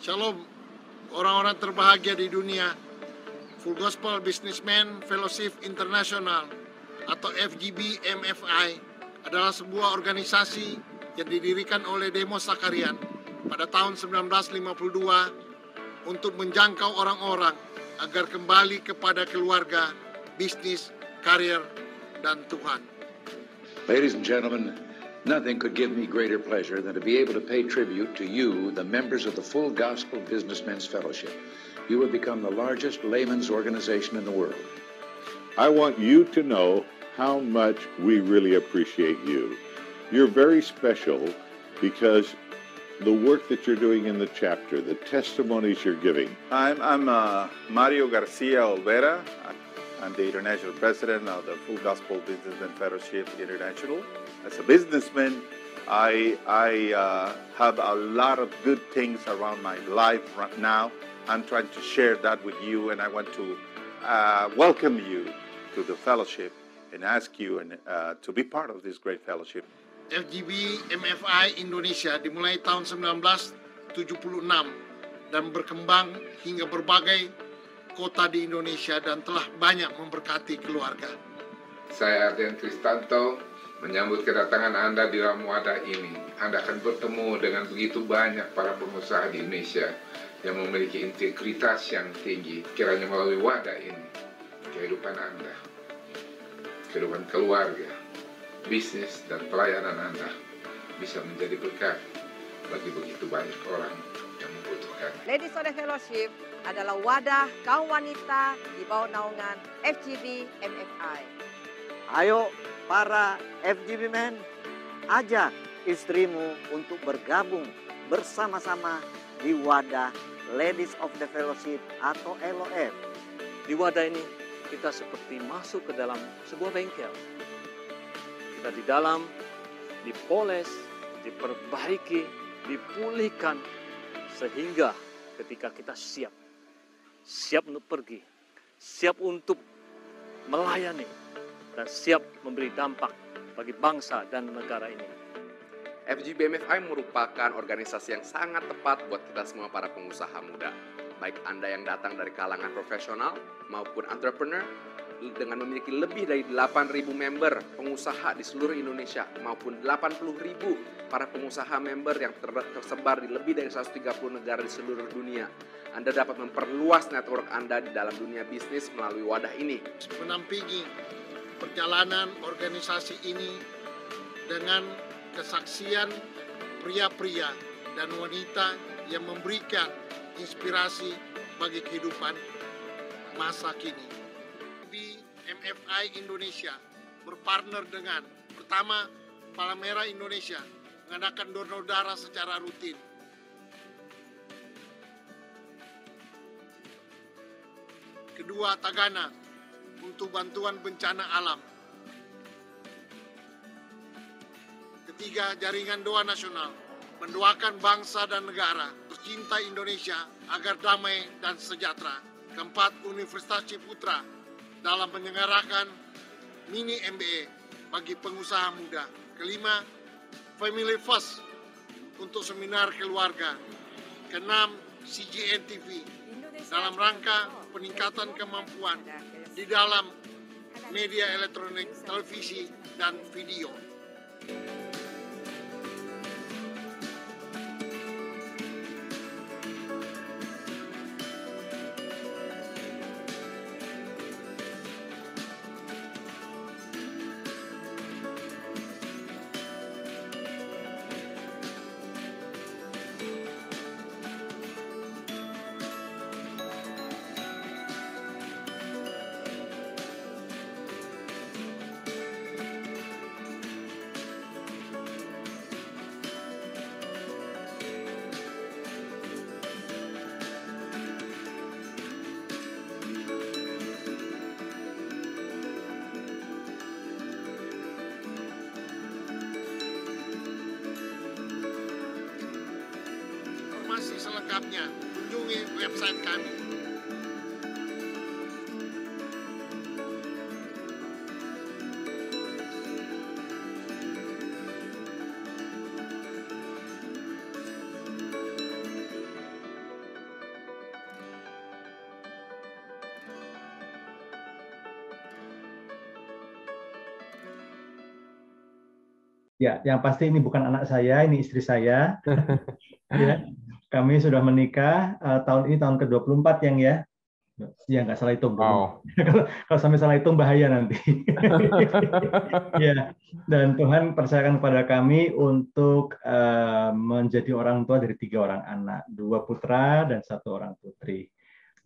Shalom, orang-orang terbahagia di dunia. Full Gospel Businessman Fellowship International atau FGB MFI adalah sebuah organisasi yang didirikan oleh Demos Sakarian pada tahun 1952 untuk menjangkau orang-orang agar kembali kepada keluarga, bisnis, karir, dan Tuhan. Ladies and gentlemen, nothing could give me greater pleasure than to be able to pay tribute to you, the members of the Full Gospel Businessmen's Fellowship. You have become the largest layman's organization in the world. I want you to know how much we really appreciate you. You're very special because the work that you're doing in the chapter, the testimonies you're giving. I'm Mario Garcia Olvera. I'm the international president of the Full Gospel Businessmen Fellowship International. As a businessman, I have a lot of good things around my life right now. I'm trying to share that with you, and I want to welcome you to the fellowship and ask you to be part of this great fellowship. FGB MFI Indonesia dimulai tahun 1976 dan berkembang hingga berbagai kota di Indonesia dan telah banyak memberkati keluarga. Saya Ardian Kristanto menyambut kedatangan Anda di dalam wadah ini. Anda akan bertemu dengan begitu banyak para pengusaha di Indonesia yang memiliki integritas yang tinggi. Kiranya melalui wadah ini, kehidupan Anda, kehidupan keluarga, bisnis, dan pelayanan Anda bisa menjadi berkat bagi begitu banyak orang yang membutuhkan. Ladies of the Fellowship adalah wadah kaum wanita di bawah naungan FGB MFI. Ayo para FGB men, ajak istrimu untuk bergabung bersama-sama di wadah Ladies of the Fellowship atau LOF. Di wadah ini kita seperti masuk ke dalam sebuah bengkel. Kita di dalam dipoles, diperbaiki, dipulihkan sehingga ketika kita siap untuk pergi, siap untuk melayani, dan siap memberi dampak bagi bangsa dan negara ini. FGB MFI merupakan organisasi yang sangat tepat buat kita semua para pengusaha muda. Baik Anda yang datang dari kalangan profesional maupun entrepreneur, dengan memiliki lebih dari 8.000 member pengusaha di seluruh Indonesia maupun 80.000 para pengusaha member yang tersebar di lebih dari 130 negara di seluruh dunia. Anda dapat memperluas network Anda di dalam dunia bisnis melalui wadah ini. Menampingi perjalanan organisasi ini dengan kesaksian pria-pria dan wanita yang memberikan inspirasi bagi kehidupan masa kini. Di MFI Indonesia berpartner dengan pertama Palang Indonesia mengadakan donor darah secara rutin. Kedua, Tagana untuk bantuan bencana alam. Ketiga, Jaringan Doa Nasional mendoakan bangsa dan negara tercinta Indonesia agar damai dan sejahtera. Keempat, Universitas Ciputra dalam menyelenggarakan mini MBA bagi pengusaha muda. Kelima, Family First untuk seminar keluarga. Keenam, CGN TV dalam rangka peningkatan kemampuan di dalam media elektronik, televisi, dan video. Informasi selengkapnya kunjungi website kami. Ya, yang pasti ini bukan anak saya, ini istri saya. Ya, kami sudah menikah tahun ini tahun ke-24 yang ya. Ya nggak salah hitung. Wow. Kalau sampai salah hitung bahaya nanti. Ya, dan Tuhan percayakan kepada kami untuk menjadi orang tua dari 3 orang anak, 2 putra dan 1 orang putri.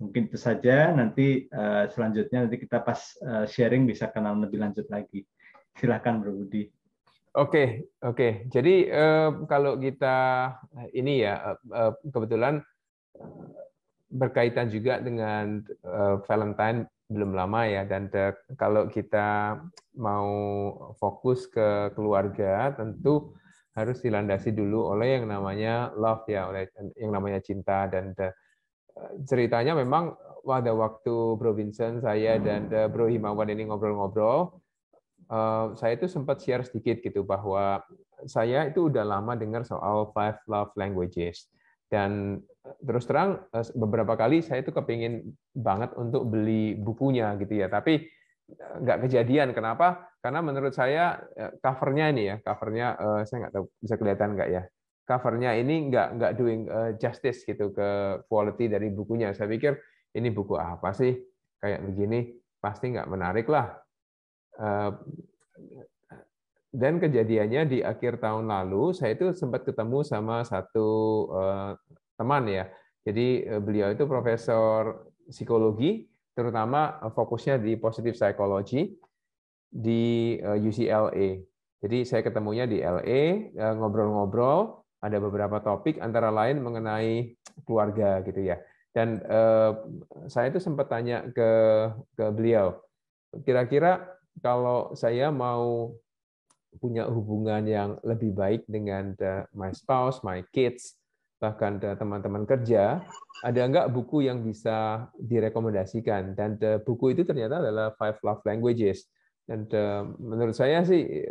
Mungkin itu saja. Nanti selanjutnya nanti kita pas sharing bisa kenal lebih lanjut lagi. Silakan Bro Budi. Oke. Jadi kalau kita ini ya kebetulan berkaitan juga dengan Valentine belum lama ya, dan kalau kita mau fokus ke keluarga tentu harus dilandasi dulu oleh yang namanya love ya, oleh yang namanya cinta. Dan ceritanya memang pada waktu Bro Vincent, saya dan Bro Himawan ini ngobrol-ngobrol, saya itu sempat share sedikit gitu bahwa saya itu udah lama dengar soal 5 love languages. Dan terus terang beberapa kali saya itu kepingin banget untuk beli bukunya gitu ya, tapi nggak kejadian. Kenapa? Karena menurut saya covernya ini ya, covernya saya nggak tahu bisa kelihatan nggak ya, covernya ini nggak doing justice gitu ke quality dari bukunya. Saya pikir ini buku apa sih kayak begini, pasti nggak menarik lah. Dan kejadiannya di akhir tahun lalu, saya itu sempat ketemu sama satu teman ya. Jadi beliau itu profesor psikologi, terutama fokusnya di positive psychology di UCLA. Jadi saya ketemunya di LA, ngobrol-ngobrol, ada beberapa topik antara lain mengenai keluarga gitu ya. Dan saya itu sempat tanya ke beliau, kira-kira kalau saya mau punya hubungan yang lebih baik dengan my spouse, my kids, bahkan teman-teman kerja, ada nggak buku yang bisa direkomendasikan? Dan buku itu ternyata adalah 5 Love Languages. Dan menurut saya sih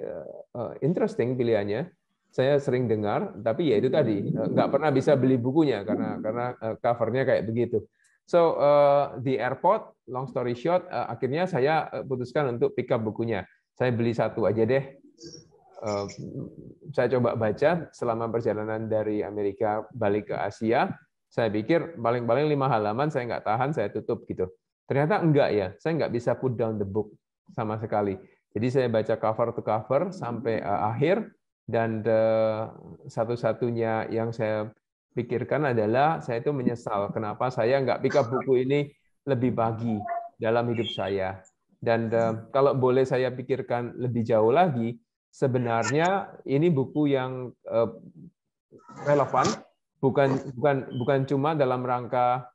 interesting pilihannya. Saya sering dengar, tapi ya itu tadi nggak pernah bisa beli bukunya karena covernya kayak begitu. So di airport, long story short, akhirnya saya putuskan untuk pick up bukunya. Saya beli 1 aja deh. Saya coba baca selama perjalanan dari Amerika balik ke Asia. Saya pikir paling-paling 5 halaman saya nggak tahan, saya tutup gitu. Ternyata enggak ya, saya nggak bisa put down the book sama sekali. Jadi saya baca cover to cover sampai akhir, dan satu-satunya yang saya pikirkan adalah saya itu menyesal kenapa saya nggak pick up buku ini lebih pagi dalam hidup saya. Dan kalau boleh saya pikirkan lebih jauh lagi, sebenarnya ini buku yang relevan, bukan cuma dalam rangka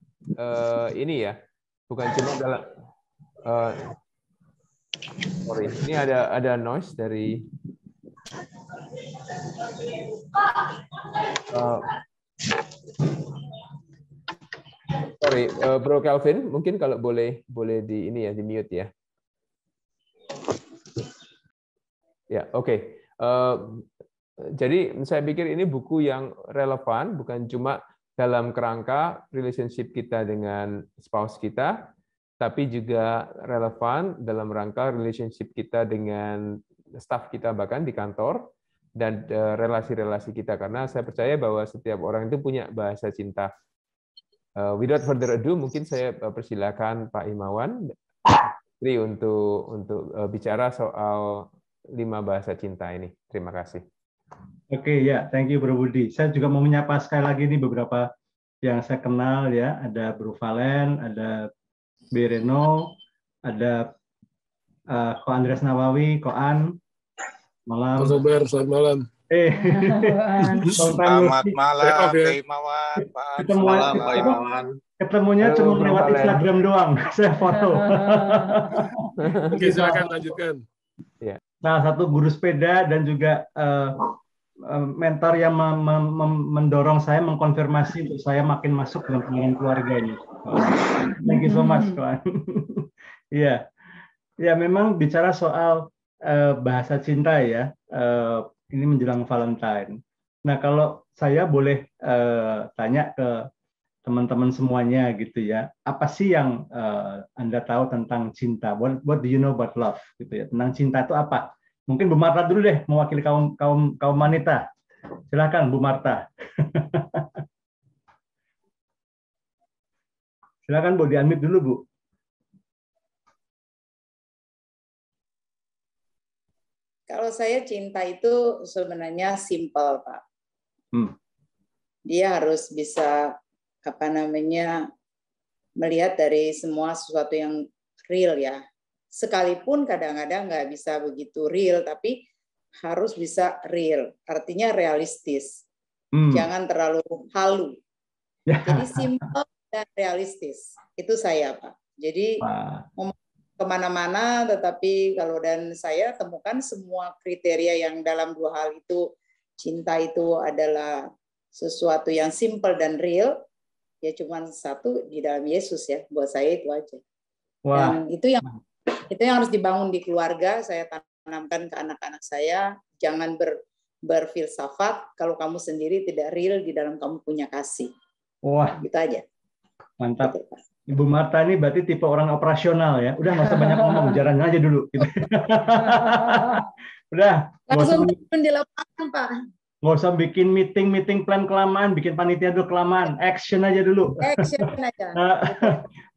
ini ya, bukan cuma dalam sorry, ini ada noise dari sorry, Bro Calvin, mungkin kalau boleh di ini ya, di mute ya. Ya, oke. Jadi saya pikir ini buku yang relevan, bukan cuma dalam kerangka relationship kita dengan spouse kita, tapi juga relevan dalam rangka relationship kita dengan staff kita bahkan di kantor, dan relasi-relasi kita. Karena saya percaya bahwa setiap orang itu punya bahasa cinta. Without further ado, mungkin saya persilakan Pak Himawan untuk bicara soal 5 bahasa cinta ini. Terima kasih. Oke, ya, thank you Bro Budi. Saya juga mau menyapa sekali lagi nih beberapa yang saya kenal ya. Ada Bro Valen, ada Bereno, ada Ko Andreas Nawawi, Ko An. Malam. Mas Ober, selamat malam. Selamat malam, Pak Himawan. Ketemunya cuma lewat Instagram doang. Saya foto. Oke, silakan lanjutkan. Salah satu guru sepeda dan juga mentor yang mendorong saya, mengkonfirmasi untuk saya makin masuk dalam pengalaman keluarga ini. Thank you so much, kawan. Iya, ya memang bicara soal bahasa cinta ya, ini menjelang Valentine. Nah, kalau saya boleh tanya ke teman-teman semuanya gitu ya, apa sih yang Anda tahu tentang cinta? What do you know about love? Gitu ya, tentang cinta itu apa? Mungkin Bu Marta dulu deh, mewakili kaum wanita. Silakan Bu Marta. Silakan Bu, di-unmute dulu Bu. Kalau saya cinta itu sebenarnya simple, Pak. Dia harus bisa melihat dari semua sesuatu yang real ya. Sekalipun kadang-kadang nggak bisa begitu real, tapi harus bisa real. Artinya realistis. Jangan terlalu halu. Jadi simple dan realistis. Itu saya, Pak. Jadi kemana-mana, tetapi kalau dan saya temukan semua kriteria yang dalam dua hal itu, cinta itu adalah sesuatu yang simple dan real, ya cuman satu di dalam Yesus ya. Buat saya itu aja. Dan itu yang harus dibangun di keluarga. Saya tanamkan ke anak-anak saya, jangan berfilsafat kalau kamu sendiri tidak real di dalam kamu punya kasih. Wah, gitu aja. Mantap. Ibu Marta ini berarti tipe orang operasional ya. Udah nggak usah banyak ngomong, jalan aja dulu. Gitu. Udah. Langsung turun di lapangan, Pak. Nggak usah bikin meeting plan kelamaan, bikin panitia dulu kelamaan. Action aja dulu. Action aja.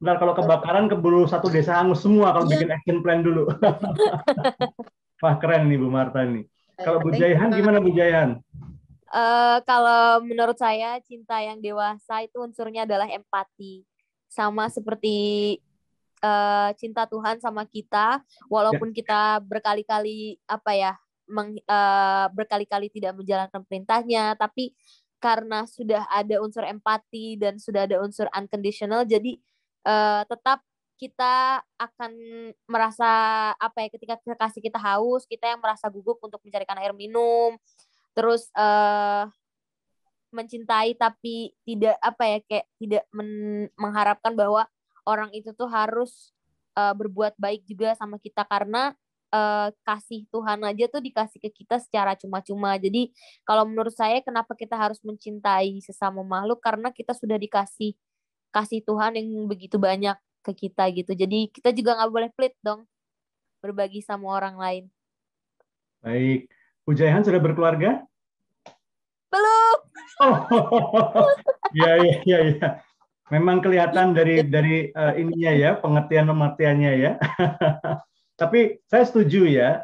Ntar kalau kebakaran keburu satu desa hangus semua kalau bikin action plan dulu. Wah keren nih Bu Marta nih. Kalau Bu Jaihan gimana Bu Jaihan? Kalau menurut saya cinta yang dewasa itu unsurnya adalah empati. Sama seperti cinta Tuhan sama kita, walaupun kita berkali-kali berkali-kali tidak menjalankan perintahnya, tapi karena sudah ada unsur empati dan sudah ada unsur unconditional, jadi tetap kita akan merasa ketika kasih kita haus, kita yang merasa gugup untuk mencarikan air minum, terus mencintai tapi tidak tidak mengharapkan bahwa orang itu tuh harus berbuat baik juga sama kita, karena kasih Tuhan aja tuh dikasih ke kita secara cuma-cuma. Jadi kalau menurut saya kenapa kita harus mencintai sesama makhluk, karena kita sudah dikasih kasih Tuhan yang begitu banyak ke kita gitu. Jadi kita juga nggak boleh pelit dong berbagi sama orang lain. Baik. Bu Jaihan sudah berkeluarga? Belum. Iya. Memang kelihatan dari ininya ya, pengertiannya ya. Tapi saya setuju ya,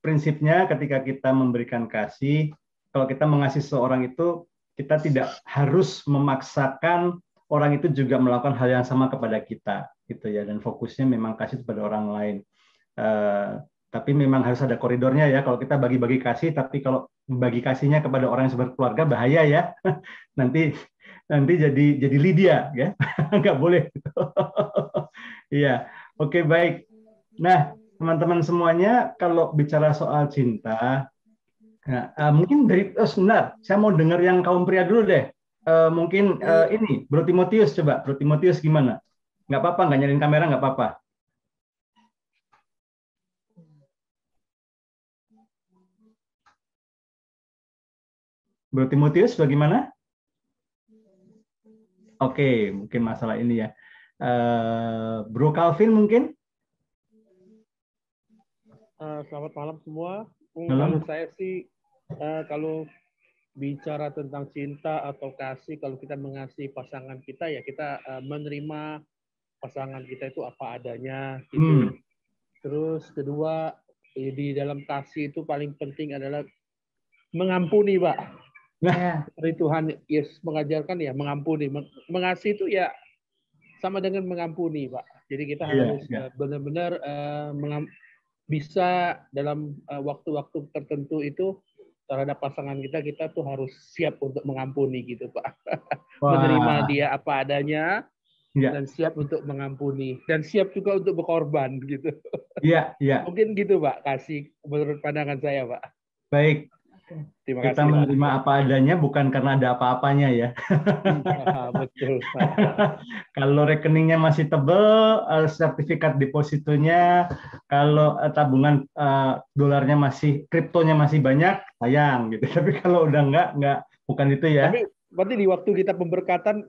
prinsipnya ketika kita memberikan kasih, kalau kita mengasihi seseorang itu, kita tidak harus memaksakan orang itu juga melakukan hal yang sama kepada kita, gitu ya. Dan fokusnya memang kasih kepada orang lain. Tapi memang harus ada koridornya ya. Kalau kita bagi-bagi kasih, tapi kalau bagi kasihnya kepada orang yang seberkeluarga bahaya ya. Nanti jadi Lydia ya. Nggak boleh. Iya. Oke, baik. Nah, teman-teman semuanya, kalau bicara soal cinta, mungkin sebentar, saya mau dengar yang kaum pria dulu deh. Mungkin ini, Bro Timotius, coba. Bro Timotius gimana? Nggak apa-apa, nggak nyalain kamera, nggak apa-apa. Bro Timotius, bagaimana? Oke, mungkin masalah ini ya. Bro Calvin mungkin? Selamat malam semua. Malam. Kalau saya sih, kalau bicara tentang cinta atau kasih, kalau kita mengasihi pasangan kita, ya kita menerima pasangan kita itu apa adanya. Gitu. Terus kedua, di dalam kasih itu paling penting adalah mengampuni, Pak. Dari Tuhan Yesus mengajarkan ya mengampuni. Mengasihi itu ya sama dengan mengampuni, Pak. Jadi kita harus benar-benar bisa dalam waktu-waktu tertentu itu terhadap pasangan kita tuh harus siap untuk mengampuni gitu, Pak. Menerima dia apa adanya dan siap untuk mengampuni dan siap juga untuk berkorban gitu. Iya. Mungkin gitu, Pak, kasih menurut pandangan saya, Pak. Baik. Terima kita kasih, menerima Pak. apa adanya bukan karena ada apa-apanya ya. Betul. Kalau rekeningnya masih tebal, sertifikat depositonya, kalau tabungan dolarnya masih, kriptonya masih banyak, sayang gitu. Tapi kalau udah enggak, bukan itu ya. Tapi berarti di waktu kita pemberkatan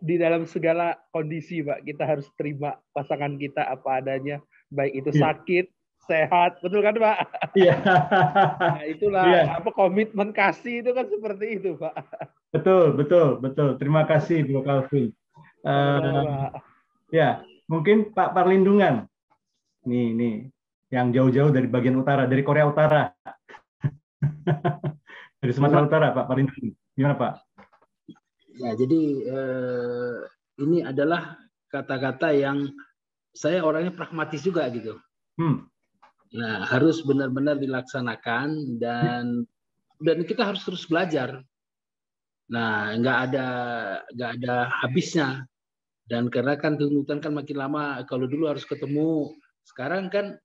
di dalam segala kondisi, Pak, kita harus terima pasangan kita apa adanya, baik itu sakit, sehat, betul kan Pak? Iya. Nah, itulah Iya. komitmen kasih itu kan seperti itu Pak. Betul, betul, betul. Terima kasih Bro Calvin. Ya, mungkin Pak Parlindungan. Nih, yang jauh-jauh dari bagian utara, dari Korea Utara. Dari Sumatera Utara, Pak Parlindungan. Gimana Pak? Ya, jadi ini adalah kata-kata yang saya orangnya pragmatis juga gitu. Nah, harus benar-benar dilaksanakan dan kita harus terus belajar. Nah, nggak ada habisnya. Dan karena kan tuntutan kan makin lama, kalau dulu harus ketemu, sekarang kan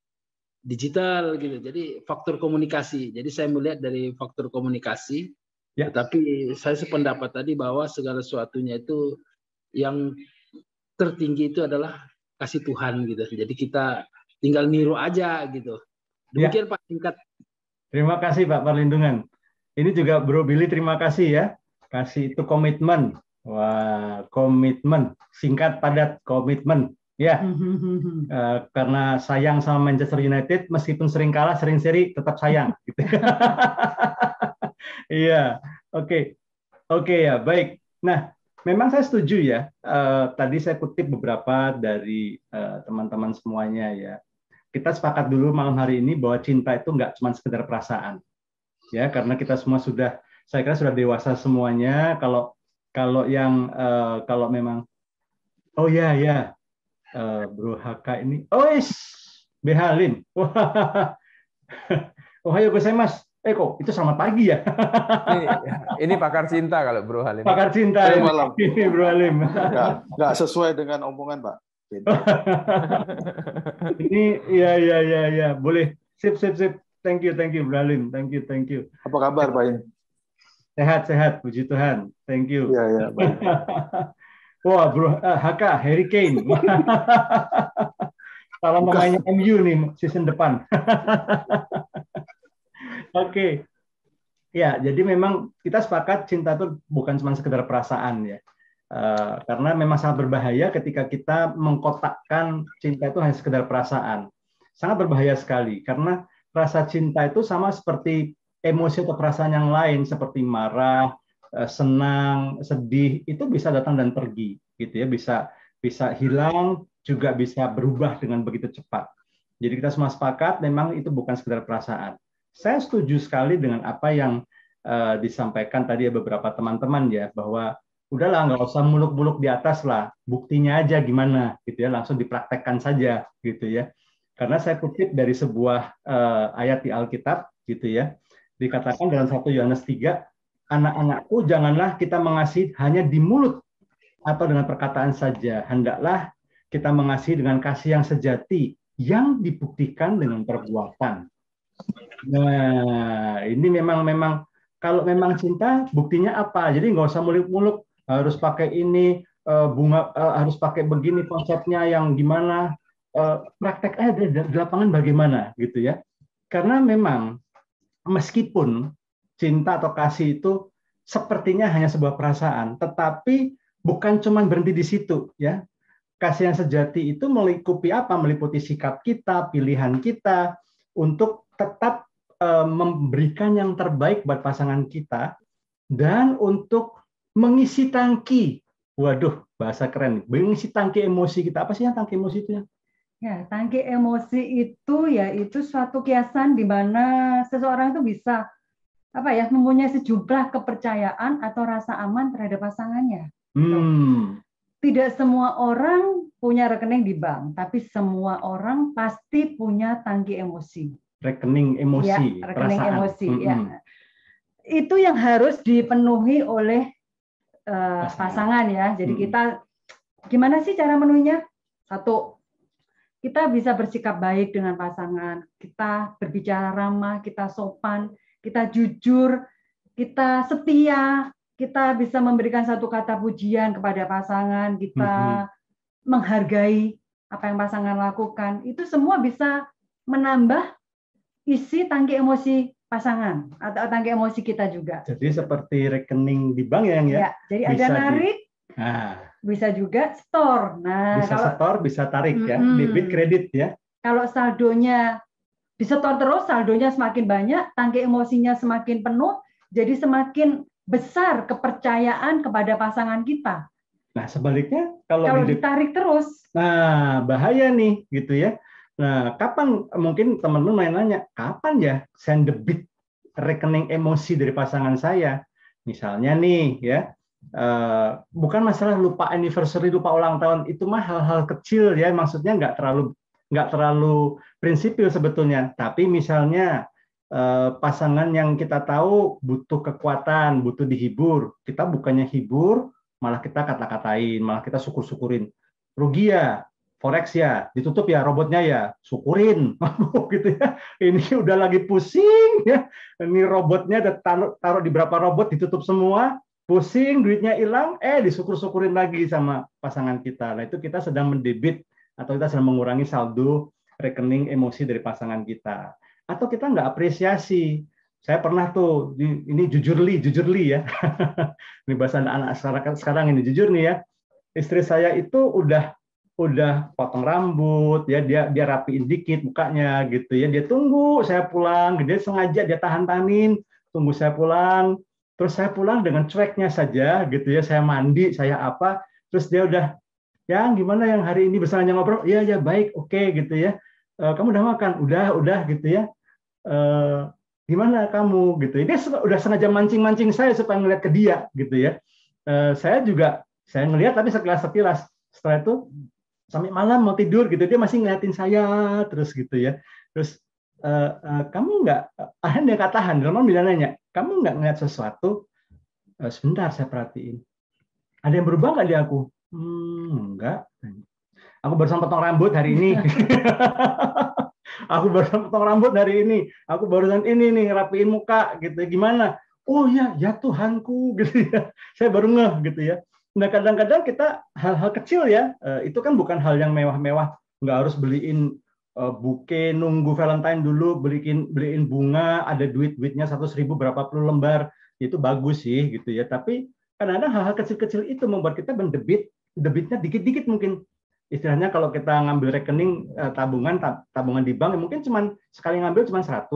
digital gitu. Jadi faktor komunikasi. Jadi saya melihat dari faktor komunikasi. Ya. Tapi saya sependapat tadi bahwa segala sesuatunya itu yang tertinggi itu adalah kasih Tuhan gitu. Jadi kita tinggal niru aja gitu. Demikian ya. Pak singkat. Terima kasih Pak Parlindungan. Ini juga Bro Billy terima kasih ya. Kasih itu komitmen. Wah, komitmen. Singkat padat komitmen. Ya. Karena sayang sama Manchester United meskipun sering kalah, sering seri tetap sayang gitu. Iya, oke ya, baik. Nah, memang saya setuju ya. Tadi saya kutip beberapa dari teman-teman semuanya ya. Kita sepakat dulu malam hari ini bahwa cinta itu nggak cuma sekedar perasaan, ya. Karena kita semua saya kira sudah dewasa semuanya. Kalau memang, oh ya, Bro HK ini, Behalim, Ohayo gozaimasu. Kok itu selamat pagi ya? Ini pakar cinta kalau Bro Halim. Pakar cinta ini Bro Halim. Nggak sesuai dengan omongan Pak. Ini ya boleh. Sip. Thank you Bro Halim. Thank you. Apa kabar Pak ini? Sehat, puji Tuhan. Thank you. Iya, baik. Wah, Bro HK Harry Kane. Salam pemainnya MU nih season depan. Oke. Ya, jadi memang kita sepakat cinta itu bukan cuma sekedar perasaan ya. Karena memang sangat berbahaya ketika kita mengkotakkan cinta itu hanya sekedar perasaan. Sangat berbahaya sekali karena rasa cinta itu sama seperti emosi atau perasaan yang lain seperti marah, senang, sedih, itu bisa datang dan pergi gitu ya, bisa hilang, juga bisa berubah dengan begitu cepat. Jadi kita semua sepakat memang itu bukan sekedar perasaan. Saya setuju sekali dengan apa yang disampaikan tadi ya beberapa teman-teman ya, bahwa udahlah nggak usah muluk-muluk di atas lah, buktinya aja gimana gitu ya, langsung dipraktekkan saja gitu ya. Karena saya kutip dari sebuah ayat di Alkitab gitu ya, dikatakan dalam 1 Yohanes 3, anak-anakku janganlah kita mengasihi hanya di mulut atau dengan perkataan saja, hendaklah kita mengasihi dengan kasih yang sejati yang dibuktikan dengan perbuatan. Nah, ini memang kalau memang cinta buktinya apa? Jadi nggak usah muluk-muluk harus pakai ini bunga, harus pakai begini konsepnya yang gimana, praktek aja di lapangan bagaimana gitu ya. Karena memang meskipun cinta atau kasih itu sepertinya hanya sebuah perasaan, tetapi bukan cuma berhenti di situ ya. Kasih yang sejati itu meliputi apa? Meliputi sikap kita, pilihan kita untuk tetap memberikan yang terbaik buat pasangan kita dan untuk mengisi tangki. Waduh, bahasa keren nih. Mengisi tangki emosi kita. Apa sih yang tangki emosi itu ya? Ya, tangki emosi itu yaitu suatu kiasan di mana seseorang itu bisa mempunyai sejumlah kepercayaan atau rasa aman terhadap pasangannya. Tidak semua orang punya rekening di bank, tapi semua orang pasti punya tangki emosi. Rekening emosi, ya, rekening perasaan. Emosi. Ya. Itu yang harus dipenuhi oleh pasangan ya. Jadi kita gimana sih cara menuhinya? Satu, kita bisa bersikap baik dengan pasangan, kita berbicara ramah, kita sopan, kita jujur, kita setia, kita bisa memberikan satu kata pujian kepada pasangan, kita menghargai apa yang pasangan lakukan. Itu semua bisa menambah isi tangki emosi pasangan atau tangki emosi kita juga. Jadi seperti rekening di bank ya, ya? Jadi bisa ada narik, bisa juga store. Nah, bisa kalau store, bisa tarik ya, debit kredit ya. Kalau saldonya disetor terus, saldonya semakin banyak, tangki emosinya semakin penuh, jadi semakin besar kepercayaan kepada pasangan kita. Nah, sebaliknya kalau ditarik terus, nah bahaya nih gitu ya. Nah, kapan mungkin teman-teman nanya, kapan ya saya debit rekening emosi dari pasangan saya? Misalnya nih ya, bukan masalah lupa anniversary, lupa ulang tahun, itu mah hal-hal kecil ya, maksudnya nggak terlalu prinsipil sebetulnya. Tapi misalnya pasangan yang kita tahu butuh kekuatan, butuh dihibur, kita bukannya hibur, malah kita kata-katain, malah kita syukur-syukurin. Rugi ya, forex ya, ditutup ya, robotnya ya, syukurin. Gitu ya. Ini udah lagi pusing ya. Ini robotnya udah taruh di berapa robot, ditutup semua, pusing, duitnya hilang, disyukur-syukurin lagi sama pasangan kita. Nah, itu kita sedang mendebit atau kita sedang mengurangi saldo rekening emosi dari pasangan kita. Atau kita nggak apresiasi. Saya pernah tuh, ini jujurli ya. Ini bahasa anak-anak sekarang ini, jujur nih ya. Istri saya itu udah potong rambut, ya dia rapiin dikit mukanya gitu ya. Dia tunggu saya pulang, dia sengaja dia tahan-tahanin, tunggu saya pulang. Terus saya pulang dengan cueknya saja gitu ya. Saya mandi, saya apa, terus dia udah, yang gimana yang hari ini bersama ngobrol? Iya baik, oke gitu ya. Kamu udah makan? Udah gitu ya. Gimana kamu gitu? Dia udah sengaja mancing-mancing saya supaya ngeliat ke dia gitu ya. Saya ngelihat tapi sekilas. Setelah itu sampai malam mau tidur gitu dia masih ngeliatin saya terus gitu ya. Terus kamu nggak? Dia katakan, Delman bilang nanya, kamu nggak ngeliat sesuatu? Sebentar saya perhatiin. Ada yang berubah nggak di aku? Enggak. Aku barusan potong rambut hari ini. Aku barusan potong rambut hari ini. Aku barusan ini nih rapiin muka gitu. Gimana? Oh ya Tuhanku gitu ya. Saya baru ngeh gitu ya. Nah, kadang-kadang kita hal-hal kecil ya, itu kan bukan hal yang mewah-mewah. Nggak harus beliin buke, nunggu Valentine dulu, beliin bunga, ada duitnya 100.000 berapa puluh lembar. Itu bagus sih gitu ya. Tapi kadang-kadang hal-hal kecil-kecil itu membuat kita debitnya dikit-dikit mungkin. Istilahnya kalau kita ngambil rekening tabungan di bank, mungkin sekali ngambil cuma 100,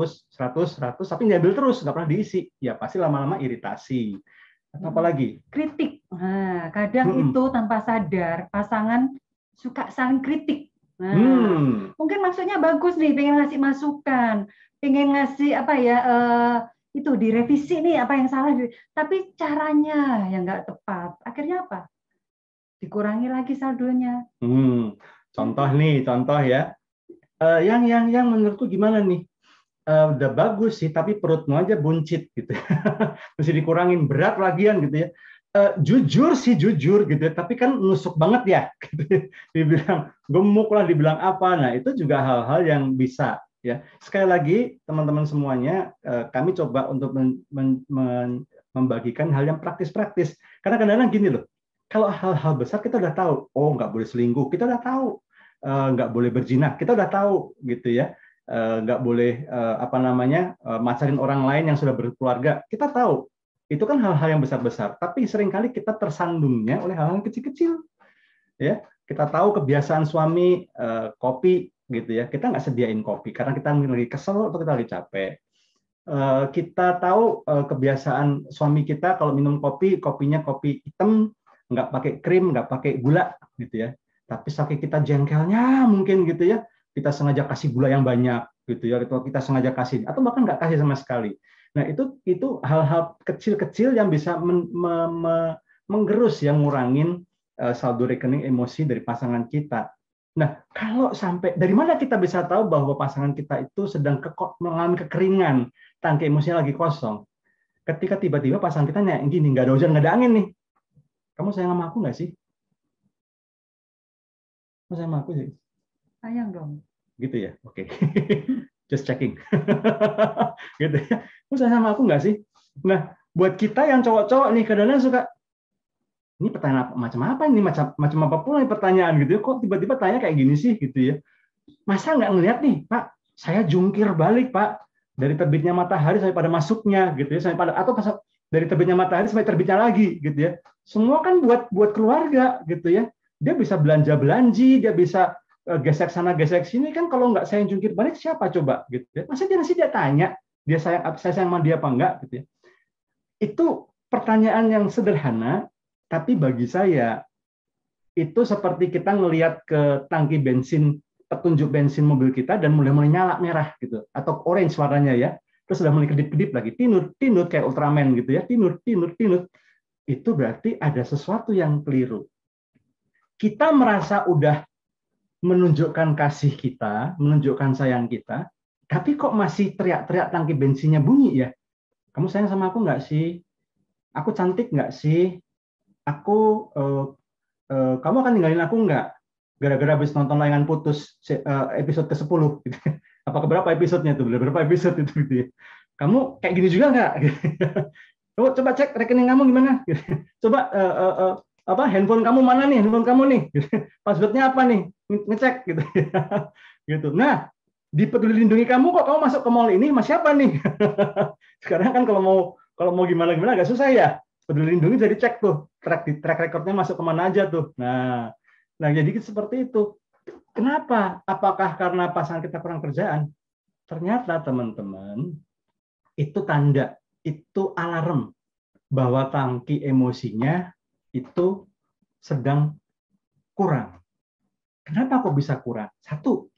tapi ngambil terus, nggak pernah diisi. Ya pasti lama-lama iritasi. Apalagi? Kritik. Nah, kadang itu tanpa sadar, pasangan suka saling kritik. Nah, mungkin maksudnya bagus nih, pengen ngasih masukan, pengen ngasih itu direvisi nih apa yang salah, tapi caranya yang nggak tepat. Akhirnya apa? Dikurangi lagi saldonya. Contoh ya. Yang menurutku gimana nih? Udah bagus sih, tapi perutmu aja buncit gitu. Mesti dikurangin berat lagian gitu ya. Jujur gitu ya, tapi kan nusuk banget ya. Gitu. Dibilang gemuk lah, dibilang apa. Nah, itu juga hal-hal yang bisa ya. Sekali lagi teman-teman semuanya, kami coba untuk membagikan hal yang praktis-praktis. Karena kadang-kadang gini loh. Kalau hal-hal besar kita udah tahu, nggak boleh selingkuh, kita udah tahu, nggak boleh berzina, kita udah tahu gitu ya, nggak boleh macarin orang lain yang sudah berkeluarga, kita tahu. Itu kan hal-hal yang besar-besar, tapi seringkali kita tersandungnya oleh hal-hal kecil-kecil. Ya, kita tahu kebiasaan suami kopi gitu ya, kita nggak sediain kopi karena kita lagi kesel atau kita lagi capek. Kita tahu kebiasaan suami kita kalau minum kopinya kopi hitam, nggak pakai krim, nggak pakai gula gitu ya. Tapi saking kita jengkelnya mungkin gitu ya, kita sengaja kasih gula yang banyak gitu ya, atau kita sengaja kasih atau bahkan nggak kasih sama sekali. Nah, itu hal-hal kecil-kecil yang bisa menggerus, yang ngurangin saldo rekening emosi dari pasangan kita. Nah, kalau sampai dari mana kita bisa tahu bahwa pasangan kita itu sedang mengalami kekeringan, tangki emosinya lagi kosong? Ketika tiba-tiba pasangan kita nanya, gini, nggak ada hujan, nggak ada angin nih. Kamu sayang sama aku nggak sih? Kamu sayang sama aku sih? Sayang dong. Gitu ya? Oke. Just checking. Gitu ya. Kamu sayang sama aku nggak sih? Nah, buat kita yang cowok-cowok nih, kadang-kadang suka, ini pertanyaan macam apa ini? Macam apa pula pertanyaan gitu ya? Kok tiba-tiba tanya kayak gini sih? Gitu ya. Masa nggak ngelihat nih, Pak? Saya jungkir balik, Pak. Dari terbitnya matahari sampai pada masuknya, gitu ya. Atau dari terbitnya matahari sampai terbitnya lagi gitu ya. Semua kan buat keluarga gitu ya. Dia bisa belanja-belanji, dia bisa gesek sana gesek sini kan, kalau nggak saya yang jungkir balik siapa coba gitu ya. Masa dia tanya dia saya sayang sama dia apa enggak gitu ya. Itu pertanyaan yang sederhana, tapi bagi saya itu seperti kita ngelihat ke tangki bensin, petunjuk bensin mobil kita dan mulai nyala merah gitu, atau orange warnanya ya, terus sudah mulai kedip-kedip lagi, tinut kayak Ultraman gitu ya, tinut. Itu berarti ada sesuatu yang keliru. Kita merasa udah menunjukkan kasih kita, menunjukkan sayang kita, tapi kok masih teriak-teriak tangki bensinnya bunyi ya? Kamu sayang sama aku nggak sih? Aku cantik nggak sih? Aku kamu akan ninggalin aku nggak? Gara-gara habis nonton Layangan Putus episode ke-10. Gitu. Apa berapa episodenya tuh? Berapa episode itu gitu ya? Kamu kayak gini juga nggak? Coba cek rekening kamu gimana? Coba handphone kamu mana nih? Handphone kamu nih? Passwordnya apa nih? Ngecek gitu. Gitu. Nah, di Peduli Lindungi kamu kok kamu masuk ke mall ini sama siapa nih? Sekarang kan kalau mau gimana agak susah ya. Peduli Lindungi jadi cek tuh track recordnya masuk kemana aja tuh. Nah jadi seperti itu. Kenapa? Apakah karena pasangan kita kurang kerjaan? Ternyata teman-teman itu tanda, itu alarm bahwa tangki emosinya itu sedang kurang. Kenapa kok bisa kurang? Satu,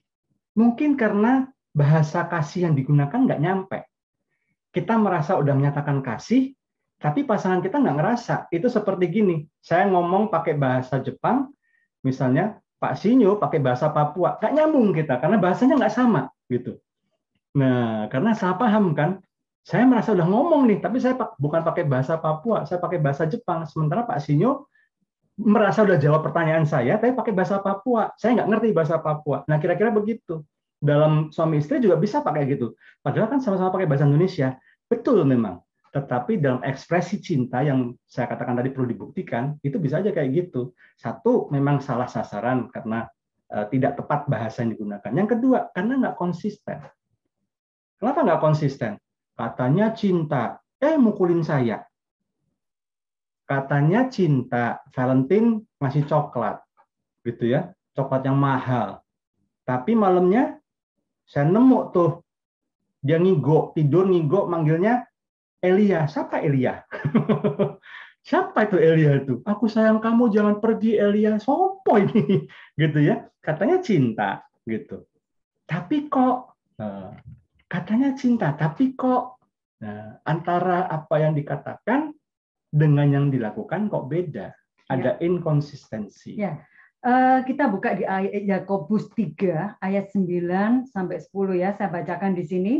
mungkin karena bahasa kasih yang digunakan nggak nyampe. Kita merasa udah menyatakan kasih, tapi pasangan kita nggak ngerasa. Itu seperti gini, saya ngomong pakai bahasa Jepang, misalnya Pak Sinyo pakai bahasa Papua, nggak nyambung kita, karena bahasanya nggak sama. Gitu. Nah, karena salah paham kan, saya merasa udah ngomong nih, tapi saya bukan pakai bahasa Papua, saya pakai bahasa Jepang. Sementara Pak Sinyo merasa udah jawab pertanyaan saya, tapi pakai bahasa Papua. Saya nggak ngerti bahasa Papua. Nah, kira-kira begitu. Dalam suami istri juga bisa pakai gitu. Padahal kan sama-sama pakai bahasa Indonesia. Betul memang. Tetapi dalam ekspresi cinta yang saya katakan tadi perlu dibuktikan, itu bisa aja kayak gitu. Satu, memang salah sasaran karena tidak tepat bahasa yang digunakan. Yang kedua, karena nggak konsisten. Kenapa nggak konsisten? Katanya cinta, mukulin saya. Katanya cinta, Valentine ngasih coklat, gitu ya, coklat yang mahal. Tapi malamnya saya nemu tuh dia tidur ngigo, manggilnya Elia. Siapa Elia? Siapa itu Elia itu? Aku sayang kamu, jangan pergi Elia. Sopo ini? Gitu ya. Katanya cinta, gitu. Tapi kok katanya cinta, tapi kok antara apa yang dikatakan dengan yang dilakukan kok beda. Ada inkonsistensi. Ya. Kita buka di ayat Yakobus 3 ayat 9 sampai 10 ya. Saya bacakan di sini.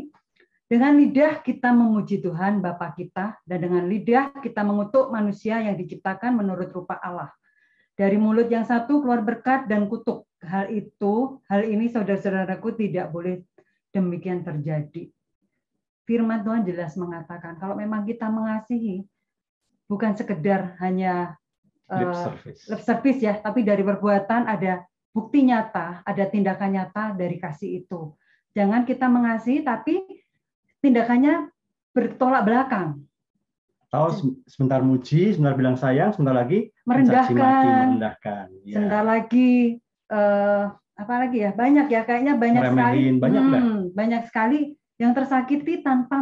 Dengan lidah kita memuji Tuhan Bapa kita, dan dengan lidah kita mengutuk manusia yang diciptakan menurut rupa Allah. Dari mulut yang satu keluar berkat dan kutuk. Hal ini saudara-saudaraku tidak boleh demikian terjadi. Firman Tuhan jelas mengatakan kalau memang kita mengasihi, bukan sekedar hanya lip service ya, tapi dari perbuatan ada bukti nyata, ada tindakan nyata dari kasih itu. Jangan kita mengasihi tapi tindakannya bertolak belakang. Tahu sebentar muji, sebentar bilang sayang, sebentar lagi merendahkan. Ya. Sebentar lagi apa lagi ya? Banyak ya, kayaknya banyak sekali. Banyak sekali yang tersakiti tanpa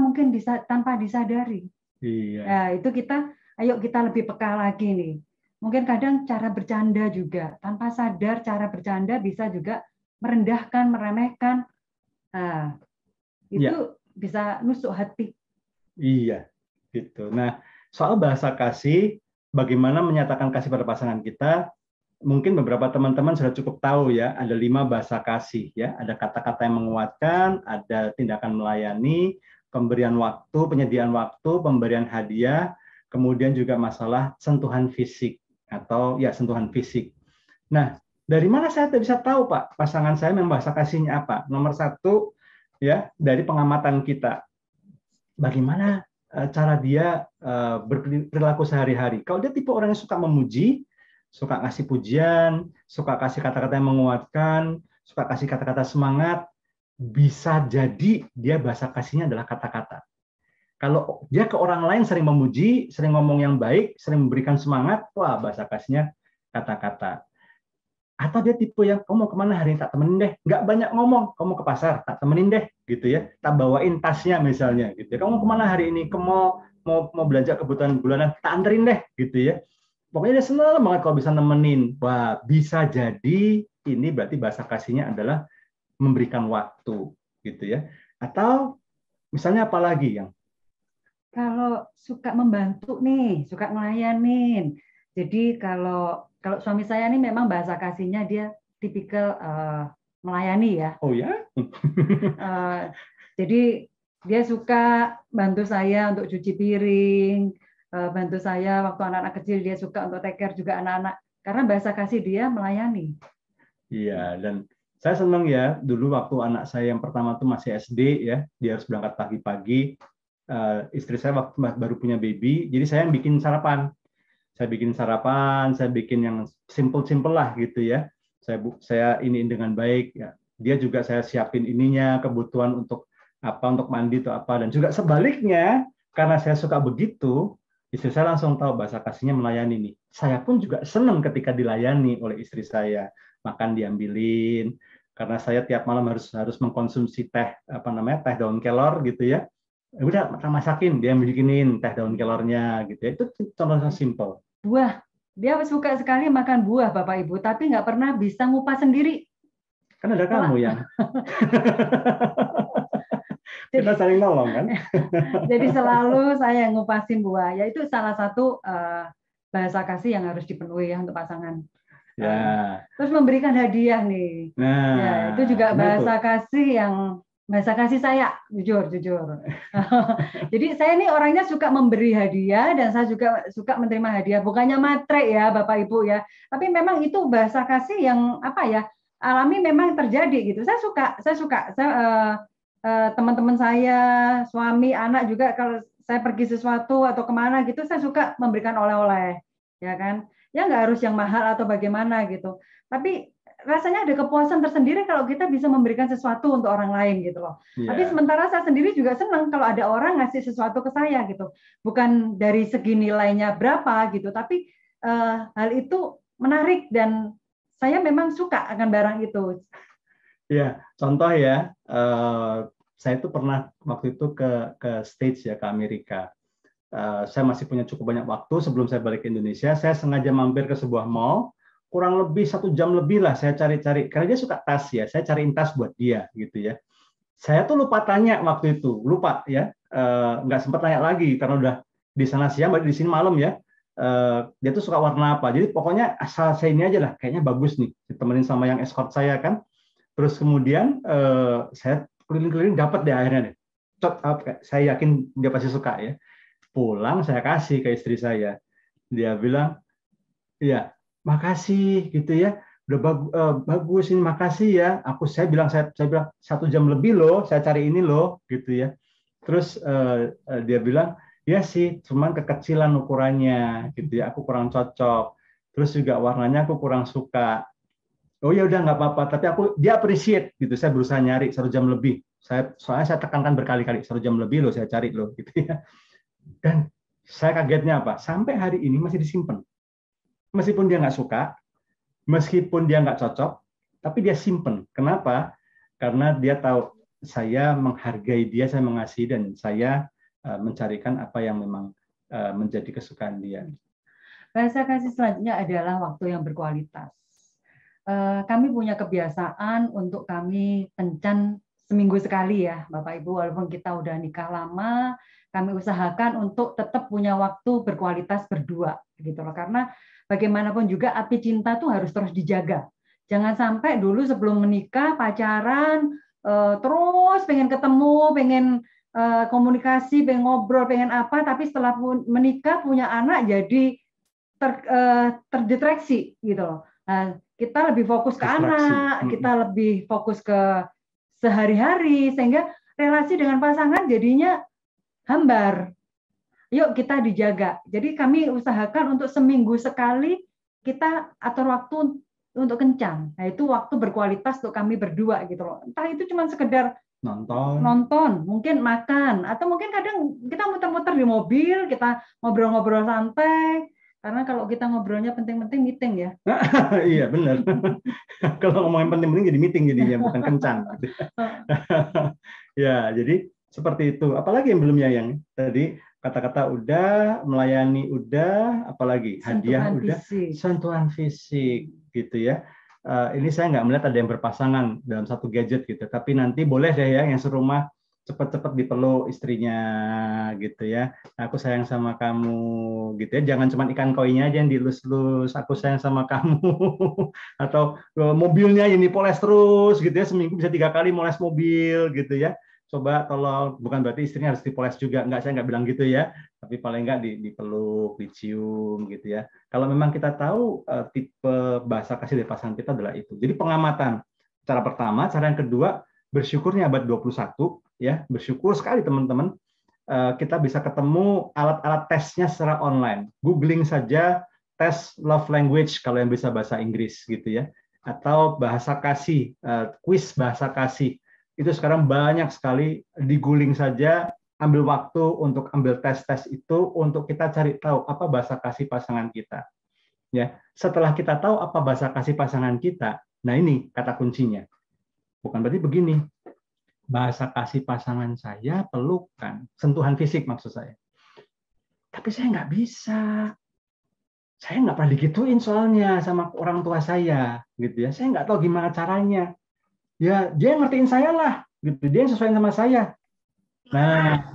tanpa disadari. Iya. Nah, itu ayo kita lebih peka lagi nih. Mungkin kadang cara bercanda juga, tanpa sadar cara bercanda bisa juga merendahkan, meremehkan. Nah, itu bisa nusuk hati. Iya, gitu. Nah, soal bahasa kasih, bagaimana menyatakan kasih pada pasangan kita, mungkin beberapa teman-teman sudah cukup tahu ya, ada 5 bahasa kasih ya, ada kata-kata yang menguatkan, ada tindakan melayani, pemberian waktu, penyediaan waktu, pemberian hadiah, kemudian juga masalah sentuhan fisik atau ya sentuhan fisik. Nah, dari mana saya bisa tahu Pak pasangan saya memang bahasa kasihnya apa? Nomor 1 ya, dari pengamatan kita. Bagaimana cara dia berperilaku sehari-hari. Kalau dia tipe orang yang suka memuji, suka kasih pujian, suka kasih kata-kata yang menguatkan, suka kasih kata-kata semangat, bisa jadi dia bahasa kasihnya adalah kata-kata. Kalau dia ke orang lain sering memuji, sering ngomong yang baik, sering memberikan semangat, wah bahasa kasihnya kata-kata. Atau dia tipe yang, kamu mau kemana hari ini, tak temenin deh, nggak banyak ngomong, kamu ke pasar, tak temenin deh, gitu ya, tak bawain tasnya misalnya, gitu ya, kamu mau kemana hari ini, kamu mau belanja kebutuhan bulanan, tak anterin deh, gitu ya. Pokoknya dia senang banget kalau bisa nemenin. Wah, bisa jadi ini berarti bahasa kasihnya adalah memberikan waktu, gitu ya. Atau misalnya apa lagi yang kalau suka membantu nih, suka ngelayanin. Jadi kalau suami saya nih memang bahasa kasihnya dia tipikal melayani ya. Oh ya? Jadi dia suka bantu saya untuk cuci piring, bantu saya waktu anak-anak kecil, dia suka untuk take care juga anak-anak. Karena bahasa kasih dia melayani. Iya, dan saya senang ya, dulu waktu anak saya yang pertama tuh masih SD ya, dia harus berangkat pagi-pagi. Istri saya waktu baru punya baby, jadi saya yang bikin sarapan. Saya bikin sarapan, saya bikin yang simple-simple lah gitu ya. Saya iniin dengan baik ya. Dia juga saya siapin ininya, kebutuhan untuk apa, untuk mandi atau apa, dan juga sebaliknya karena saya suka begitu, istri saya langsung tahu bahasa kasihnya melayani nih. Saya pun juga senang ketika dilayani oleh istri saya. Makan diambilin, karena saya tiap malam harus mengkonsumsi teh teh daun kelor gitu ya. Udah masakin, dia bikinin teh daun kelornya gitu ya. Itu contohnya simple. Buah, dia suka sekali makan buah Bapak Ibu, tapi nggak pernah bisa ngupas sendiri. Kan ada kamu yang kita saling nolong kan. Jadi selalu saya yang ngupasin buah. Ya itu salah satu bahasa kasih yang harus dipenuhi ya untuk pasangan. Ya. Terus memberikan hadiah nih. Nah, ya, itu juga bahasa kasih yang bahasa kasih saya, jujur. Jadi saya ini orangnya suka memberi hadiah dan saya juga suka menerima hadiah. Bukannya matre ya Bapak Ibu ya, tapi memang itu bahasa kasih yang alami memang terjadi gitu. Saya suka. Teman-teman saya, suami, anak juga kalau saya pergi sesuatu atau kemana gitu, saya suka memberikan oleh-oleh, ya kan? Ya nggak harus yang mahal atau bagaimana gitu. Tapi rasanya ada kepuasan tersendiri kalau kita bisa memberikan sesuatu untuk orang lain gitu loh. Yeah. Tapi sementara saya sendiri juga senang kalau ada orang ngasih sesuatu ke saya gitu. Bukan dari segi nilainya berapa gitu, tapi hal itu menarik dan saya memang suka akan barang itu. Ya, contoh ya, saya itu pernah waktu itu ke States ya, ke Amerika. Saya masih punya cukup banyak waktu sebelum saya balik ke Indonesia. Saya sengaja mampir ke sebuah mall. Kurang lebih 1 jam lebih lah saya cari-cari, karena dia suka tas ya, saya cariin tas buat dia gitu ya. Saya tuh lupa tanya waktu itu, lupa ya, nggak sempat tanya lagi karena udah di sana siang, balik di sini malam ya. Dia tuh suka warna apa, jadi pokoknya asal saya ini aja lah, kayaknya bagus nih, ditemenin sama yang escort saya kan. Terus kemudian saya keliling-keliling dapat deh akhirnya deh. Saya yakin dia pasti suka ya. Pulang saya kasih ke istri saya, dia bilang, iya. Makasih gitu ya, udah bagus ini, makasih ya. Saya bilang 1 jam lebih loh, saya cari ini loh gitu ya. Terus dia bilang ya sih, cuman kekecilan ukurannya gitu ya, aku kurang cocok. Terus juga warnanya aku kurang suka. Oh ya udah nggak apa-apa, tapi dia appreciate gitu. Saya berusaha nyari 1 jam lebih. Soalnya saya tekankan berkali-kali 1 jam lebih loh saya cari loh gitu ya. Dan saya kagetnya apa? Sampai hari ini masih disimpan. Meskipun dia nggak suka, meskipun dia nggak cocok, tapi dia simpen. Kenapa? Karena dia tahu saya menghargai dia, saya mengasihi, dan saya mencarikan apa yang memang menjadi kesukaan dia. Bahasa kasih selanjutnya adalah waktu yang berkualitas. Kami punya kebiasaan untuk kami kencan seminggu sekali ya, Bapak Ibu, walaupun kita udah nikah lama, kami usahakan untuk tetap punya waktu berkualitas berdua, gitu loh. Karena bagaimanapun juga api cinta tuh harus terus dijaga. Jangan sampai dulu sebelum menikah pacaran terus pengen ketemu, pengen komunikasi, pengen ngobrol, pengen apa, tapi setelah menikah punya anak jadi terdistraksi gitu loh. Nah, kita lebih fokus ke anak, kita lebih fokus ke sehari-hari sehingga relasi dengan pasangan jadinya hambar. Yuk kita dijaga. Jadi kami usahakan untuk seminggu sekali kita atur waktu untuk kencan. Nah itu waktu berkualitas untuk kami berdua gitu loh. Entah itu cuma sekedar nonton, mungkin makan, atau mungkin kadang kita muter-muter di mobil, kita ngobrol-ngobrol santai. Karena kalau kita ngobrolnya penting-penting meeting ya. Iya benar. Kalau ngomongin penting-penting jadi meeting jadinya, bukan kencan. Ya, jadi seperti itu. Apalagi yang belum yang tadi kata-kata udah, melayani udah, apalagi hadiah Sentuhan udah, fisik. sentuhan fisik gitu ya. Ini saya nggak melihat ada yang berpasangan dalam satu gadget gitu. Tapi nanti boleh deh ya yang serumah cepat-cepat dipeluk istrinya gitu ya. Aku sayang sama kamu gitu ya. Jangan cuma ikan koinya aja yang dilus-lus. Aku sayang sama kamu. Atau mobilnya ini poles terus gitu ya. Seminggu bisa 3 kali moles mobil gitu ya. Coba tolong, bukan berarti istrinya harus dipoles juga. Enggak, saya nggak bilang gitu ya. Tapi paling nggak dipeluk, dicium gitu ya. Kalau memang kita tahu tipe bahasa kasih dari pasangan kita adalah itu. Jadi pengamatan. Cara pertama, cara yang kedua, bersyukurnya abad 21 ya, bersyukur sekali teman-teman kita bisa ketemu alat-alat tesnya secara online. Googling saja tes love language kalau yang bisa bahasa Inggris gitu ya, atau bahasa kasih, quiz bahasa kasih. Itu sekarang banyak sekali, diguling saja, ambil waktu untuk ambil tes-tes itu untuk kita cari tahu apa bahasa kasih pasangan kita. Ya, setelah kita tahu apa bahasa kasih pasangan kita, nah ini kata kuncinya. Bukan berarti begini, bahasa kasih pasangan saya pelukan, sentuhan fisik maksud saya. Tapi saya nggak bisa. Saya nggak pernah digituin soalnya sama orang tua saya, gitu ya. Saya nggak tahu gimana caranya. Ya dia ngertiin saya lah, gitu. Dia yang sesuai sama saya. Nah,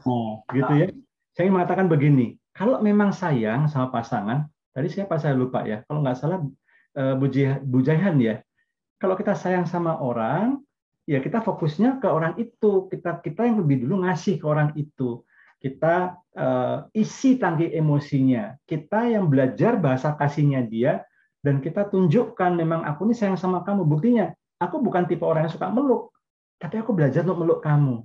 gitu ya. Saya ingin mengatakan begini, kalau memang sayang sama pasangan, tadi siapa saya lupa ya, kalau nggak salah Bu Jaihan ya. Kalau kita sayang sama orang, ya kita fokusnya ke orang itu, kita yang lebih dulu ngasih ke orang itu, kita isi tangki emosinya, kita yang belajar bahasa kasihnya dia, dan kita tunjukkan memang aku ini sayang sama kamu. Buktinya aku bukan tipe orang yang suka meluk, tapi aku belajar untuk meluk kamu.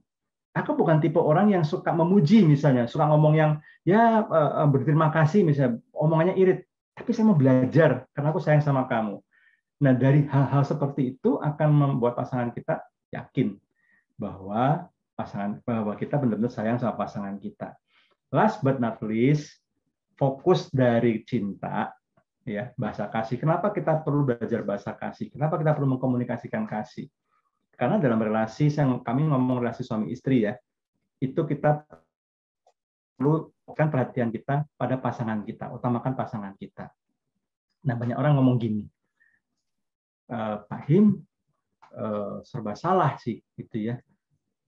Aku bukan tipe orang yang suka memuji misalnya, suka ngomong yang ya berterima kasih misalnya, omongannya irit, tapi saya mau belajar karena aku sayang sama kamu. Nah, dari hal-hal seperti itu akan membuat pasangan kita yakin bahwa kita benar-benar sayang sama pasangan kita. Last but not least, fokus dari cinta, ya, bahasa kasih. Kenapa kita perlu belajar bahasa kasih? Kenapa kita perlu mengkomunikasikan kasih? Karena dalam relasi, kami ngomong relasi suami istri ya, itu kita perlu perhatian kita pada pasangan kita, utamakan pasangan kita. Nah, banyak orang ngomong gini, Pak Him, serba salah sih gitu ya.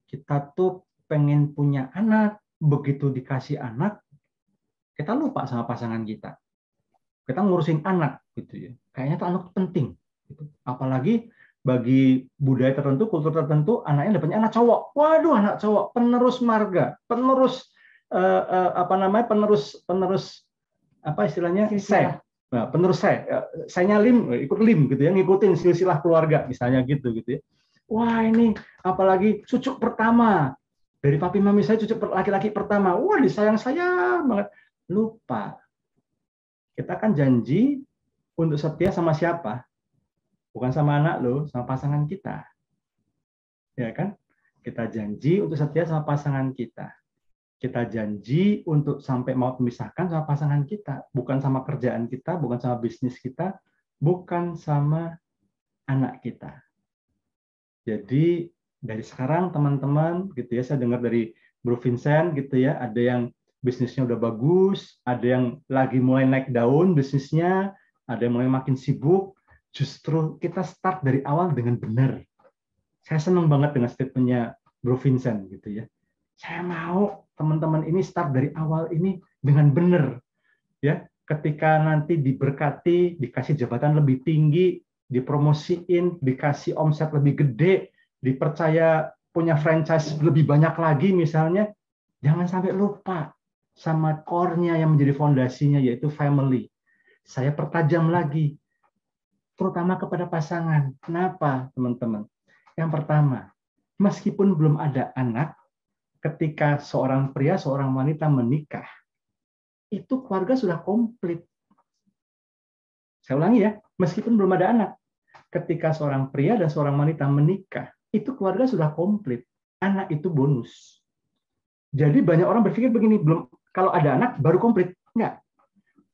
Kita tuh pengen punya anak, begitu dikasih anak, kita lupa sama pasangan kita. Kita ngurusin anak gitu ya. Kayaknya tuh anak penting. Gitu. Apalagi bagi budaya tertentu, kultur tertentu, anaknya dapatnya anak cowok. Waduh, anak cowok, penerus marga, penerus penerus apa istilahnya? Nah, penerus saya lim, ikut lim gitu ya, ngikutin silsilah keluarga misalnya gitu ya. Wah ini apalagi cucu pertama dari papi mami saya, cucu laki-laki pertama, wah disayang saya banget. Lupa, kita kan janji untuk setia sama siapa? Bukan sama anak lo, sama pasangan kita, ya kan? Kita janji untuk setia sama pasangan kita. Kita janji untuk sampai mau memisahkan sama pasangan kita, bukan sama kerjaan kita, bukan sama bisnis kita, bukan sama anak kita. Jadi dari sekarang teman-teman gitu ya, saya dengar dari Bro Vincent gitu ya, ada yang bisnisnya udah bagus, ada yang lagi mulai naik daun bisnisnya, ada yang mulai makin sibuk. Justru kita start dari awal dengan benar. Saya senang banget dengan statementnya Bro Vincent gitu ya. Saya mau teman-teman ini start dari awal ini dengan benar, ya. Ketika nanti diberkati, dikasih jabatan lebih tinggi, dipromosiin, dikasih omset lebih gede, dipercaya punya franchise lebih banyak lagi misalnya, jangan sampai lupa sama core-nya yang menjadi fondasinya, yaitu family. Saya pertajam lagi, terutama kepada pasangan. Kenapa, teman-teman? Yang pertama, meskipun belum ada anak, ketika seorang pria, seorang wanita menikah, itu keluarga sudah komplit. Saya ulangi ya, meskipun belum ada anak, ketika seorang pria dan seorang wanita menikah, itu keluarga sudah komplit. Anak itu bonus. Jadi banyak orang berpikir begini, belum kalau ada anak baru komplit. Enggak.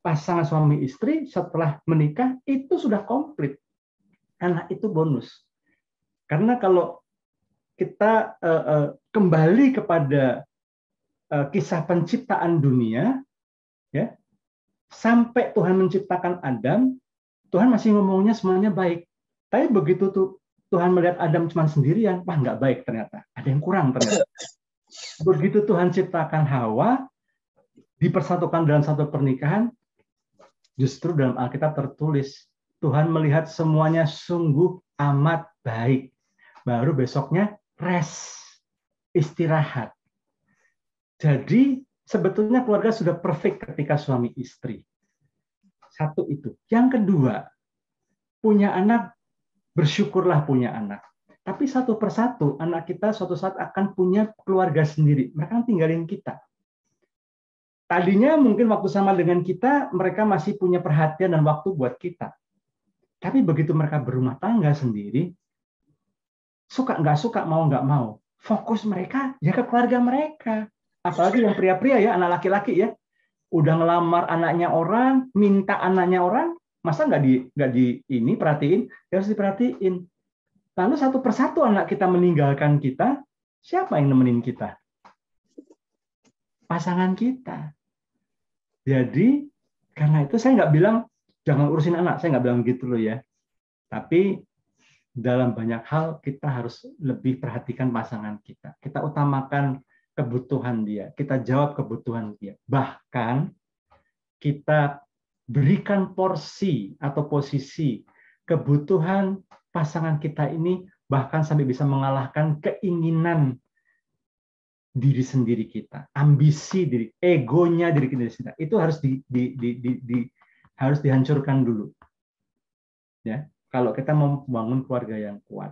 pasangan suami istri setelah menikah itu sudah komplit. Anak itu bonus. Karena kalau kita kembali kepada kisah penciptaan dunia, ya, sampai Tuhan menciptakan Adam, Tuhan masih ngomongnya semuanya baik. Tapi begitu tuh Tuhan melihat Adam cuma sendirian, wah nggak baik ternyata. Ada yang kurang ternyata. Begitu Tuhan ciptakan Hawa, dipersatukan dalam satu pernikahan, justru dalam Alkitab tertulis, Tuhan melihat semuanya sungguh amat baik. Baru besoknya rest, istirahat. Jadi sebetulnya keluarga sudah perfect ketika suami istri. Satu itu. Yang kedua, punya anak, bersyukurlah punya anak. Tapi satu persatu, anak kita suatu saat akan punya keluarga sendiri. Mereka tinggalin kita. Tadinya mungkin waktu sama dengan kita, mereka masih punya perhatian dan waktu buat kita. Tapi begitu mereka berumah tangga sendiri, suka nggak suka, mau nggak mau, fokus mereka ya ke keluarga mereka. Apalagi yang pria-pria ya, anak laki-laki ya, udah ngelamar anaknya orang, minta anaknya orang, masa nggak di ini perhatiin, harus diperhatiin. Lalu satu persatu anak kita meninggalkan kita, siapa yang nemenin kita? Pasangan kita. Jadi karena itu saya nggak bilang jangan urusin anak, saya nggak bilang gitu loh ya. Tapi dalam banyak hal kita harus lebih perhatikan pasangan kita. Kita utamakan kebutuhan dia, kita jawab kebutuhan dia. Bahkan kita berikan porsi atau posisi kebutuhan pasangan kita ini bahkan sampai bisa mengalahkan keinginan diri sendiri kita, ambisi diri, egonya diri kita sendiri. Itu harus harus dihancurkan dulu. Ya. Kalau kita mau membangun keluarga yang kuat,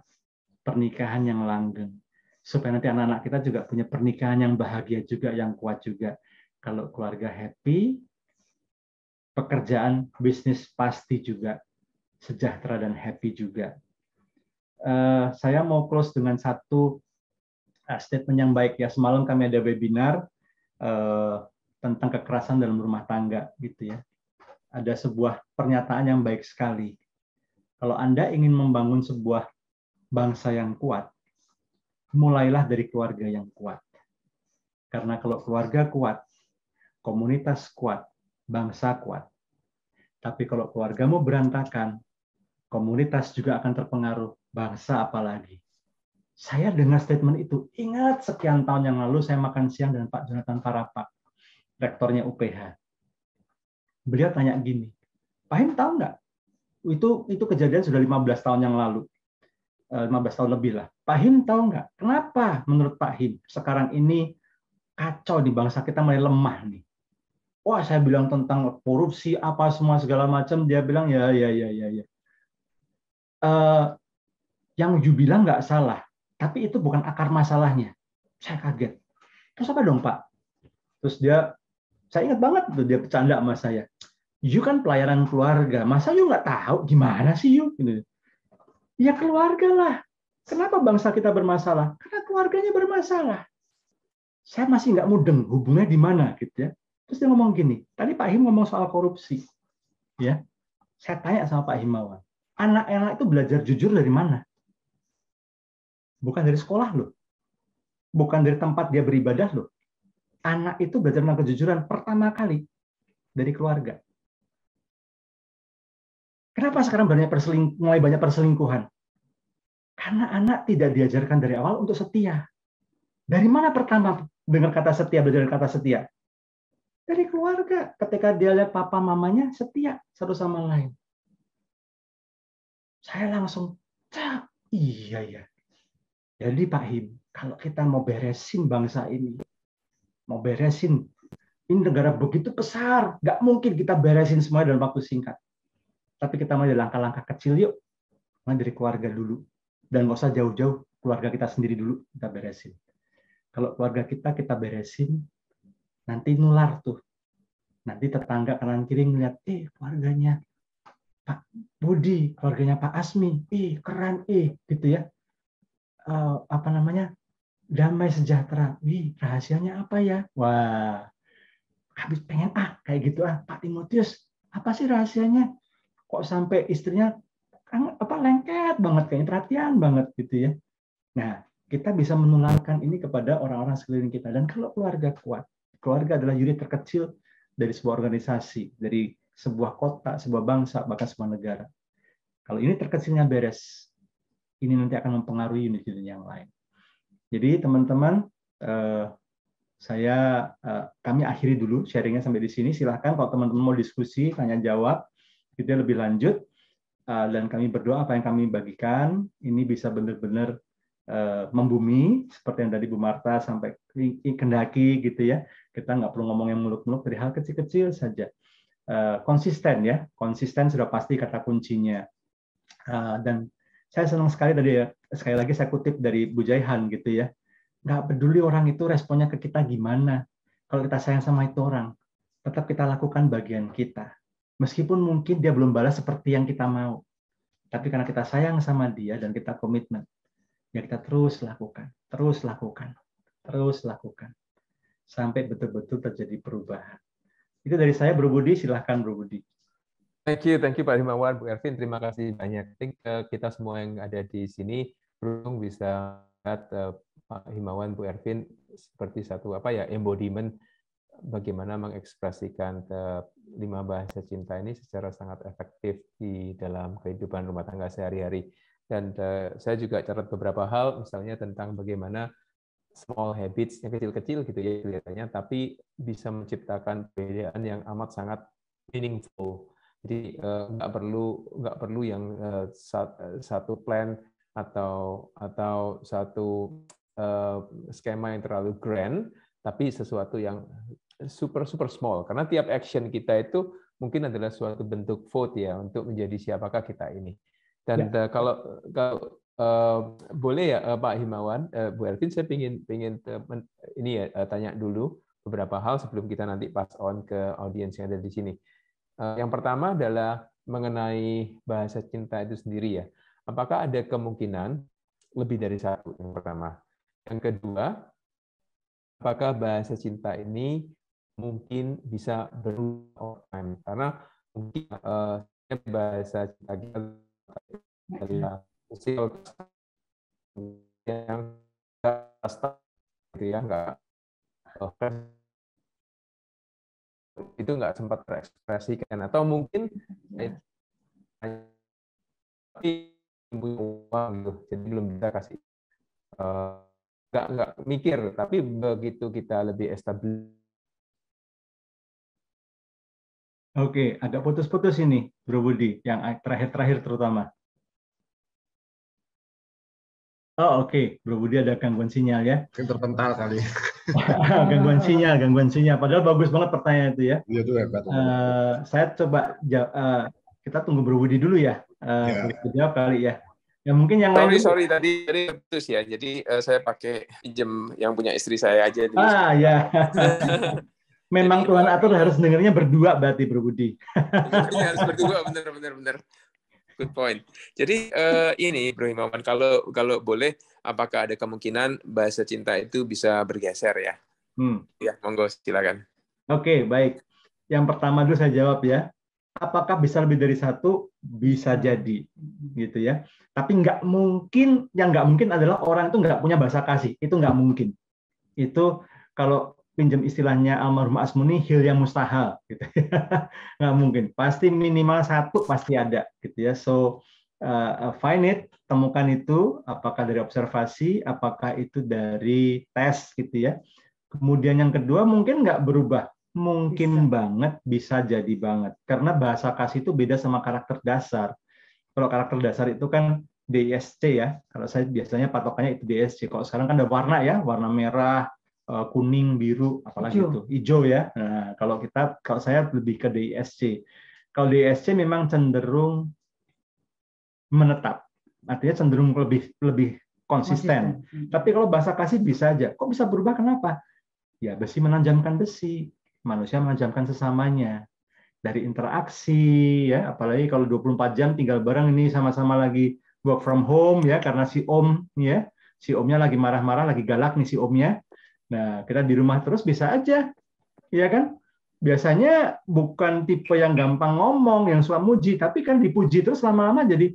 pernikahan yang langgeng, supaya nanti anak-anak kita juga punya pernikahan yang bahagia juga, yang kuat juga. Kalau keluarga happy, pekerjaan, bisnis pasti juga sejahtera dan happy juga. Saya mau close dengan satu statement yang baik ya. Semalam kami ada webinar tentang kekerasan dalam rumah tangga, gitu ya. Ada sebuah pernyataan yang baik sekali. Kalau Anda ingin membangun sebuah bangsa yang kuat, mulailah dari keluarga yang kuat. Karena kalau keluarga kuat, komunitas kuat, bangsa kuat. Tapi kalau keluargamu berantakan, komunitas juga akan terpengaruh, bangsa apalagi. Saya dengar statement itu, ingat sekian tahun yang lalu saya makan siang dengan Pak Jonathan Parapak, rektornya UPH. Beliau tanya gini, Pak Him tahu nggak? Itu kejadian sudah 15 tahun yang lalu. 15 tahun lebih lah. Pak Him tahu nggak? Kenapa menurut Pak Him sekarang ini kacau di bangsa kita mulai lemah nih? Wah, saya bilang tentang korupsi apa semua segala macam, dia bilang ya. Yang you bilang nggak salah, tapi itu bukan akar masalahnya. Saya kaget. Terus apa dong Pak? Terus saya ingat banget tuh dia bercanda sama saya. You kan pelayanan keluarga, masa you nggak tahu gimana sih you? Gitu. Ya keluarga lah. Kenapa bangsa kita bermasalah? Karena keluarganya bermasalah. Saya masih nggak mudeng hubungannya di mana gitu ya. Terus dia ngomong gini, tadi Pak Him ngomong soal korupsi. Ya. Saya tanya sama Pak Himawan, anak-anak itu belajar jujur dari mana? Bukan dari sekolah loh. Bukan dari tempat dia beribadah loh. Anak itu belajar tentang kejujuran pertama kali dari keluarga. Kenapa sekarang mulai banyak perselingkuhan? Karena anak tidak diajarkan dari awal untuk setia. Dari mana pertama dengar kata setia, belajar kata setia? Dari keluarga. Ketika dia lihat papa mamanya setia satu sama lain. Saya langsung, iya ya. Jadi Pak Him, kalau kita mau beresin bangsa ini, mau beresin, ini negara begitu besar, nggak mungkin kita beresin semua dalam waktu singkat. Tapi kita mulai langkah-langkah kecil yuk, mulai dari keluarga dulu. Dan nggak usah jauh-jauh, keluarga kita sendiri dulu kita beresin. Kalau keluarga kita beresin, nanti nular tuh. Nanti tetangga kanan kiri ngeliat, keluarganya Pak Budi, keluarganya Pak Asmi, keren, gitu ya. Damai sejahtera. Rahasianya apa ya? Wah, habis pengen kayak gitu Pak Timotius, apa sih rahasianya? Kok sampai istrinya lengket banget, kayaknya perhatian banget gitu ya. Nah, kita bisa menularkan ini kepada orang-orang sekeliling kita. Dan kalau keluarga kuat, keluarga adalah unit terkecil dari sebuah organisasi, dari sebuah kota, sebuah bangsa, bahkan sebuah negara. Kalau ini terkecilnya beres, ini nanti akan mempengaruhi unit-unit yang lain. Jadi teman-teman, kami akhiri dulu sharingnya sampai di sini. Silahkan kalau teman-teman mau diskusi, tanya jawab, itu lebih lanjut. Dan kami berdoa apa yang kami bagikan ini bisa benar-benar membumi, seperti yang tadi Bu Marta sampai kendaki gitu ya. Kita nggak perlu ngomong yang muluk-muluk, dari hal kecil-kecil saja. Konsisten ya, konsisten sudah pasti kata kuncinya. Dan saya senang sekali tadi ya, sekali lagi saya kutip dari Bu Jaihan gitu ya. Nggak peduli orang itu responnya ke kita gimana. Kalau kita sayang sama itu orang, tetap kita lakukan bagian kita. Meskipun mungkin dia belum balas seperti yang kita mau. Tapi karena kita sayang sama dia dan kita komitmen, ya kita terus lakukan, terus lakukan, terus lakukan. Sampai betul-betul terjadi perubahan. Itu dari saya, Bro Budi. Silahkan, Bro Budi. Thank you Pak Himawan, Bu Ervin. Terima kasih banyak. Kita semua yang ada di sini beruntung bisa lihat Pak Himawan, Bu Ervin seperti satu embodiment bagaimana mengekspresikan 5 bahasa cinta ini secara sangat efektif di dalam kehidupan rumah tangga sehari-hari. Dan saya juga catat beberapa hal, misalnya tentang bagaimana small habits yang kecil-kecil gitu ya kelihatannya, tapi bisa menciptakan perbedaan yang amat sangat meaningful. Jadi nggak perlu yang satu plan atau satu skema yang terlalu grand, tapi sesuatu yang super small, karena tiap action kita itu mungkin adalah suatu bentuk vote ya untuk menjadi siapakah kita ini. Dan kalau boleh ya Pak Himawan, Bu Ervin, saya ingin tanya dulu beberapa hal sebelum kita nanti pass on ke audiens yang ada di sini. Yang pertama adalah mengenai bahasa cinta itu sendiri ya. Apakah ada kemungkinan lebih dari satu? Yang pertama. Yang kedua, apakah bahasa cinta ini mungkin bisa berubah time? Karena mungkin bahasa cinta kita adalah yang gitu ya, itu nggak sempat terekspresikan, atau mungkin uang gitu, jadi belum bisa kasih, nggak mikir, tapi begitu kita lebih established. Oke, agak putus-putus ini, Bro Budi, yang terakhir terutama. Oh, oke. Bro Budi ada gangguan sinyal ya. Terpental kali. gangguan sinyal. Padahal bagus banget pertanyaan itu ya. Iya, itu hebat. Saya coba kita tunggu Bro Budi dulu ya. Jawab kali ya. Ya mungkin yang lain. Sorry tadi putus ya. Jadi saya pakai pinjem yang punya istri saya aja dulu. Ya. Memang Tuhan atur harus dengarnya berdua berarti Bro Budi. Harus berdua, benar. Good point. Jadi ini Bro Himawan, kalau boleh, apakah ada kemungkinan bahasa cinta itu bisa bergeser ya? Ya, monggo silakan. Oke, baik. Yang pertama dulu saya jawab ya. Apakah bisa lebih dari satu? Bisa jadi, gitu ya. Tapi nggak mungkin. Yang nggak mungkin adalah orang itu nggak punya bahasa kasih. Itu nggak mungkin. Itu kalau pinjam istilahnya almarhum Asmuni, hil yang mustahil, gitu. Nggak mungkin. Pasti minimal satu pasti ada, gitu ya. So find it, temukan itu, apakah dari observasi, apakah itu dari tes, gitu ya. Kemudian yang kedua mungkin nggak berubah, mungkin banget, bisa jadi banget. Karena bahasa kasih itu beda sama karakter dasar. Kalau karakter dasar itu kan DISC ya. Kalau saya biasanya patokannya itu DISC. Kalau sekarang kan ada warna ya, warna merah, kuning, biru, apalagi itu hijau ya. Nah, kalau saya lebih ke DISC. Kalau DISC memang cenderung menetap, artinya cenderung lebih konsisten. Tapi kalau bahasa kasih bisa aja. Kok bisa berubah? Kenapa? Ya besi menajamkan besi, manusia menajamkan sesamanya dari interaksi ya. Apalagi kalau 24 jam tinggal bareng ini sama-sama lagi work from home ya, karena si omnya lagi marah-marah, lagi galak nih si omnya. Nah, kita di rumah terus bisa aja, ya kan? biasanya bukan tipe yang gampang ngomong, yang suka muji, tapi kan dipuji terus lama-lama jadi,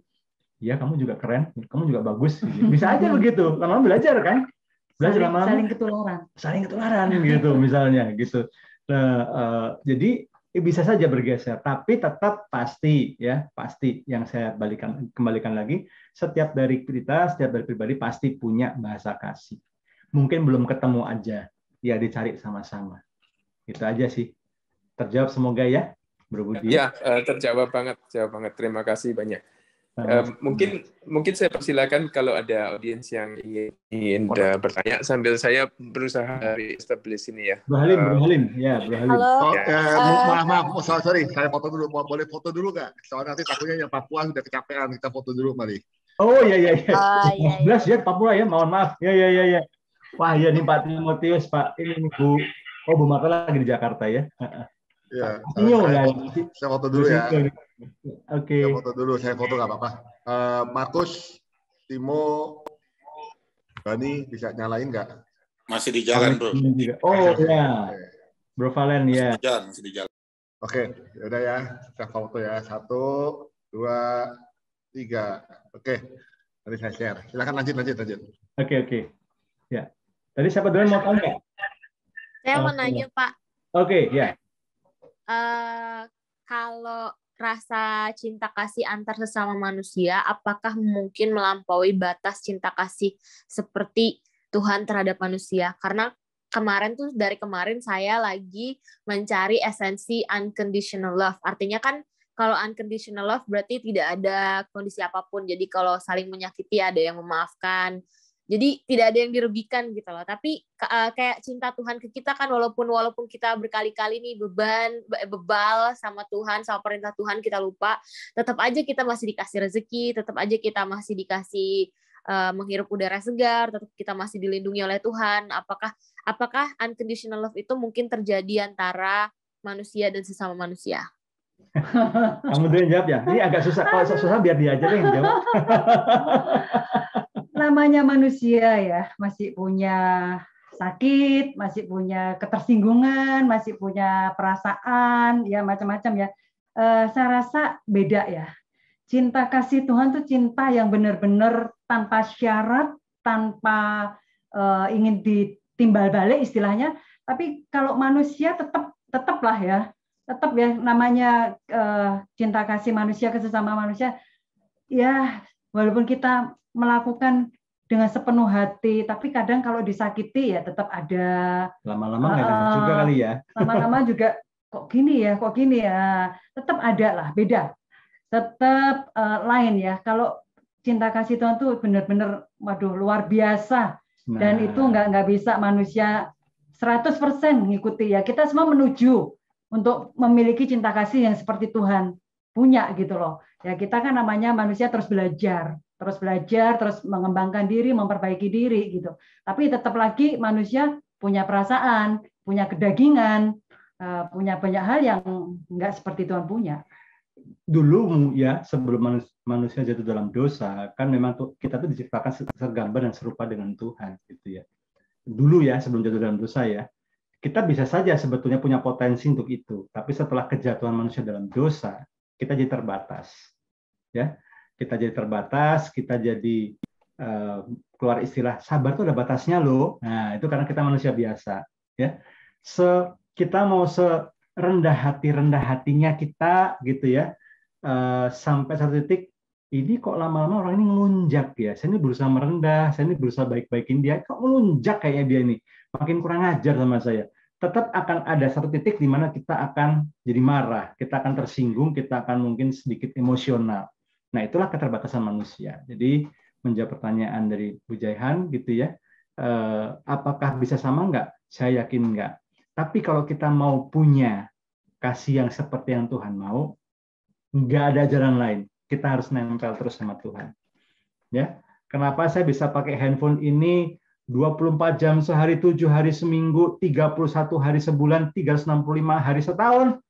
ya kamu juga keren, kamu juga bagus. Bisa aja begitu, lama-lama belajar kan? Belajar lama-lama. Saling ketularan gitu misalnya gitu. Nah, jadi bisa saja bergeser, tapi tetap pasti ya, pasti yang saya kembalikan lagi, setiap dari kita, setiap dari pribadi pasti punya bahasa kasih. Mungkin belum ketemu aja, ya dicari sama-sama. Itu aja sih. Terjawab semoga ya, Bro Budi. Ya, terjawab banget, Terima kasih banyak. Mungkin saya persilakan kalau ada audiens yang ingin bertanya sambil saya berusaha establish ini ya. Bro Halim. Halo. Maaf, sorry, saya foto dulu. Boleh foto dulu nggak? Soalnya nanti takutnya yang Papua sudah kecapean, kita foto dulu, mari. Oh iya. 11 ya Papua ya, mohon maaf. Ya. Wah ya nih Pak Timotius, Pak ini Bu. Oh Bu Marta lagi di Jakarta ya. Ya. Saya foto dulu ya. Oke. Saya foto nggak apa-apa. Markus, Timo, Bani bisa nyalain nggak? Masih di jalan, Bro. Oh ya, Bro Valen ya. Masih di jalan. Oke, yaudah ya, kita foto ya. 1, 2, 3. Oke, tadi saya share. Silakan lanjut. Oke. Ya. Tadi siapa dulu mau tahu nggak? Saya mau nanya, Pak. Oke, ya. Kalau rasa cinta kasih antar sesama manusia, apakah mungkin melampaui batas cinta kasih seperti Tuhan terhadap manusia? Karena dari kemarin saya lagi mencari esensi unconditional love. Artinya kan kalau unconditional love berarti tidak ada kondisi apapun. Jadi kalau saling menyakiti ada yang memaafkan. Jadi tidak ada yang dirugikan gitu loh. Tapi kayak cinta Tuhan ke kita kan walaupun kita berkali-kali nih bebal sama Tuhan, sama perintah Tuhan kita lupa, tetap aja kita masih dikasih rezeki, tetap aja kita masih dikasih menghirup udara segar, tetap kita masih dilindungi oleh Tuhan. Apakah unconditional love itu mungkin terjadi antara manusia dan sesama manusia? Kamu dulu yang jawab ya. Ini agak susah. Kalau susah biar dia aja deh yang jawab. Namanya manusia ya, masih punya sakit, masih punya ketersinggungan, masih punya perasaan, ya macam-macam ya. Saya rasa beda ya. Cinta kasih Tuhan tuh cinta yang benar-benar tanpa syarat, tanpa ingin ditimbal balik istilahnya. Tapi kalau manusia tetaplah ya, tetap ya namanya cinta kasih manusia ke sesama manusia. Ya walaupun kita melakukan dengan sepenuh hati, tapi kadang kalau disakiti ya tetap ada. Lama-lama nggak enak juga kali ya. Lama-lama juga kok gini ya, tetap ada lah, beda. Tetap lain ya. Kalau cinta kasih Tuhan tuh benar-benar, waduh luar biasa. Dan itu nggak bisa manusia 100% mengikuti ya. Kita semua menuju untuk memiliki cinta kasih yang seperti Tuhan punya gitu loh. Ya kita kan namanya manusia terus belajar, terus mengembangkan diri, memperbaiki diri gitu. Tapi tetap lagi manusia punya perasaan, punya kedagingan, punya banyak hal yang nggak seperti Tuhan punya. Dulu ya sebelum manusia jatuh dalam dosa, kan memang kita tuh diciptakan segambar dan serupa dengan Tuhan gitu ya. Dulu ya sebelum jatuh dalam dosa ya, kita bisa saja sebetulnya punya potensi untuk itu. Tapi setelah kejatuhan manusia dalam dosa, kita jadi terbatas. Ya, kita jadi terbatas, kita jadi keluar istilah sabar tuh ada batasnya loh. Nah, itu karena kita manusia biasa, ya. Kita mau serendah hatinya kita gitu ya. Sampai satu titik ini kok lama-lama orang ini ngelunjak ya. Saya ini berusaha merendah, saya ini berusaha baik-baikin dia, kok ngelunjak kayaknya dia ini. Makin kurang ajar sama saya. Tetap akan ada satu titik di mana kita akan jadi marah, kita akan tersinggung, kita akan mungkin sedikit emosional. Nah, itulah keterbatasan manusia. Jadi, menjawab pertanyaan dari Bu Jaihan, gitu ya, apakah bisa sama enggak? Saya yakin enggak. Tapi kalau kita mau punya kasih yang seperti yang Tuhan mau, enggak ada jalan lain. Kita harus nempel terus sama Tuhan. Ya, kenapa saya bisa pakai handphone ini 24 jam sehari, 7 hari seminggu, 31 hari sebulan, 365 hari setahun?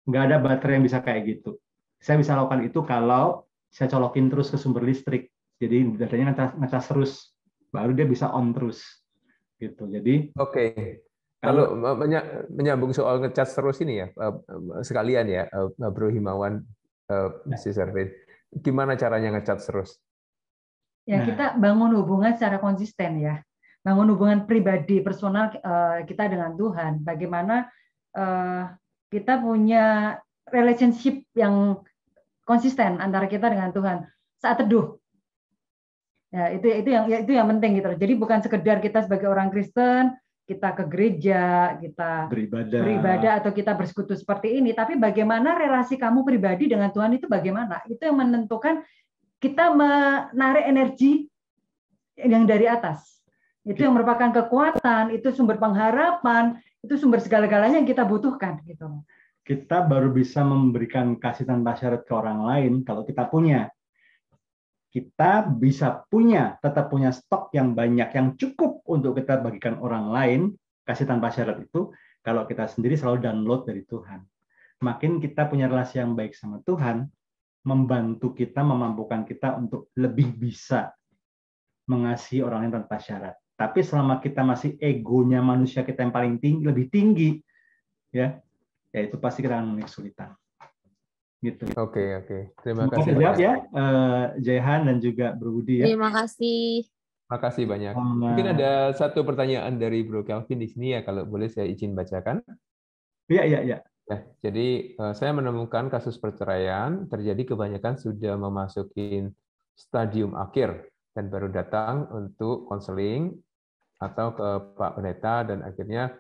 Enggak ada baterai yang bisa kayak gitu. Saya bisa lakukan itu kalau saya colokin terus ke sumber listrik. Jadi baterainya ngecas terus, baru dia bisa on terus. Gitu. Jadi Oke. Kalau menyambung soal ngecat terus ini ya, sekalian ya, Bro Himawan, Mrs. Erwin, gimana caranya ngecat terus? Ya, kita bangun hubungan secara konsisten ya. Bangun hubungan pribadi, personal kita dengan Tuhan. Bagaimana kita punya relationship yang konsisten antara kita dengan Tuhan saat teduh. Ya, itu yang penting gitu. Jadi bukan sekedar kita sebagai orang Kristen kita ke gereja, kita beribadah atau kita bersekutu seperti ini, tapi bagaimana relasi kamu pribadi dengan Tuhan itu bagaimana? Itu yang menentukan kita menarik energi yang dari atas. Itu yang merupakan kekuatan, itu sumber pengharapan, itu sumber segala-galanya yang kita butuhkan gitu. Kita baru bisa memberikan kasih tanpa syarat ke orang lain kalau kita punya. Kita bisa tetap punya stok yang banyak, yang cukup untuk kita bagikan orang lain, kasih tanpa syarat itu, kalau kita sendiri selalu download dari Tuhan. Makin kita punya relasi yang baik sama Tuhan, membantu kita, memampukan kita untuk lebih bisa mengasihi orang lain tanpa syarat. Tapi selama kita masih egonya manusia kita yang paling tinggi, lebih tinggi, ya itu pasti kita akan memiliki kesulitan. Gitu. Oke. Terima kasih. Jawab ya, Jehan dan juga Bro Budi ya. Terima kasih. Makasih banyak. Mungkin ada satu pertanyaan dari Bro Kelvin di sini ya, kalau boleh saya izin bacakan. Iya. Ya, jadi saya menemukan kasus perceraian terjadi kebanyakan sudah memasuki stadium akhir dan baru datang untuk konseling atau ke Pak Pendeta dan akhirnya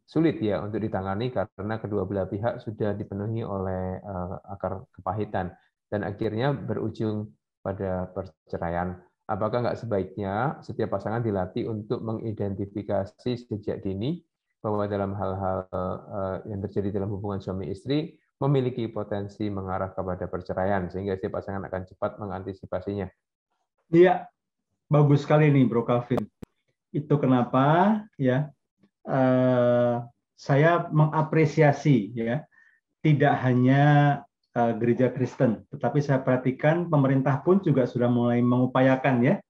sulit ya untuk ditangani karena kedua belah pihak sudah dipenuhi oleh akar kepahitan dan akhirnya berujung pada perceraian. Apakah nggak sebaiknya setiap pasangan dilatih untuk mengidentifikasi sejak dini bahwa dalam hal-hal yang terjadi dalam hubungan suami istri memiliki potensi mengarah kepada perceraian sehingga setiap pasangan akan cepat mengantisipasinya? Iya, bagus sekali nih Bro Calvin. Itu kenapa ya saya mengapresiasi ya tidak hanya gereja Kristen, tetapi saya perhatikan pemerintah pun juga sudah mulai mengupayakan ya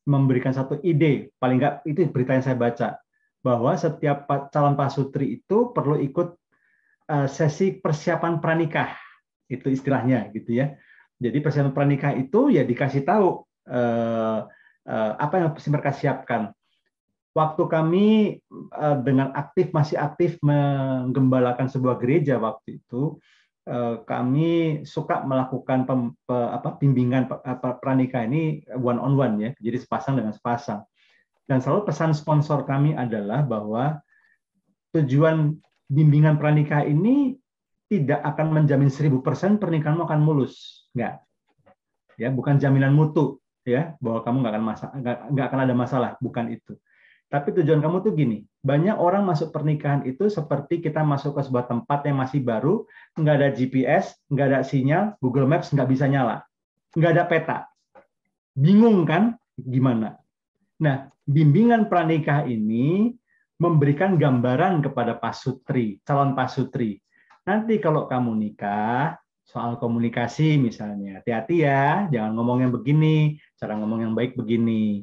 memberikan satu ide, paling nggak itu berita yang saya baca bahwa setiap calon pasutri itu perlu ikut sesi persiapan pranikah, itu istilahnya gitu ya. Jadi persiapan pranikah itu ya dikasih tahu apa yang harus mereka siapkan. Waktu kami dengan masih aktif menggembalakan sebuah gereja waktu itu, kami suka melakukan bimbingan pranikah ini one on one ya, jadi sepasang dengan sepasang. Dan selalu pesan sponsor kami adalah bahwa tujuan bimbingan pranikah ini tidak akan menjamin 1000% pernikahanmu akan mulus, enggak. Ya, bukan jaminan mutu ya bahwa kamu nggak akan ada masalah, bukan itu. Tapi tujuan kamu tuh gini, banyak orang masuk pernikahan itu seperti kita masuk ke sebuah tempat yang masih baru, nggak ada GPS, nggak ada sinyal, Google Maps nggak bisa nyala, nggak ada peta. Bingung kan gimana? Nah, bimbingan pranikah ini memberikan gambaran kepada pasutri, calon pasutri. Nanti kalau kamu nikah, soal komunikasi misalnya, hati-hati ya, jangan ngomong yang begini, cara ngomong yang baik begini.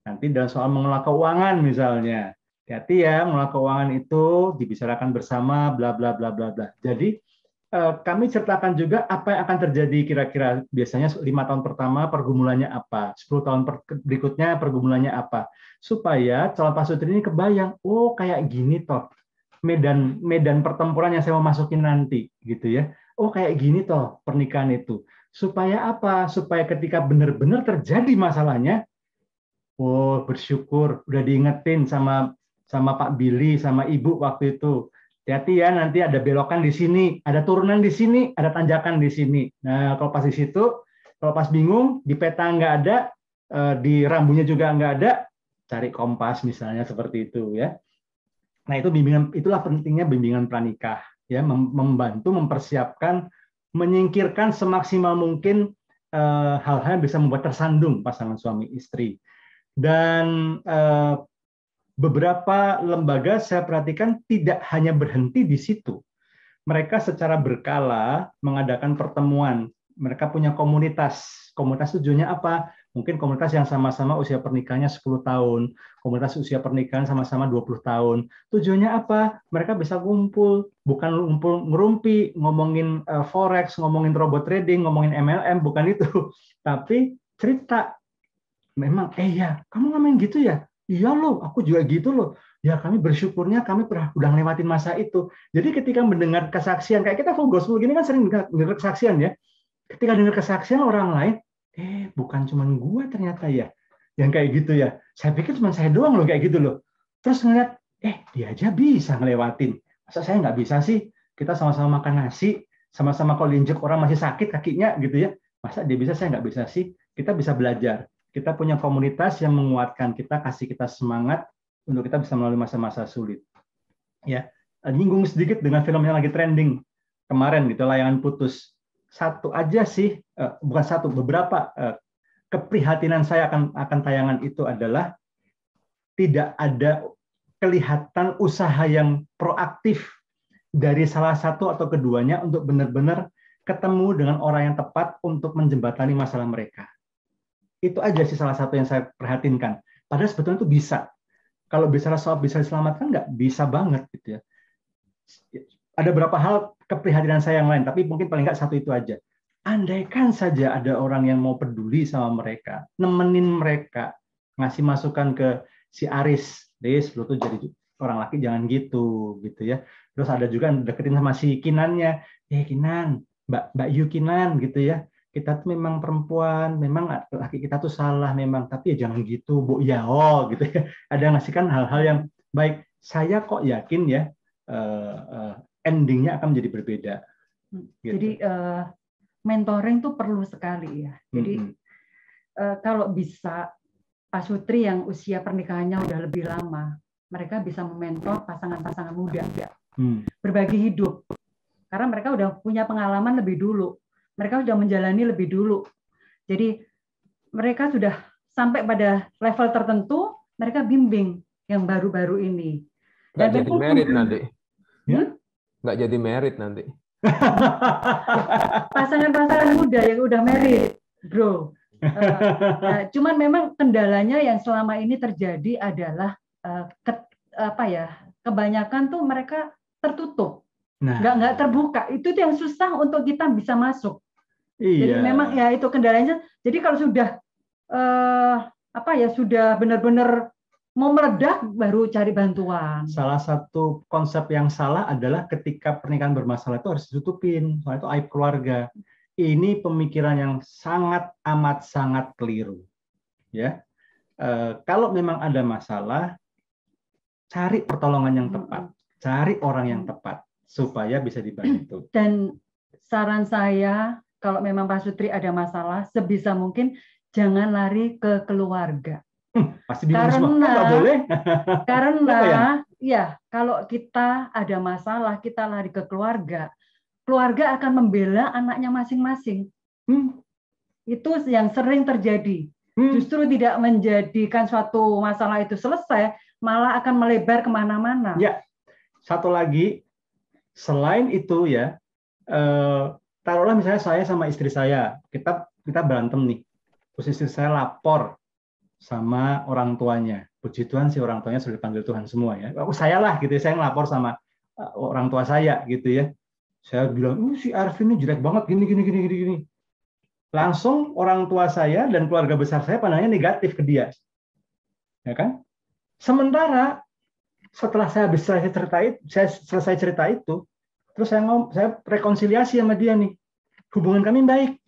Nanti dalam soal mengelola keuangan misalnya, hati-hati ya, mengelola keuangan itu dibicarakan bersama, bla bla bla bla bla. Jadi kami ceritakan juga apa yang akan terjadi kira-kira biasanya 5 tahun pertama pergumulannya apa, 10 tahun berikutnya pergumulannya apa, supaya calon pasutri ini kebayang, oh kayak gini toh medan pertempuran yang saya mau masukin nanti, gitu ya. Oh kayak gini toh pernikahan itu. Supaya apa? Supaya ketika benar-benar terjadi masalahnya, oh bersyukur udah diingetin sama Pak Billy sama Ibu waktu itu. Hati-hati ya, nanti ada belokan di sini, ada turunan di sini, ada tanjakan di sini. Nah kalau pas di situ, kalau pas bingung, di peta nggak ada, di rambunya juga nggak ada, cari kompas misalnya seperti itu ya. Nah itu itulah pentingnya bimbingan pranikah ya, membantu mempersiapkan, menyingkirkan semaksimal mungkin hal-hal yang bisa membuat tersandung pasangan suami istri. Dan beberapa lembaga saya perhatikan tidak hanya berhenti di situ. Mereka secara berkala mengadakan pertemuan mereka punya komunitas. Komunitas tujuannya apa? Mungkin komunitas yang sama-sama usia pernikahannya 10 tahun, komunitas usia pernikahan sama-sama 20 tahun. Tujuannya apa? Mereka bisa kumpul, bukan ngumpul ngerumpi, ngomongin forex, ngomongin robot trading, ngomongin MLM, bukan itu. Tapi cerita. Memang, ya, kamu ngomongin gitu ya? Iya loh, aku juga gitu loh. Ya kami bersyukurnya kami pernah udah ngelewatin masa itu. Jadi ketika mendengar kesaksian, kayak kita full gospel gini kan sering dengar kesaksian ya. Ketika dengar kesaksian orang lain, bukan cuma gua ternyata ya yang kayak gitu ya. Saya pikir cuma saya doang loh kayak gitu loh. Terus ngeliat, dia aja bisa ngelewatin. Masa saya nggak bisa sih? Kita sama-sama makan nasi, sama-sama kalau diinjek orang masih sakit kakinya gitu ya. Masa dia bisa, saya nggak bisa sih? Kita bisa belajar. Kita punya komunitas yang menguatkan kita, kasih kita semangat untuk kita bisa melalui masa-masa sulit. Ya, nyinggung sedikit dengan film yang lagi trending kemarin gitu, Layangan Putus. Satu aja sih, bukan satu, beberapa keprihatinan saya akan tayangan itu adalah tidak ada kelihatan usaha yang proaktif dari salah satu atau keduanya untuk benar-benar ketemu dengan orang yang tepat untuk menjembatani masalah mereka. Itu aja sih salah satu yang saya perhatinkan. Padahal sebetulnya itu bisa. Kalau bicara soal bisa diselamatkan, nggak bisa banget gitu ya. Ada beberapa hal keprihatinan saya yang lain, tapi mungkin paling nggak satu itu aja. Andaikan saja ada orang yang mau peduli sama mereka, nemenin mereka, ngasih masukan ke si Aris, lu tuh jadi orang laki jangan gitu ya. Terus ada juga yang deketin sama si Kinannya, Kinan, Mbak Yu Kinan gitu ya. Kita tuh memang perempuan, memang laki kita tuh salah memang, tapi ya jangan gitu, Bu Yao gitu ya. Ada ngasihkan hal-hal yang baik. Saya kok yakin ya endingnya akan menjadi berbeda. Gitu. Jadi mentoring tuh perlu sekali ya. Jadi kalau bisa Pak Sutri yang usia pernikahannya udah lebih lama, mereka bisa mementor pasangan-pasangan muda, berbagi hidup. Karena mereka udah punya pengalaman lebih dulu. Mereka sudah menjalani lebih dulu. Jadi mereka sudah sampai pada level tertentu, mereka bimbing yang baru-baru ini. Nggak jadi merit nanti. Nggak jadi merit nanti. Pasangan-pasangan muda yang udah merit, bro. Cuman memang kendalanya yang selama ini terjadi adalah kebanyakan tuh mereka tertutup, nggak terbuka. Itu yang susah untuk kita bisa masuk. Jadi memang ya itu kendalanya. Jadi kalau sudah sudah benar-benar mau meledak baru cari bantuan. Salah satu konsep yang salah adalah ketika pernikahan bermasalah itu harus ditutupin, soalnya itu aib keluarga. Ini pemikiran yang sangat keliru. Ya, kalau memang ada masalah, cari pertolongan yang tepat, cari orang yang tepat supaya bisa dibantu. Dan saran saya, kalau memang Pak Sutri ada masalah, sebisa mungkin jangan lari ke keluarga. Pasti bingung semua. Nggak boleh. Karena ya kalau kita ada masalah, kita lari ke keluarga, keluarga akan membela anaknya masing-masing. Itu yang sering terjadi. Justru tidak menjadikan suatu masalah itu selesai, malah akan melebar kemana-mana. Ya, satu lagi, selain itu ya, taruhlah misalnya saya sama istri saya, kita berantem nih, terus istri saya lapor sama orang tuanya. Puji Tuhan sih orang tuanya sudah dipanggil Tuhan semua ya. Saya lah gitu, saya ngelapor sama orang tua saya gitu ya. Saya bilang, si Arvin ini jelek banget gini. Langsung orang tua saya dan keluarga besar saya pandangnya negatif ke dia. Ya kan? Sementara setelah saya selesai cerita itu, terus saya rekonsiliasi sama dia nih. Hubungan kami baik.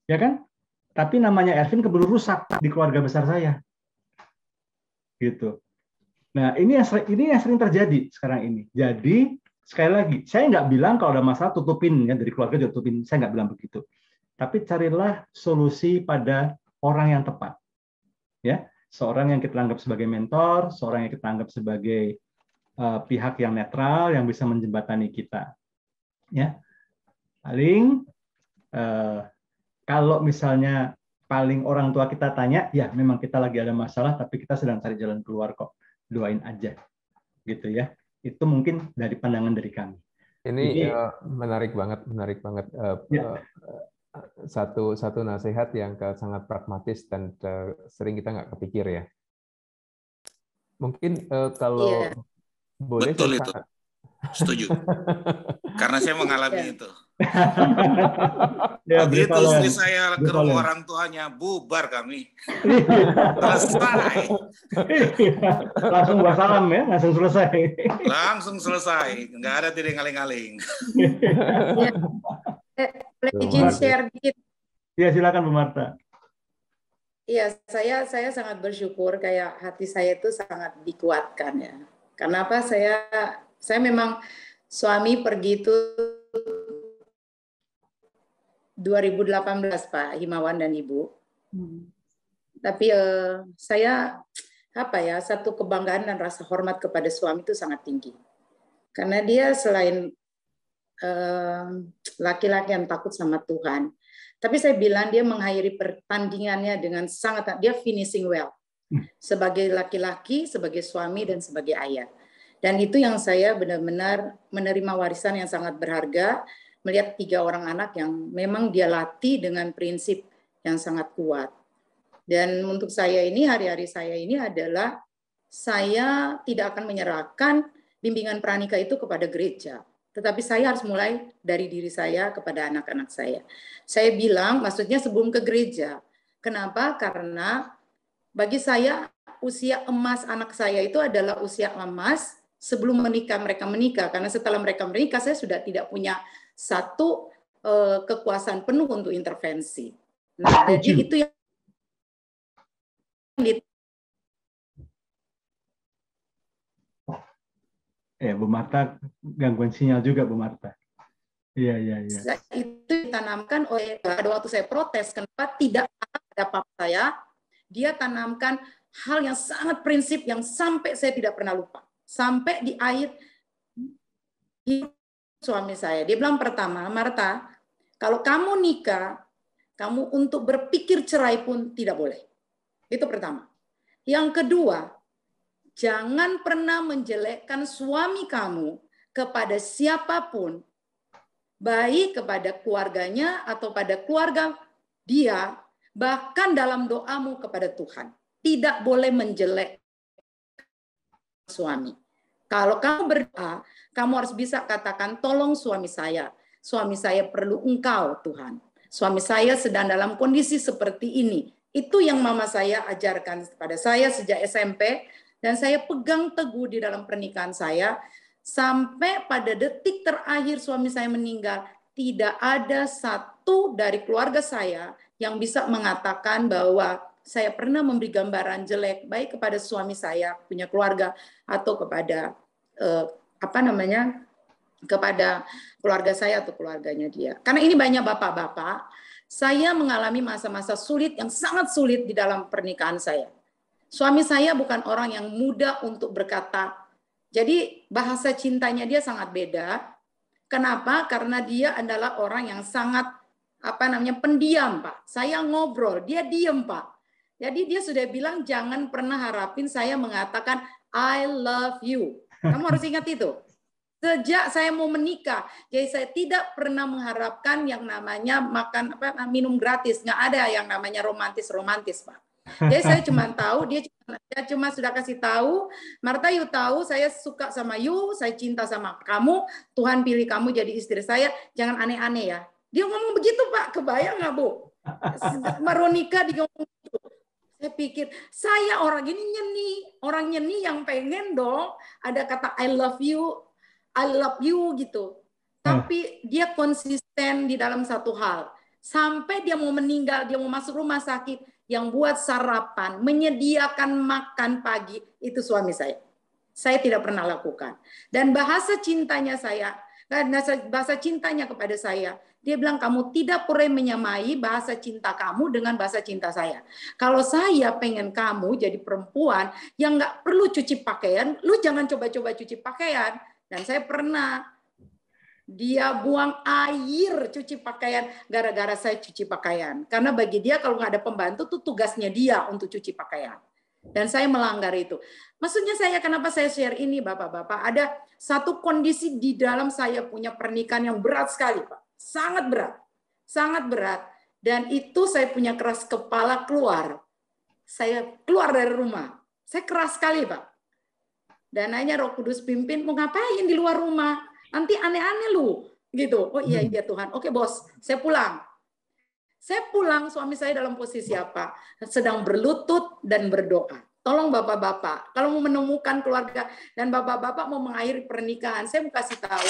Ya kan? Tapi namanya Ervin keburu rusak di keluarga besar saya. Gitu. Nah, ini yang sering terjadi sekarang ini. Jadi, sekali lagi, saya nggak bilang kalau ada masalah tutupin ya, dari keluarga juga tutupin. Saya nggak bilang begitu. Tapi carilah solusi pada orang yang tepat. Ya, seorang yang kita anggap sebagai mentor, seorang yang kita anggap sebagai pihak yang netral yang bisa menjembatani kita. Ya. Paling kalau misalnya paling orang tua kita tanya, ya memang kita lagi ada masalah, tapi kita sedang cari jalan keluar kok. Doain aja, gitu ya. Itu mungkin dari pandangan dari kami. Ini menarik banget. satu nasihat yang sangat pragmatis dan sering kita nggak kepikir ya. Mungkin kalau boleh Betul saya itu. Setuju. Karena saya mengalami itu. Ya, Begitu beritahu. istri saya ke rumah orang tuanya, bubar kami. Selesai. Langsung wassalam ya, langsung selesai. Langsung selesai. Nggak ada tidak ngaling-ngaling. Boleh izin share dikit? Ya, silakan Bu Marta. Iya, saya sangat bersyukur kayak hati saya itu sangat dikuatkan ya. Karena apa? Saya memang suami pergi itu 2018 Pak Himawan dan Ibu. Tapi saya satu kebanggaan dan rasa hormat kepada suami itu sangat tinggi. Karena dia selain laki-laki yang takut sama Tuhan, tapi saya bilang dia mengakhiri pertandingannya dengan sangat, dia finishing well. Sebagai laki-laki, sebagai suami, dan sebagai ayah. Dan itu yang saya benar-benar menerima warisan yang sangat berharga, melihat 3 orang anak yang memang dia latih dengan prinsip yang sangat kuat. Dan untuk saya ini, hari-hari saya ini adalah, saya tidak akan menyerahkan bimbingan pranikah itu kepada gereja. Tetapi saya harus mulai dari diri saya kepada anak-anak saya. Saya bilang, maksudnya sebelum ke gereja. Kenapa? Karena bagi saya, usia emas anak saya itu adalah usia emas sebelum mereka menikah. Karena setelah mereka menikah, saya sudah tidak punya satu kekuasaan penuh untuk intervensi. Nah, jadi itu yang Bu Marta, gangguan sinyal juga Bu Marta. Iya. Itu ditanamkan oleh, pada waktu saya protes, kenapa tidak ada papa saya, dia tanamkan hal yang sangat prinsip yang sampai saya tidak pernah lupa. Sampai di akhir hidup suami saya. Dia bilang pertama, Marta, kalau kamu nikah, kamu untuk berpikir cerai pun tidak boleh. Itu pertama. Yang kedua, jangan pernah menjelekkan suami kamu kepada siapapun, baik kepada keluarganya atau pada keluarga dia, bahkan dalam doamu kepada Tuhan. Tidak boleh menjelek suami. Kalau kamu berdoa, kamu harus bisa katakan, tolong suami saya perlu Engkau Tuhan. Suami saya sedang dalam kondisi seperti ini. Itu yang mama saya ajarkan kepada saya sejak SMP, dan saya pegang teguh di dalam pernikahan saya, sampai pada detik terakhir suami saya meninggal, tidak ada satu dari keluarga saya yang bisa mengatakan bahwa saya pernah memberi gambaran jelek, baik kepada suami saya, punya keluarga, atau kepada kepada keluarga saya atau keluarganya dia. Karena ini banyak bapak-bapak, saya mengalami masa-masa sulit yang sangat sulit di dalam pernikahan saya. Suami saya bukan orang yang mudah untuk berkata. Jadi bahasa cintanya dia sangat beda. Kenapa? Karena dia adalah orang yang sangat pendiam, Pak. Saya ngobrol, dia diam, Pak. Jadi dia sudah bilang jangan pernah harapin saya mengatakan I love you. Kamu harus ingat itu. Sejak saya mau menikah, jadi saya tidak pernah mengharapkan yang namanya minum gratis. Nggak ada yang namanya romantis, Pak. Jadi saya cuma tahu, dia cuma sudah kasih tahu, Marta, you tahu saya suka sama you, saya cinta sama kamu, Tuhan pilih kamu jadi istri saya, jangan aneh-aneh ya. Dia ngomong begitu, Pak, kebayang nggak, Bu? Veronica dia ngomong begitu. Saya pikir, saya orang nyeni yang pengen dong ada kata I love you gitu. Tapi dia konsisten di dalam satu hal. Sampai dia mau meninggal, dia mau masuk rumah sakit, yang buat sarapan, menyediakan makan pagi, itu suami saya. Saya tidak pernah lakukan. Dan bahasa cintanya kepada saya, dia bilang, kamu tidak boleh menyamai bahasa cinta kamu dengan bahasa cinta saya. Kalau saya pengen kamu jadi perempuan yang nggak perlu cuci pakaian, lu jangan coba-coba cuci pakaian. Dan saya pernah, dia buang air cuci pakaian gara-gara saya cuci pakaian. Karena bagi dia kalau nggak ada pembantu tuh tugasnya dia untuk cuci pakaian. Dan saya melanggar itu. Maksudnya kenapa saya share ini Bapak-Bapak? Ada satu kondisi di dalam saya punya pernikahan yang berat sekali, Pak. Sangat berat. Sangat berat. Dan itu saya punya keras kepala keluar. Saya keluar dari rumah. Saya keras sekali, Pak. Dan hanya Roh Kudus pimpin, mau ngapain di luar rumah? Nanti aneh-aneh lu. Gitu. Oh iya, iya Tuhan. Oke bos, saya pulang. Saya pulang, suami saya dalam posisi apa? Sedang berlutut dan berdoa. Tolong bapak-bapak, kalau mau menemukan keluarga dan bapak-bapak mau mengakhiri pernikahan, saya mau kasih tahu.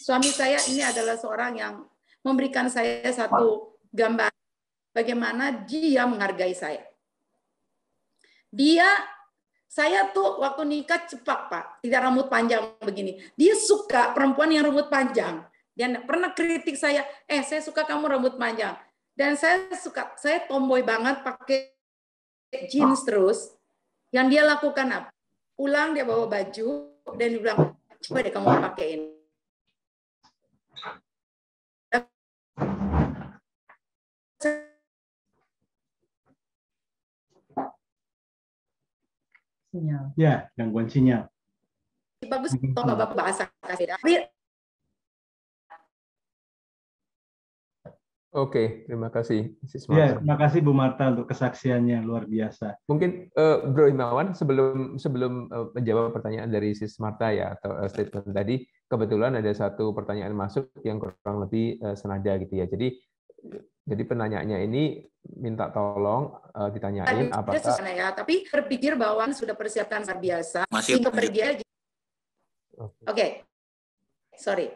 Suami saya ini adalah seorang yang memberikan saya satu gambar bagaimana dia menghargai saya. Saya tuh waktu nikah cepak, Pak, tidak rambut panjang begini. Dia suka perempuan yang rambut panjang. Dia pernah kritik saya, saya suka kamu rambut panjang. Dan saya tomboy banget pakai jeans terus. Yang dia lakukan apa? Pulang dia bawa baju dan dia bilang, coba deh kamu pakaiin. Sinyal. Ya, gangguan sinyal. Bagus kalau Bapak bahasa kasih. Tapi Oke, terima kasih, Mrs. Marta. Ya, terima kasih Bu Marta untuk kesaksiannya luar biasa. Mungkin Bro Himawan sebelum menjawab pertanyaan dari Sis Marta ya atau statement tadi, kebetulan ada satu pertanyaan masuk yang kurang lebih senada gitu ya. Jadi penanyanya ini minta tolong ditanyain apakah ya, tapi berpikir bahwa sudah persiapkan luar biasa. Masih pergi aja. Oke. Sorry.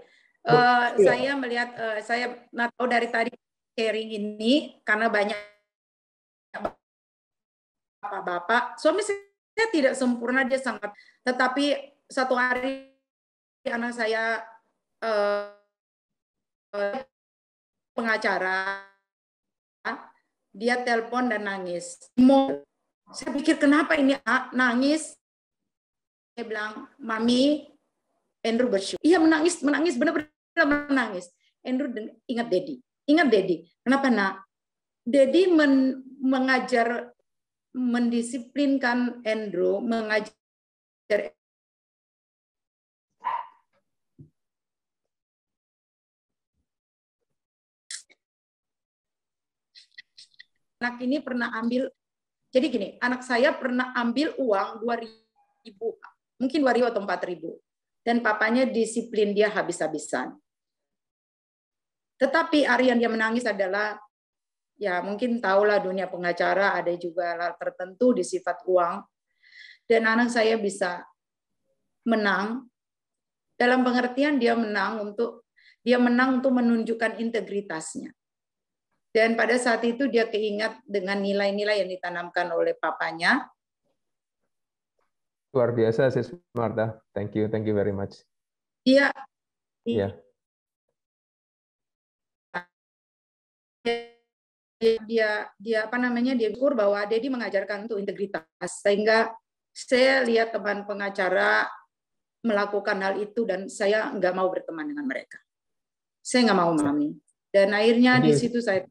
Saya melihat saya tahu dari tadi sharing ini karena banyak bapak-bapak. Suami saya tidak sempurna, dia sangat. Tetapi satu hari anak saya pengacara, dia telepon dan nangis. Saya pikir kenapa ini nangis? Dia bilang, Mami, Andrew bersyukur. Iya menangis benar-benar menangis. Andrew ingat Daddy. Kenapa nak? Daddy mengajar, mendisiplinkan Andrew, mengajar anak ini pernah ambil. Jadi gini, anak saya pernah ambil uang 2.000, mungkin 2.000 atau 4.000. Dan papanya disiplin dia habis-habisan. Tetapi hari yang dia menangis adalah, ya mungkin tahulah dunia pengacara ada juga hal tertentu di sifat uang. Dan anak saya bisa menang, dalam pengertian dia menang untuk menunjukkan integritasnya. Dan pada saat itu dia keingat dengan nilai-nilai yang ditanamkan oleh papanya. Luar biasa, Sis Marta. Thank you very much. Dia ukur bahwa Dedi mengajarkan untuk integritas, sehingga saya lihat teman pengacara melakukan hal itu dan saya nggak mau berteman dengan mereka. Saya nggak mau, Mami. Dan akhirnya di situ saya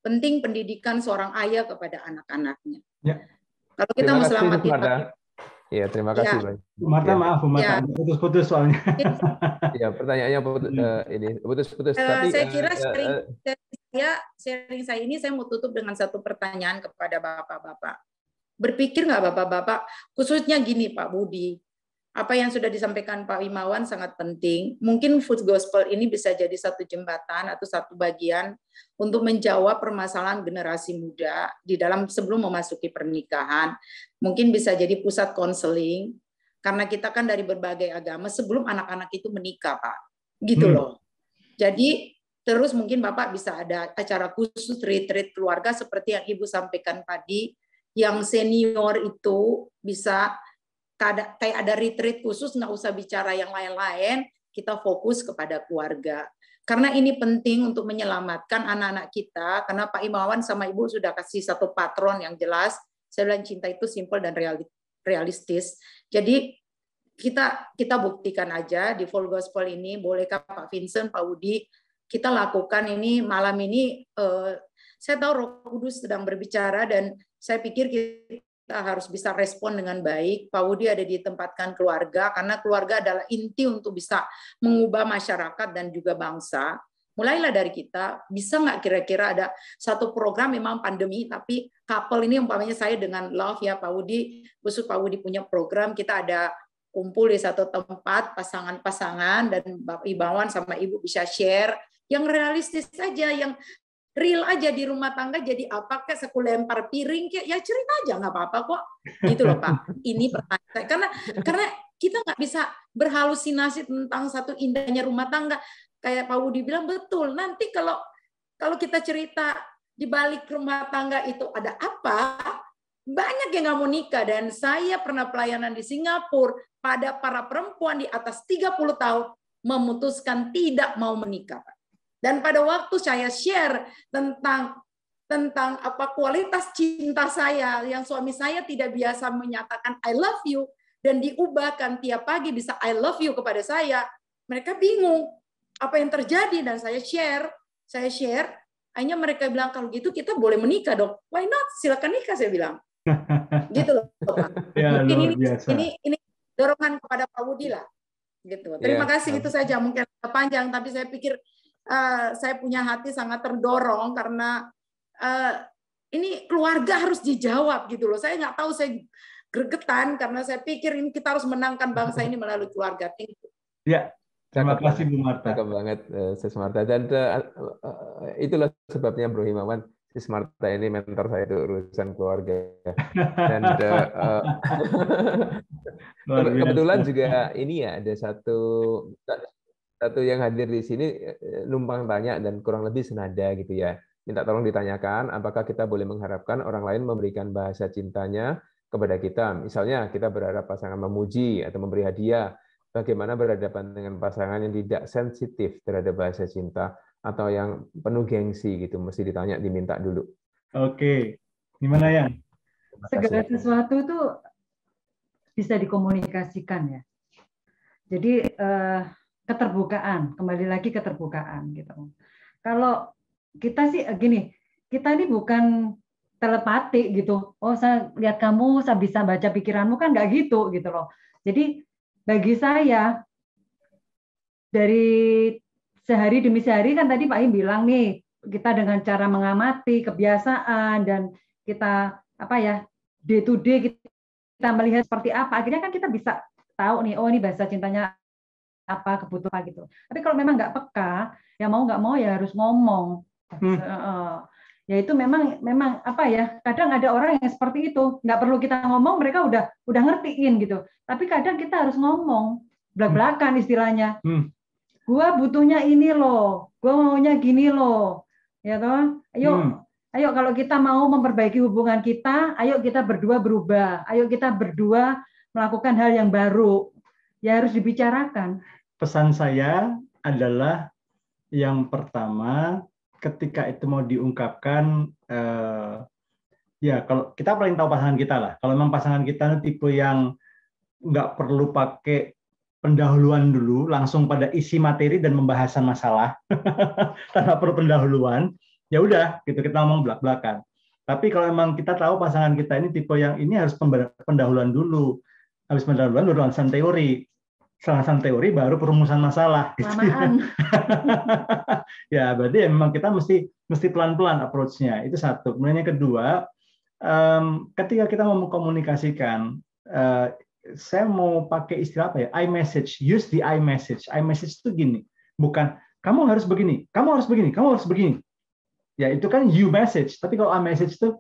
penting pendidikan seorang ayah kepada anak-anaknya. Ya. Kalau kita mau selamatin. Ya, terima kasih. Bu Marta, maaf, Bu Marta, putus-putus soalnya. Ya, pertanyaannya putus-putus. Tapi saya kira sharing saya ini saya mau tutup dengan satu pertanyaan kepada bapak-bapak. Berpikir nggak bapak-bapak, khususnya gini Pak Budi, apa yang sudah disampaikan Pak Himawan sangat penting. Mungkin Food Gospel ini bisa jadi satu jembatan atau satu bagian untuk menjawab permasalahan generasi muda di dalam sebelum memasuki pernikahan. Mungkin bisa jadi pusat konseling, karena kita kan dari berbagai agama sebelum anak-anak itu menikah, Pak. Gitu loh. Jadi terus mungkin Bapak bisa ada acara khusus retreat keluarga seperti yang Ibu sampaikan tadi, yang senior itu bisa kayak ada retreat khusus, nggak usah bicara yang lain-lain, kita fokus kepada keluarga. Karena ini penting untuk menyelamatkan anak-anak kita, karena Pak Himawan sama Ibu sudah kasih satu patron yang jelas. Saya bilang cinta itu simpel dan realistis. Jadi kita buktikan aja di Full Gospel ini, bolehkah Pak Vincent, Pak Budi, kita lakukan ini malam ini. Saya tahu Roh Kudus sedang berbicara dan saya pikir kita harus bisa respon dengan baik. Pak Budi ada ditempatkan keluarga, karena keluarga adalah inti untuk bisa mengubah masyarakat dan juga bangsa. mulailah dari kita. Bisa nggak kira-kira ada satu program, memang pandemi, tapi couple ini umpamanya saya dengan Love ya Pak Wudi, khusus Pak Wudi punya program, kita ada kumpul di satu tempat pasangan-pasangan, dan Bapak Ibawan sama Ibu bisa share yang realistis aja, yang real aja di rumah tangga. Jadi apa kayak seku lempar piring kayak ya cerita aja, nggak apa-apa kok, gitu loh Pak. Ini pertanyaan karena kita nggak bisa berhalusinasi tentang satu indahnya rumah tangga. Kayak Pak Wudi bilang betul, nanti kalau kita cerita di balik rumah tangga itu ada apa, banyak yang nggak mau nikah. Dan saya pernah pelayanan di Singapura, pada para perempuan di atas 30 tahun memutuskan tidak mau menikah. Dan pada waktu saya share tentang apa kualitas cinta saya, yang suami saya tidak biasa menyatakan I love you, dan diubahkan tiap pagi bisa I love you kepada saya, mereka bingung apa yang terjadi. Dan saya share, akhirnya mereka bilang, kalau gitu kita boleh menikah dong. Why not? Silakan nikah, saya bilang. Gitu loh Pak. Ya, Mungkin ini dorongan kepada Pak Wudi lah. Gitu. Terima kasih, itu saja. Mungkin panjang, tapi saya pikir saya punya hati sangat terdorong karena ini keluarga harus dijawab gitu loh. Saya nggak tahu, saya gregetan karena saya pikir ini kita harus menangkan bangsa ini melalui keluarga. Ya, terima kasih Bu Marta. Cakep banget Sis Marta. Dan itulah sebabnya Bro Himawan, Sis Marta ini mentor saya di urusan keluarga. Dan kebetulan juga ini ya, ada satu yang hadir di sini numpang tanya dan kurang lebih senada gitu ya. Minta tolong ditanyakan apakah kita boleh mengharapkan orang lain memberikan bahasa cintanya kepada kita. Misalnya kita berharap pasangan memuji atau memberi hadiah. Bagaimana berhadapan dengan pasangan yang tidak sensitif terhadap bahasa cinta atau yang penuh gengsi gitu, mesti ditanya, diminta dulu. Oke. Gimana ya? Segala sesuatu itu bisa dikomunikasikan ya. Jadi keterbukaan, kembali lagi keterbukaan gitu. Kalau kita sih gini, kita ini bukan telepati gitu. Oh, saya lihat kamu, saya bisa baca pikiranmu, kan nggak gitu loh. Jadi bagi saya dari sehari demi sehari, kan tadi Pak Im bilang nih, kita dengan cara mengamati kebiasaan dan kita day to day kita melihat seperti apa, akhirnya kan kita bisa tahu nih, oh ini bahasa cintanya apa, kebutuhan gitu. Tapi kalau memang nggak peka, ya mau nggak mau ya harus ngomong. Ya itu memang kadang ada orang yang seperti itu, nggak perlu kita ngomong, mereka udah ngertiin gitu. Tapi kadang kita harus ngomong, belak-belakan istilahnya. Gua butuhnya ini loh, gua maunya gini loh, ya toh. Ayo kalau kita mau memperbaiki hubungan kita, ayo kita berdua berubah, ayo kita berdua melakukan hal yang baru. Ya harus dibicarakan. Pesan saya adalah yang pertama, ketika itu mau diungkapkan, ya kalau kita paling tahu pasangan kita lah. Kalau memang pasangan kita tipe yang nggak perlu pakai pendahuluan dulu, langsung pada isi materi dan pembahasan masalah tanpa perlu pendahuluan, ya udah gitu, kita ngomong belak-belakan. Tapi kalau memang kita tahu pasangan kita ini tipe yang ini harus pendahuluan dulu, habis pendahuluan baru alasan teori. Alasan teori baru perumusan masalah. Gitu. Ya, berarti ya memang kita mesti pelan-pelan approach-nya. Itu satu. Kemudian yang kedua, ketika kita mau mengkomunikasikan, saya mau pakai istilah apa ya? iMessage. Use the iMessage. iMessage itu gini, bukan kamu harus begini, kamu harus begini, kamu harus begini. Ya itu kan you message. Tapi kalau iMessage itu,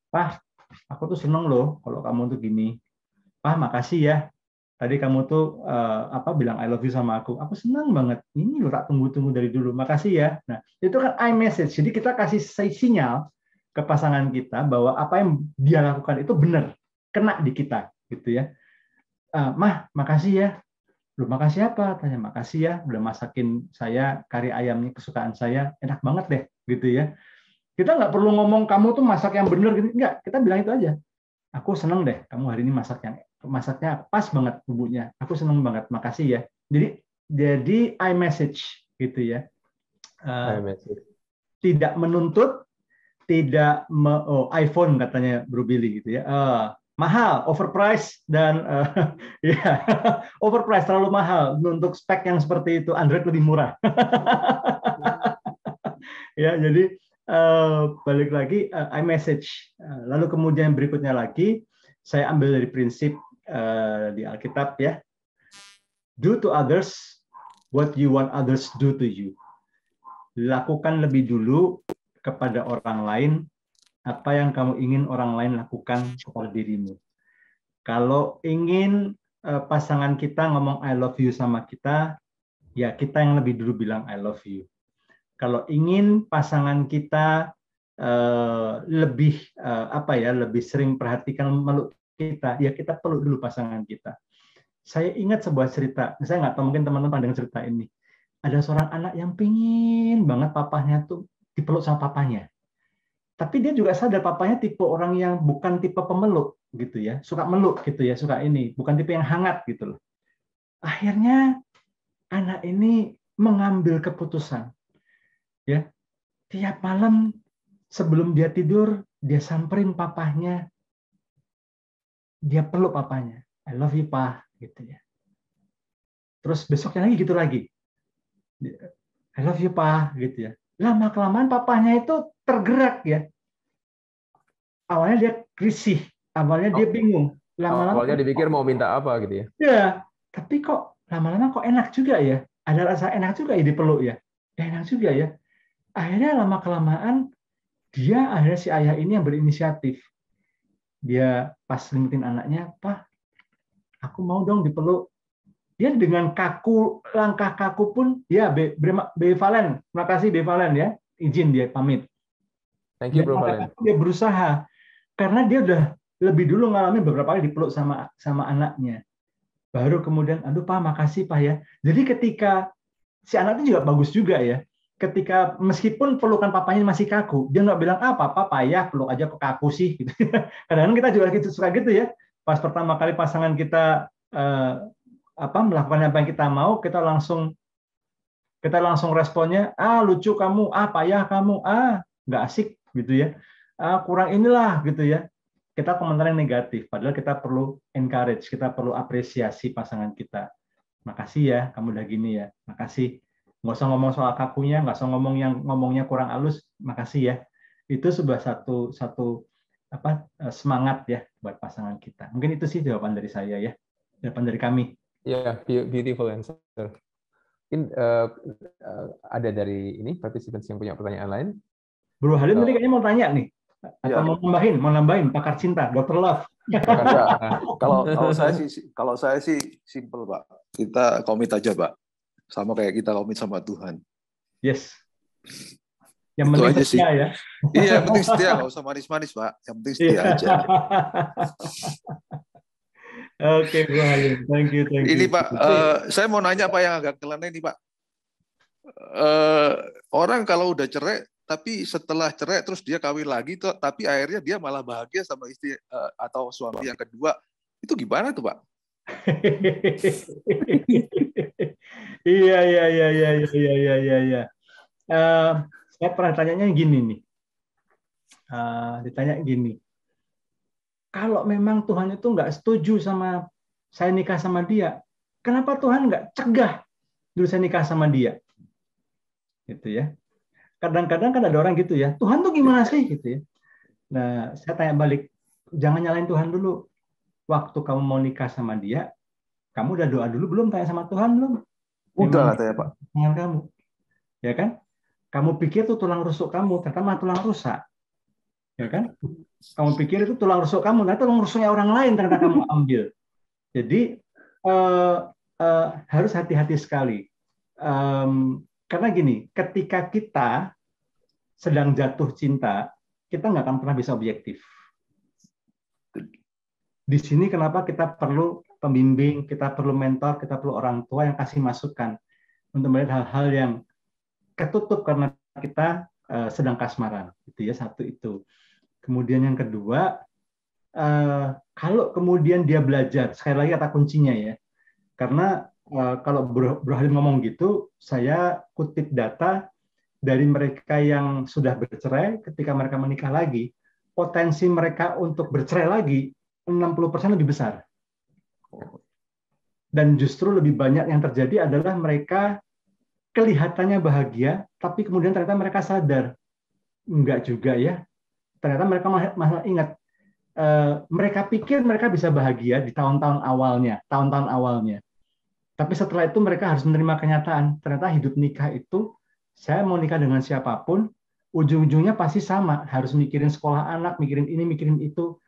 Pak, aku tuh seneng loh kalau kamu tuh gini. Pak, makasih ya. Tadi kamu tuh bilang I love you sama aku. Aku senang banget. Ini loh tak tunggu-tunggu dari dulu. Makasih ya. Nah, itu kan iMessage. Jadi kita kasih sinyal ke pasangan kita bahwa apa yang dia lakukan itu benar, kena di kita, gitu ya. Mah, makasih ya. Loh, makasih apa? Tanya, makasih ya udah masakin saya kari ayamnya kesukaan saya. Enak banget deh, gitu ya. Kita nggak perlu ngomong kamu tuh masak yang benar gitu. Enggak, kita bilang itu aja. Aku seneng deh kamu hari ini masaknya pas banget bumbunya. Aku seneng banget, makasih ya. Jadi iMessage gitu ya. Tidak menuntut, tidak iPhone katanya Bro Billy gitu ya. Mahal, overpriced dan overpriced, terlalu mahal. Untuk spek yang seperti itu, Android lebih murah. Ya, jadi balik lagi iMessage. Lalu kemudian berikutnya lagi saya ambil dari prinsip di Alkitab ya. Do to others what you want others do to you. Lakukan lebih dulu kepada orang lain apa yang kamu ingin orang lain lakukan kepada dirimu. Kalau ingin pasangan kita ngomong I love you sama kita, ya kita yang lebih dulu bilang I love you. Kalau ingin pasangan kita lebih lebih sering perhatikan meluk kita, ya kita peluk dulu pasangan kita. Saya ingat sebuah cerita, saya nggak tahu mungkin teman-teman dengar cerita ini. Ada seorang anak yang pingin banget papahnya tuh dipeluk sama papanya. Tapi dia juga sadar papanya tipe orang yang bukan tipe pemeluk gitu ya, suka meluk gitu ya, suka ini, bukan tipe yang hangat gitu loh. Akhirnya anak ini mengambil keputusan. Ya, tiap malam sebelum dia tidur, dia samperin papahnya, dia peluk papanya. I love you, Pa, gitu ya. Terus besoknya lagi gitu lagi. I love you, Pa, gitu ya. Lama-kelamaan papahnya itu tergerak ya. Awalnya dia risih, awalnya dia bingung. Lama-lama awalnya dipikir mau minta apa gitu ya. Ya, tapi kok lama-lama kok enak juga ya. Ada rasa enak juga ya dipeluk ya. Enak juga ya. Akhirnya lama-kelamaan dia akhirnya si ayah ini yang berinisiatif. Dia pas limutin anaknya, "Pak, aku mau dong dipeluk." Dia dengan kaku, langkah kaku pun, ya B Valen, terima kasih B Valen ya, izin dia pamit. Thank you, Bro Valen. Dia berusaha, karena dia udah lebih dulu ngalamin beberapa kali dipeluk sama anaknya. Baru kemudian, aduh Pak, makasih Pak ya. Jadi ketika si anak itu juga bagus juga ya. Ketika meskipun pelukan papanya masih kaku, dia nggak bilang papa payah peluk aja kok kaku sih. Gitu. Kadang-kadang kita juga suka gitu ya. Pas pertama kali pasangan kita melakukan apa yang kita mau, kita langsung responnya, lucu kamu, payah kamu, nggak asik gitu ya, kurang inilah gitu ya. Kita komentar yang negatif. Padahal kita perlu encourage, kita perlu apresiasi pasangan kita. Makasih ya, kamu udah gini ya. Makasih. Nggak usah ngomong soal kakunya, nggak usah ngomong yang ngomongnya kurang halus, makasih ya. Itu sebuah satu semangat ya buat pasangan kita. Mungkin itu sih jawaban dari saya ya, jawaban dari kami. Ya, beautiful answer. Mungkin ada dari ini participants yang punya pertanyaan lain. Bro Halim tadi kayaknya mau tanya nih, atau mau nambahin pakar cinta, Dr. Love. Kalau saya sih simple Pak, kita komit aja Pak. Sama kayak kita komit sama Tuhan. Yes. Yang penting setia ya. Iya, yang penting setia, nggak usah manis-manis Pak. Yang penting setia aja. Oke, Bro Halim. Thank you. Ini Pak, saya mau nanya Pak yang agak nyeleneh nih Pak. Orang kalau udah cerai, tapi setelah cerai terus dia kawin lagi, tapi akhirnya dia malah bahagia sama istri atau suami yang kedua, itu gimana tuh Pak? Iya. Saya pernah tanyanya gini nih. Ditanya gini. Kalau memang Tuhan itu nggak setuju sama saya nikah sama dia, kenapa Tuhan nggak cegah dulu saya nikah sama dia? Gitu ya. Kadang-kadang kan ada orang gitu ya. Tuhan tuh gimana sih gitu ya. Nah, saya tanya balik. Jangan nyalain Tuhan dulu. Waktu kamu mau nikah sama dia, kamu udah doa dulu belum, tanya sama Tuhan belum? Udah katanya Pak. Dengan kamu, ya kan? Kamu pikir itu tulang rusuk kamu, ternyata malah tulang rusak, ya kan? Kamu pikir itu tulang rusuk kamu, ternyata tulang rusuknya orang lain ternyata kamu ambil. Jadi harus hati-hati sekali, karena gini, ketika kita sedang jatuh cinta, kita nggak akan pernah bisa objektif. Di sini kenapa kita perlu pembimbing, kita perlu mentor, kita perlu orang tua yang kasih masukan untuk melihat hal-hal yang ketutup karena kita sedang kasmaran, gitu ya. Satu itu. Kemudian yang kedua, kalau kemudian dia belajar, sekali lagi kata kuncinya ya, karena kalau Bro Halim ngomong gitu, saya kutip data dari mereka yang sudah bercerai, ketika mereka menikah lagi, potensi mereka untuk bercerai lagi 60% lebih besar. Dan justru lebih banyak yang terjadi adalah mereka kelihatannya bahagia, tapi kemudian ternyata mereka sadar, enggak juga ya. Ternyata mereka malah ingat, mereka pikir mereka bisa bahagia di tahun-tahun awalnya. Tapi setelah itu mereka harus menerima kenyataan, ternyata hidup nikah itu, saya mau nikah dengan siapapun, ujung-ujungnya pasti sama, harus mikirin sekolah anak, mikirin ini, mikirin itu.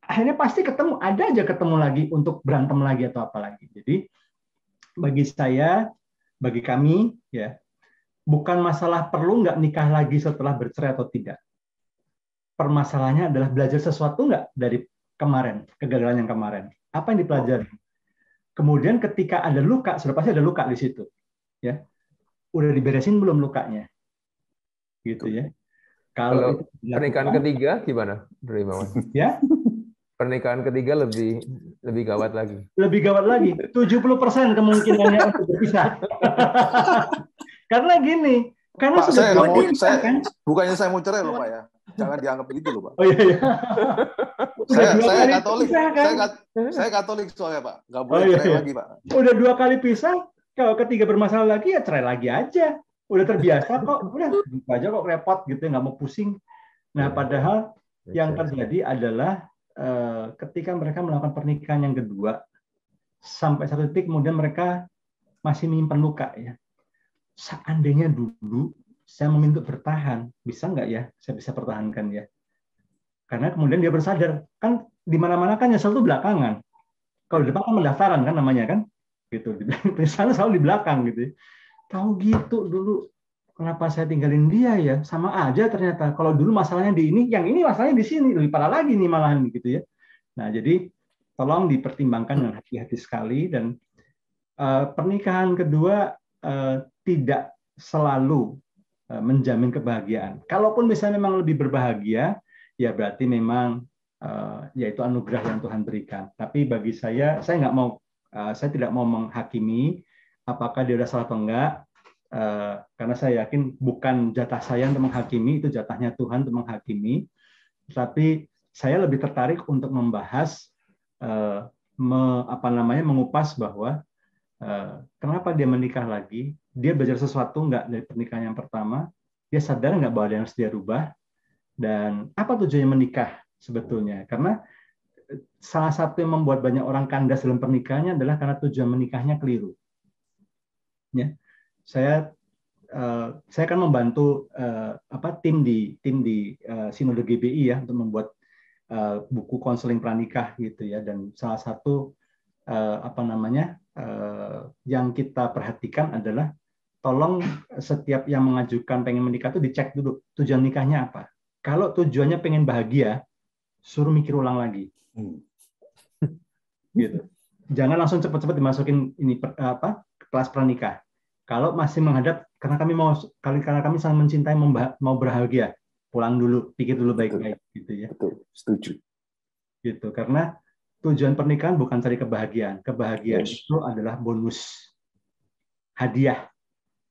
Akhirnya pasti ketemu, ada aja ketemu lagi untuk berantem lagi atau apa lagi. Jadi bagi saya, bagi kami, ya, bukan masalah perlu nggak nikah lagi setelah bercerai atau tidak. Permasalahannya adalah belajar sesuatu nggak dari kemarin, kegagalan yang kemarin. Apa yang dipelajari? Kemudian ketika ada luka, sudah pasti ada luka di situ. Ya, udah diberesin belum lukanya? Gitu ya. Kalau pernikahan ketiga gimana, Bro Imawan? Ya? Pernikahan ketiga lebih gawat lagi. Lebih gawat lagi. 70% kemungkinannya untuk berpisah. Karena gini, karena Pak, sudah bukannya saya mau cerai loh Pak ya. Jangan dianggap begitu loh Pak. Oh iya, iya. Saya Katolik, saya Katolik soalnya Pak. Nggak boleh cerai lagi Pak. Udah 2 kali pisah, kalau ketiga bermasalah lagi ya cerai lagi aja. Udah terbiasa kok, udah aja kok repot gitu, nggak mau pusing. Nah padahal yang terjadi adalah ketika mereka melakukan pernikahan yang kedua, sampai satu titik kemudian mereka masih menyimpan luka ya. Seandainya dulu saya memilih untuk bertahan, bisa nggak ya saya bisa pertahankan ya? Karena kemudian dia bersadar, kan di mana-mana kan nyesel itu belakangan. Kalau di depan kan pendaftaran kan namanya kan, gitu. Misalnya selalu di belakang gitu. Tahu gitu dulu, kenapa saya tinggalin dia ya? Sama aja ternyata. Kalau dulu masalahnya di ini, yang ini masalahnya di sini, lebih parah lagi nih malahan gitu ya. Nah jadi tolong dipertimbangkan dengan hati-hati sekali, dan pernikahan kedua tidak selalu menjamin kebahagiaan. Kalaupun misalnya memang lebih berbahagia, ya berarti memang yaitu anugerah yang Tuhan berikan. Tapi bagi saya nggak mau, saya tidak mau menghakimi apakah dia sudah salah atau enggak, karena saya yakin bukan jatah saya untuk menghakimi, itu jatahnya Tuhan untuk menghakimi. Tapi saya lebih tertarik untuk membahas, mengupas bahwa kenapa dia menikah lagi, dia belajar sesuatu enggak dari pernikahan yang pertama, dia sadar enggak bahwa ada yang harus dia rubah, dan apa tujuannya menikah sebetulnya. Karena salah satu yang membuat banyak orang kandas dalam pernikahannya adalah karena tujuan menikahnya keliru. Ya, saya akan membantu tim di Sinode GBI ya untuk membuat buku konseling pranikah gitu ya, dan salah satu yang kita perhatikan adalah tolong setiap yang mengajukan pengen menikah itu dicek dulu tujuan nikahnya apa. Kalau tujuannya pengen bahagia, suruh mikir ulang lagi. Gitu. Jangan langsung cepat-cepat dimasukin ini kelas pranikah. Kalau masih menghadap karena kami saling mencintai, mau berbahagia, pulang dulu, pikir dulu baik-baik gitu ya. Betul, setuju. Gitu, karena tujuan pernikahan bukan cari kebahagiaan. Kebahagiaan itu adalah bonus, hadiah,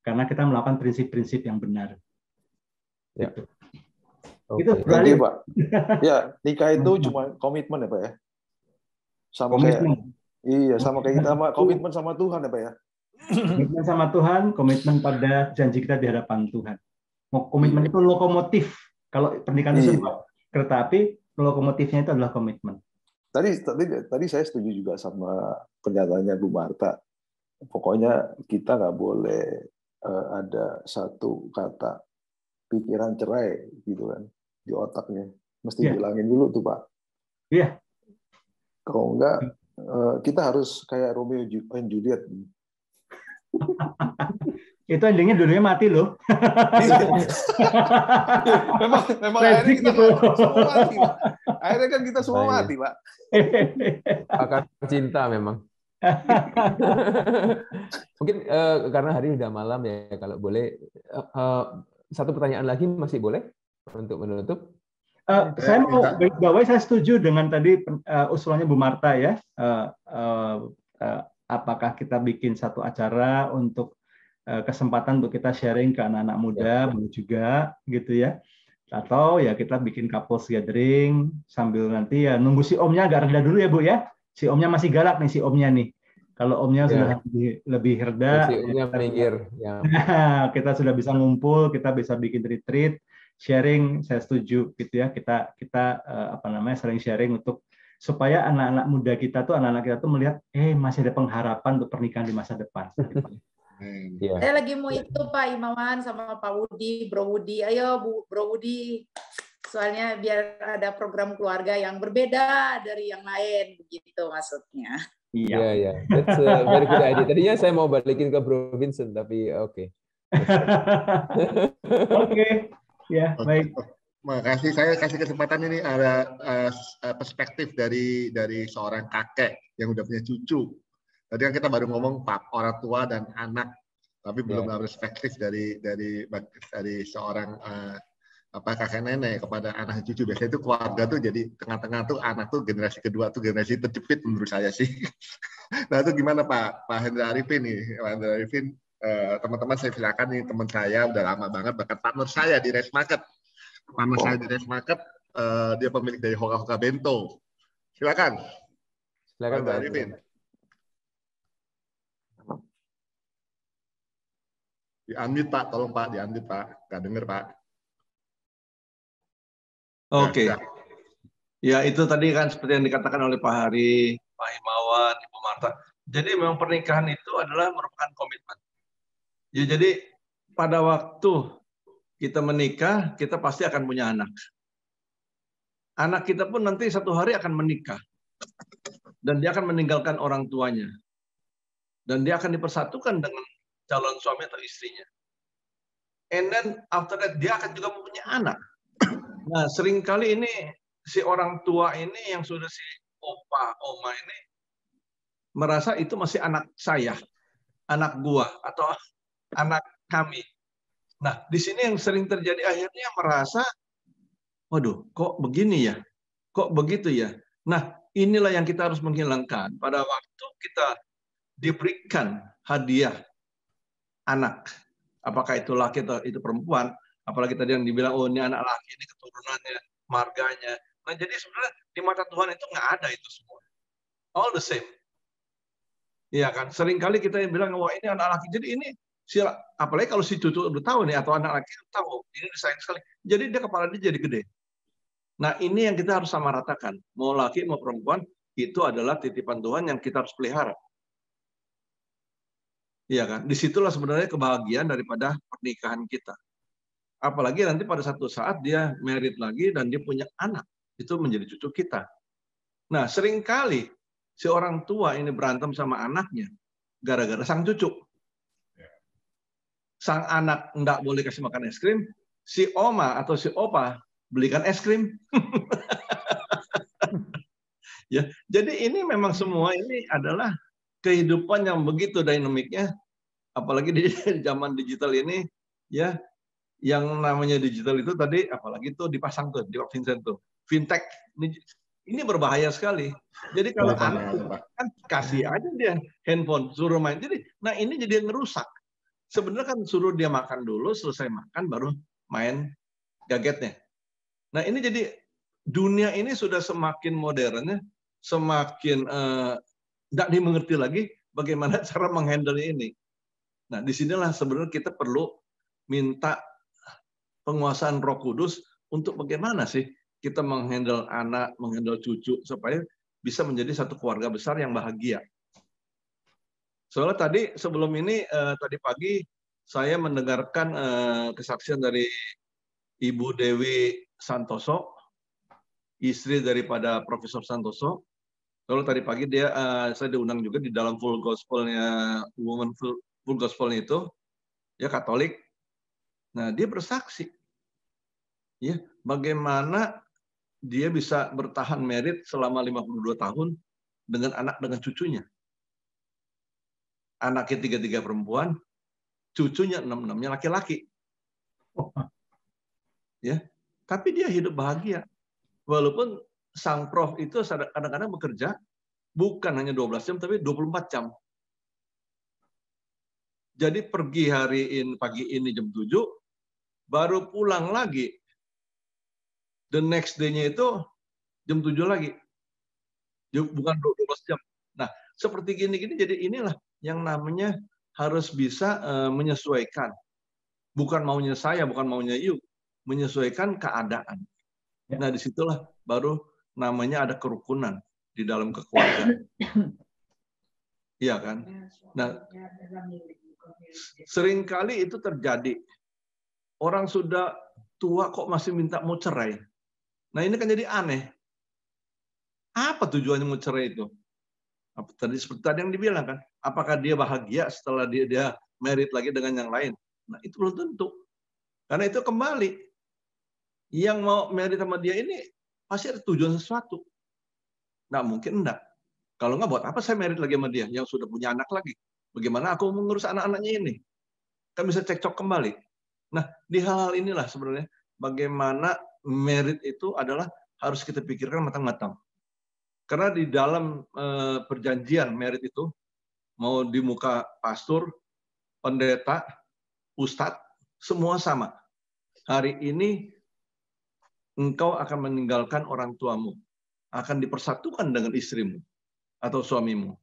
karena kita melakukan prinsip-prinsip yang benar. Ya. Gitu. Okay. Itu berarti Pak. Ya, nikah itu cuma komitmen ya Pak ya. Sama komitmen. Sama kayak kita komitmen sama Tuhan ya Pak ya. Komitmen sama Tuhan, komitmen pada janji kita di hadapan Tuhan. Komitmen itu lokomotif. Kalau pernikahan itu kereta api, lokomotifnya itu adalah komitmen. Tadi saya setuju juga sama pernyataannya Bu Marta. Pokoknya kita nggak boleh ada satu kata pikiran cerai gitu kan di otaknya. Mesti bilangin dulu tuh Pak. Iya. Kalau enggak kita harus kayak Romeo and Juliet. Itu endingnya dulunya mati loh. memang akhirnya kita semua mati Pak. Akhirnya kan kita semua mati Pak. Akan cinta memang. Mungkin karena hari udah malam ya, kalau boleh satu pertanyaan lagi masih boleh untuk menutup? Saya mau bawahi, saya setuju dengan tadi usulannya Bu Marta ya. Apakah kita bikin satu acara untuk kesempatan untuk kita sharing ke anak-anak muda, boleh juga gitu ya. Atau ya kita bikin couples gathering sambil nanti ya nunggu si omnya agak reda dulu ya Bu ya. Si omnya masih galak nih, si omnya nih. Kalau omnya sudah lebih reda, si omnya minggir. Ya. Kita sudah bisa ngumpul, kita bisa bikin retreat, sharing. Saya setuju gitu ya. Kita sering sharing supaya anak-anak muda kita tuh, anak-anak kita tuh melihat, masih ada pengharapan untuk pernikahan di masa depan. Yeah. Saya lagi mau itu Pak Imawan sama Pak Wudi, Bro Wudi. Ayo Bro Wudi. Soalnya biar ada program keluarga yang berbeda dari yang lain, begitu maksudnya. Iya, ya. That's a very good idea. Tadinya saya mau balikin ke Bro Vincent, tapi oke. Oke, ya baik. Makasih, saya kasih kesempatan ini ada perspektif dari seorang kakek yang udah punya cucu. Tadi kan kita baru ngomong orang tua dan anak, tapi belum ada perspektif dari seorang kakek nenek kepada anak cucu. Biasanya itu keluarga tuh jadi tengah-tengah tuh anak tuh generasi kedua tuh generasi terjepit menurut saya sih. Nah itu gimana Pak Hendra Arifin nih? Pak Hendra Arifin, teman-teman saya silakan nih, teman saya udah lama banget, bahkan partner saya di Rice Market. Partner saya di Rice Market, dia pemilik dari Hoka Hoka Bento. Silakan. Silakan Pak Arifin. Di-unmute Pak, tolong Pak, di-unmute Pak. Nggak denger Pak. Oke. Ya itu tadi kan seperti yang dikatakan oleh Pak Hari, Pak Himawan, Ibu Marta. Jadi memang pernikahan itu adalah merupakan komitmen. Ya, jadi pada waktu kita menikah, kita pasti akan punya anak. Anak kita pun nanti satu hari akan menikah. Dan dia akan meninggalkan orang tuanya. Dan dia akan dipersatukan dengan calon suami atau istrinya. And then after that, dia akan juga mempunyai anak. Nah, seringkali ini si orang tua ini yang sudah si opa, oma ini merasa itu masih anak saya, anak gua, atau anak kami. Nah, di sini yang sering terjadi akhirnya merasa, waduh, kok begini ya? Kok begitu ya? Nah, inilah yang kita harus menghilangkan. Pada waktu kita diberikan hadiah anak, apakah itu laki atau itu perempuan, apalagi tadi yang dibilang, oh ini anak laki, ini keturunannya, marganya. Nah jadi sebenarnya di mata Tuhan itu nggak ada itu semua. All the same. Iya kan, seringkali kita bilang, wah ini anak laki, jadi ini, apalagi kalau si cucu udah tahu nih, atau anak laki tahu, ini disayang sekali, jadi dia kepala dia jadi gede. Nah ini yang kita harus samaratakan, mau laki mau perempuan, itu adalah titipan Tuhan yang kita harus pelihara. Iya kan, disitulah sebenarnya kebahagiaan daripada pernikahan kita. Apalagi nanti pada satu saat dia married lagi dan dia punya anak, itu menjadi cucu kita. Nah, seringkali si orang tua ini berantem sama anaknya gara-gara sang cucu. Sang anak enggak boleh kasih makan es krim, si oma atau si opa belikan es krim. Ya, jadi ini memang semua ini adalah kehidupan yang begitu dinamiknya, apalagi di zaman digital ini, ya. Yang namanya digital itu tadi, apalagi tuh dipasang tuh di Vincent tuh, fintech. Ini berbahaya sekali. Jadi kalau anak kan kasih aja dia handphone, suruh main. Jadi, nah ini jadi ngerusak. Sebenarnya kan suruh dia makan dulu, selesai makan baru main gadgetnya. Nah ini jadi dunia ini sudah semakin modernnya, semakin tidak dimengerti lagi bagaimana cara menghandle ini. Nah disinilah sebenarnya kita perlu minta penguasaan Roh Kudus untuk bagaimana sih kita menghandle anak, menghandle cucu supaya bisa menjadi satu keluarga besar yang bahagia. Soalnya tadi sebelum ini tadi pagi saya mendengarkan kesaksian dari Ibu Dewi Santoso, istri daripada Profesor Santoso. Lalu tadi pagi saya diundang juga di dalam Full Gospel-nya, Woman Full Gospel-nya itu, ya Katolik. Nah, dia bersaksi, ya, bagaimana dia bisa bertahan married selama 52 tahun dengan anak dengan cucunya. Anaknya 3 perempuan, cucunya 6-6-nya laki-laki. Ya, tapi dia hidup bahagia. Walaupun sang prof itu kadang-kadang bekerja bukan hanya 12 jam, tapi 24 jam. Jadi pergi pagi ini jam 7, baru pulang lagi. The next day-nya itu jam 7 lagi. Bukan 12 jam. Nah, seperti gini-gini. Jadi inilah yang namanya harus bisa menyesuaikan. Bukan maunya saya, bukan maunya you, menyesuaikan keadaan. Nah, disitulah baru namanya ada kerukunan di dalam kekeluargaan. Iya kan? Nah, seringkali itu terjadi. Orang sudah tua kok masih minta mau cerai. Nah, ini kan jadi aneh. Apa tujuannya mau cerai itu? Seperti tadi yang dibilang kan, apakah dia bahagia setelah dia married lagi dengan yang lain? Nah, itu belum tentu. Karena itu kembali, yang mau married sama dia ini pasti ada tujuan sesuatu. Nah, mungkin enggak. Kalau enggak, buat apa saya married lagi sama dia yang sudah punya anak lagi? Bagaimana aku mengurus anak-anaknya ini? Kan bisa cekcok kembali. Nah, di hal-hal inilah sebenarnya bagaimana married itu adalah harus kita pikirkan matang-matang. Karena di dalam perjanjian married itu, mau di muka pastor, pendeta, ustadz, semua sama. Hari ini engkau akan meninggalkan orang tuamu, akan dipersatukan dengan istrimu atau suamimu.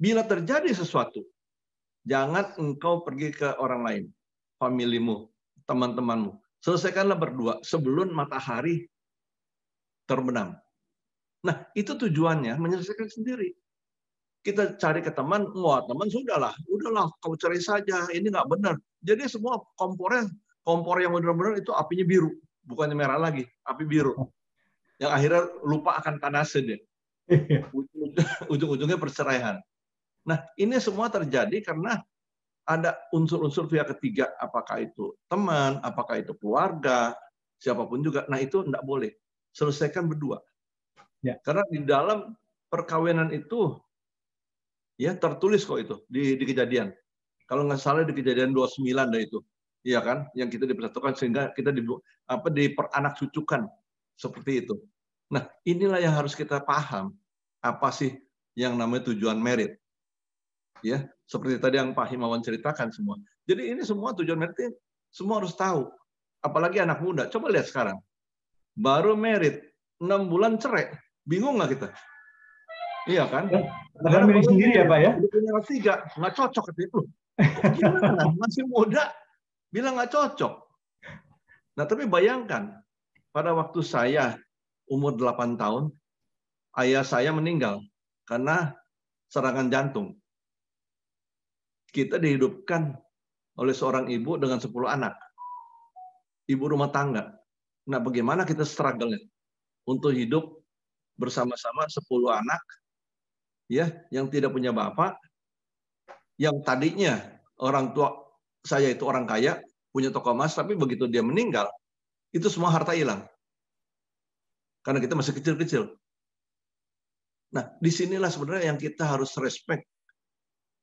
Bila terjadi sesuatu, jangan engkau pergi ke orang lain, familimu, teman-temanmu. Selesaikanlah berdua sebelum matahari terbenam. Nah, itu tujuannya menyelesaikan sendiri. Kita cari ke teman, wah teman udahlah kau cerai saja, ini nggak benar. Jadi semua kompor yang benar-benar itu apinya biru, bukannya merah lagi, api biru. Yang akhirnya lupa akan tanasnya dia. Ujung-ujungnya perceraian. Nah, ini semua terjadi karena ada unsur-unsur pihak ketiga, apakah itu teman, apakah itu keluarga, siapapun juga. Nah, itu tidak boleh. Selesaikan berdua. Ya. Karena di dalam perkawinan itu ya tertulis kok itu di Kejadian. Kalau nggak salah di Kejadian 29 dah itu. Iya kan? Yang kita dipersatukan sehingga kita diperanak cucukan seperti itu. Nah, inilah yang harus kita paham. Apa sih yang namanya tujuan merit? Ya, seperti tadi yang Pak Himawan ceritakan semua. Jadi ini semua tujuan merit semua harus tahu. Apalagi anak muda. Coba lihat sekarang. Baru merit 6 bulan cerai. Bingung nggak kita? Iya kan? Padahal milih sendiri ya Pak ya? Udah punya anak 3, nggak cocok gitu. Gimana? Masih muda, bilang nggak cocok. Nah tapi bayangkan, pada waktu saya umur 8 tahun, ayah saya meninggal karena serangan jantung. Kita dihidupkan oleh seorang ibu dengan 10 anak. Ibu rumah tangga. Nah bagaimana kita struggle-nya untuk hidup bersama-sama 10 anak ya yang tidak punya bapak, yang tadinya orang tua saya itu orang kaya, punya toko emas, tapi begitu dia meninggal, itu semua harta hilang. Karena kita masih kecil-kecil. Nah, disinilah sebenarnya yang kita harus respect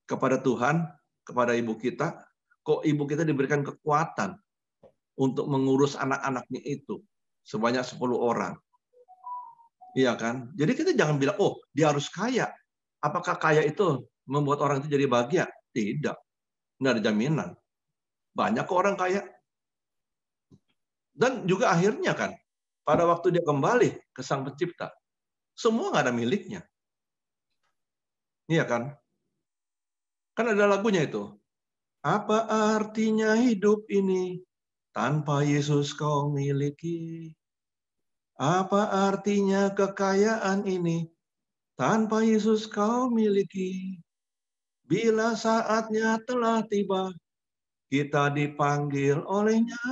kepada Tuhan, kepada ibu kita. Kok ibu kita diberikan kekuatan untuk mengurus anak-anaknya itu sebanyak 10 orang. Iya kan? Jadi kita jangan bilang, oh dia harus kaya. Apakah kaya itu membuat orang itu jadi bahagia? Tidak. Nggak ada jaminan. Banyak kok orang kaya. Dan juga akhirnya kan, pada waktu dia kembali ke Sang Pencipta, semua nggak ada miliknya. Iya kan? Kan ada lagunya itu. Apa artinya hidup ini tanpa Yesus kau miliki? Apa artinya kekayaan ini tanpa Yesus kau miliki? Bila saatnya telah tiba, kita dipanggil olehnya,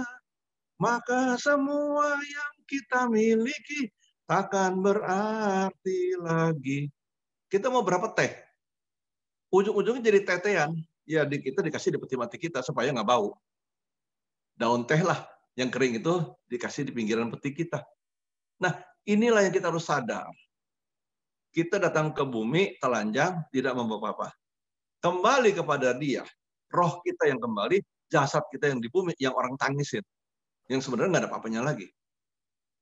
maka semua yang kita miliki takkan berarti lagi. Kita mau berapa teh? Ujung-ujungnya jadi tetean. Ya kita dikasih di peti mati kita supaya nggak bau. Daun teh lah yang kering itu dikasih di pinggiran peti kita. Nah, inilah yang kita harus sadar. Kita datang ke bumi telanjang, tidak membawa apa-apa. Kembali kepada Dia. Roh kita yang kembali, jasad kita yang di bumi, yang orang tangisin. Yang sebenarnya nggak ada apa-apanya lagi.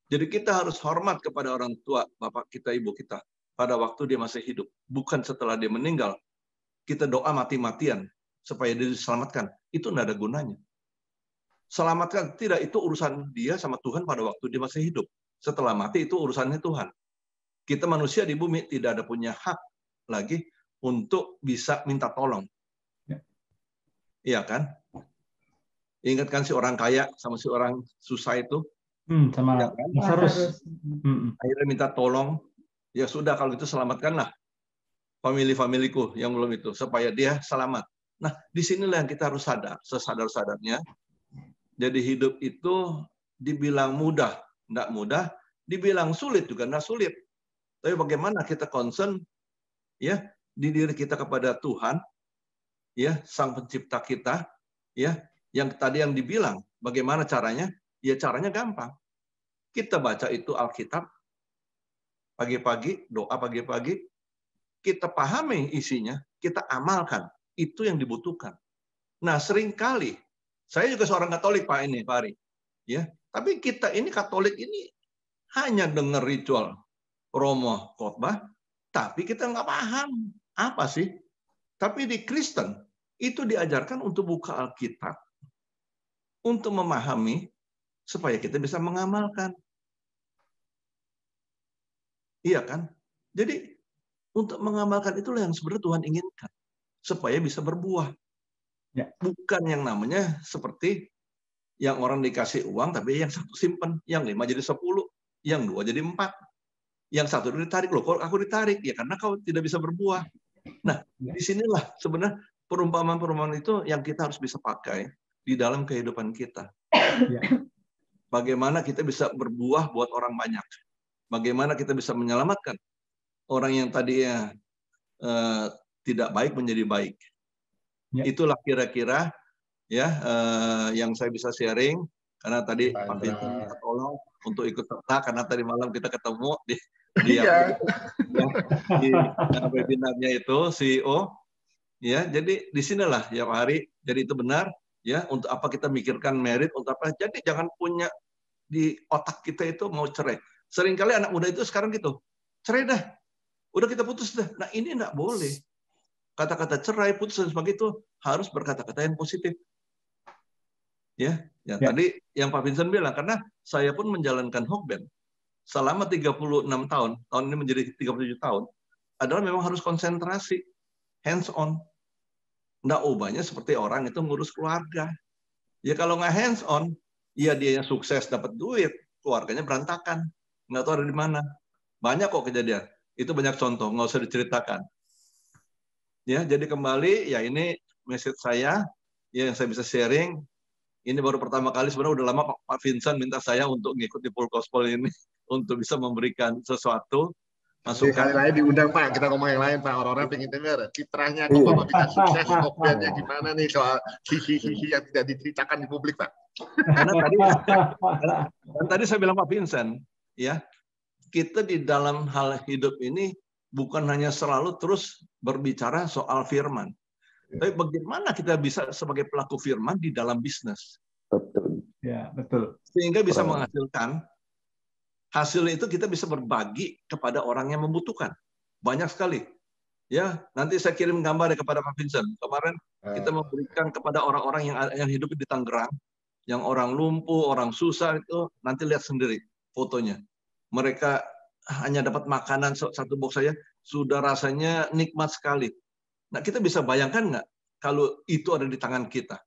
Jadi kita harus hormat kepada orang tua, bapak kita, ibu kita. Pada waktu dia masih hidup. Bukan setelah dia meninggal. Kita doa mati-matian supaya dia diselamatkan. Itu nggak ada gunanya. Selamatkan, tidak, itu urusan dia sama Tuhan pada waktu dia masih hidup. Setelah mati itu urusannya Tuhan. Kita manusia di bumi tidak ada punya hak lagi untuk bisa minta tolong. Iya kan? Ingat kan si orang kaya sama si orang susah itu? Sama Ya kan? Lazarus. Akhirnya minta tolong. Ya sudah, kalau itu selamatkanlah famili-familiku yang belum itu, supaya dia selamat. Nah, disinilah yang kita harus sadar, sesadar-sadarnya. Jadi hidup itu dibilang mudah, enggak mudah, dibilang sulit juga enggak sulit. Tapi bagaimana kita concern ya di diri kita kepada Tuhan, ya Sang Pencipta kita, ya yang tadi yang dibilang, bagaimana caranya? Ya caranya gampang. Kita baca itu Alkitab pagi-pagi, doa pagi-pagi, kita pahami isinya, kita amalkan. Itu yang dibutuhkan. Nah, seringkali saya juga seorang Katolik, Pak Ari. Ya, tapi kita ini Katolik ini hanya dengar ritual Romo khotbah, tapi kita nggak paham apa sih. Tapi di Kristen itu diajarkan untuk buka Alkitab, untuk memahami supaya kita bisa mengamalkan. Iya kan? Jadi untuk mengamalkan itulah yang sebenarnya Tuhan inginkan, supaya bisa berbuah. Ya. Bukan yang namanya seperti yang orang dikasih uang, tapi yang satu simpen, yang 5 jadi 10, yang 2 jadi 4, yang 1 ditarik. Loh, kok aku ditarik? Ya karena kau tidak bisa berbuah. Nah, disinilah sebenarnya perumpamaan-perumpamaan itu yang kita harus bisa pakai di dalam kehidupan kita. Bagaimana kita bisa berbuah buat orang banyak. Bagaimana kita bisa menyelamatkan orang yang tadinya tidak baik menjadi baik. Itulah kira-kira ya yang saya bisa sharing, karena tadi Pak Vincent minta tolong untuk ikut serta, karena tadi malam kita ketemu di webinarnya itu CEO. Ya, jadi di sinilah ya Pak Hari. Jadi itu benar ya, untuk apa kita mikirkan merit, untuk apa. Jadi jangan punya di otak kita itu mau cerai. Seringkali anak muda itu sekarang gitu. Cerai dah. Udah kita putus dah. Nah, ini enggak boleh. Kata-kata cerai, putus dan sebagainya itu harus berkata-kata yang positif. Ya. Tadi yang Pak Vincent bilang, karena saya pun menjalankan Hokben selama 36 tahun ini menjadi 37 tahun, adalah memang harus konsentrasi, hands on. Nggak ubahnya seperti orang itu ngurus keluarga. Ya kalau nggak hands on, ya dia yang sukses dapat duit, keluarganya berantakan. Nggak tahu ada di mana. Banyak kok kejadian. Itu banyak contoh, nggak usah diceritakan. Ya, jadi kembali, ya ini message saya, ya yang saya bisa sharing. Ini baru pertama kali, sebenarnya udah lama Pak Vincent minta saya untuk ngikut di Full Gospel ini, untuk bisa memberikan sesuatu, masukan. Kali lain diundang Pak, kita ngomong yang lain Pak, orang-orang pengen dengar kiprahnya kok Bapak bisa sukses, Hokbennya gimana nih soal hihihi yang tidak diceritakan di publik Pak. Karena tadi saya bilang Pak Vincent, ya kita di dalam hal hidup ini bukan hanya selalu terus berbicara soal firman, tapi bagaimana kita bisa sebagai pelaku firman di dalam bisnis. Betul. Ya, betul. Sehingga bisa menghasilkan hasil itu kita bisa berbagi kepada orang yang membutuhkan. Banyak sekali. Ya, nanti saya kirim gambar kepada Pak Vincent. Kemarin kita memberikan kepada orang-orang yang hidup di Tangerang, yang orang lumpuh, orang susah itu, nanti lihat sendiri fotonya. Mereka hanya dapat makanan satu box saja, sudah rasanya nikmat sekali. Nah, kita bisa bayangkan nggak kalau itu ada di tangan kita?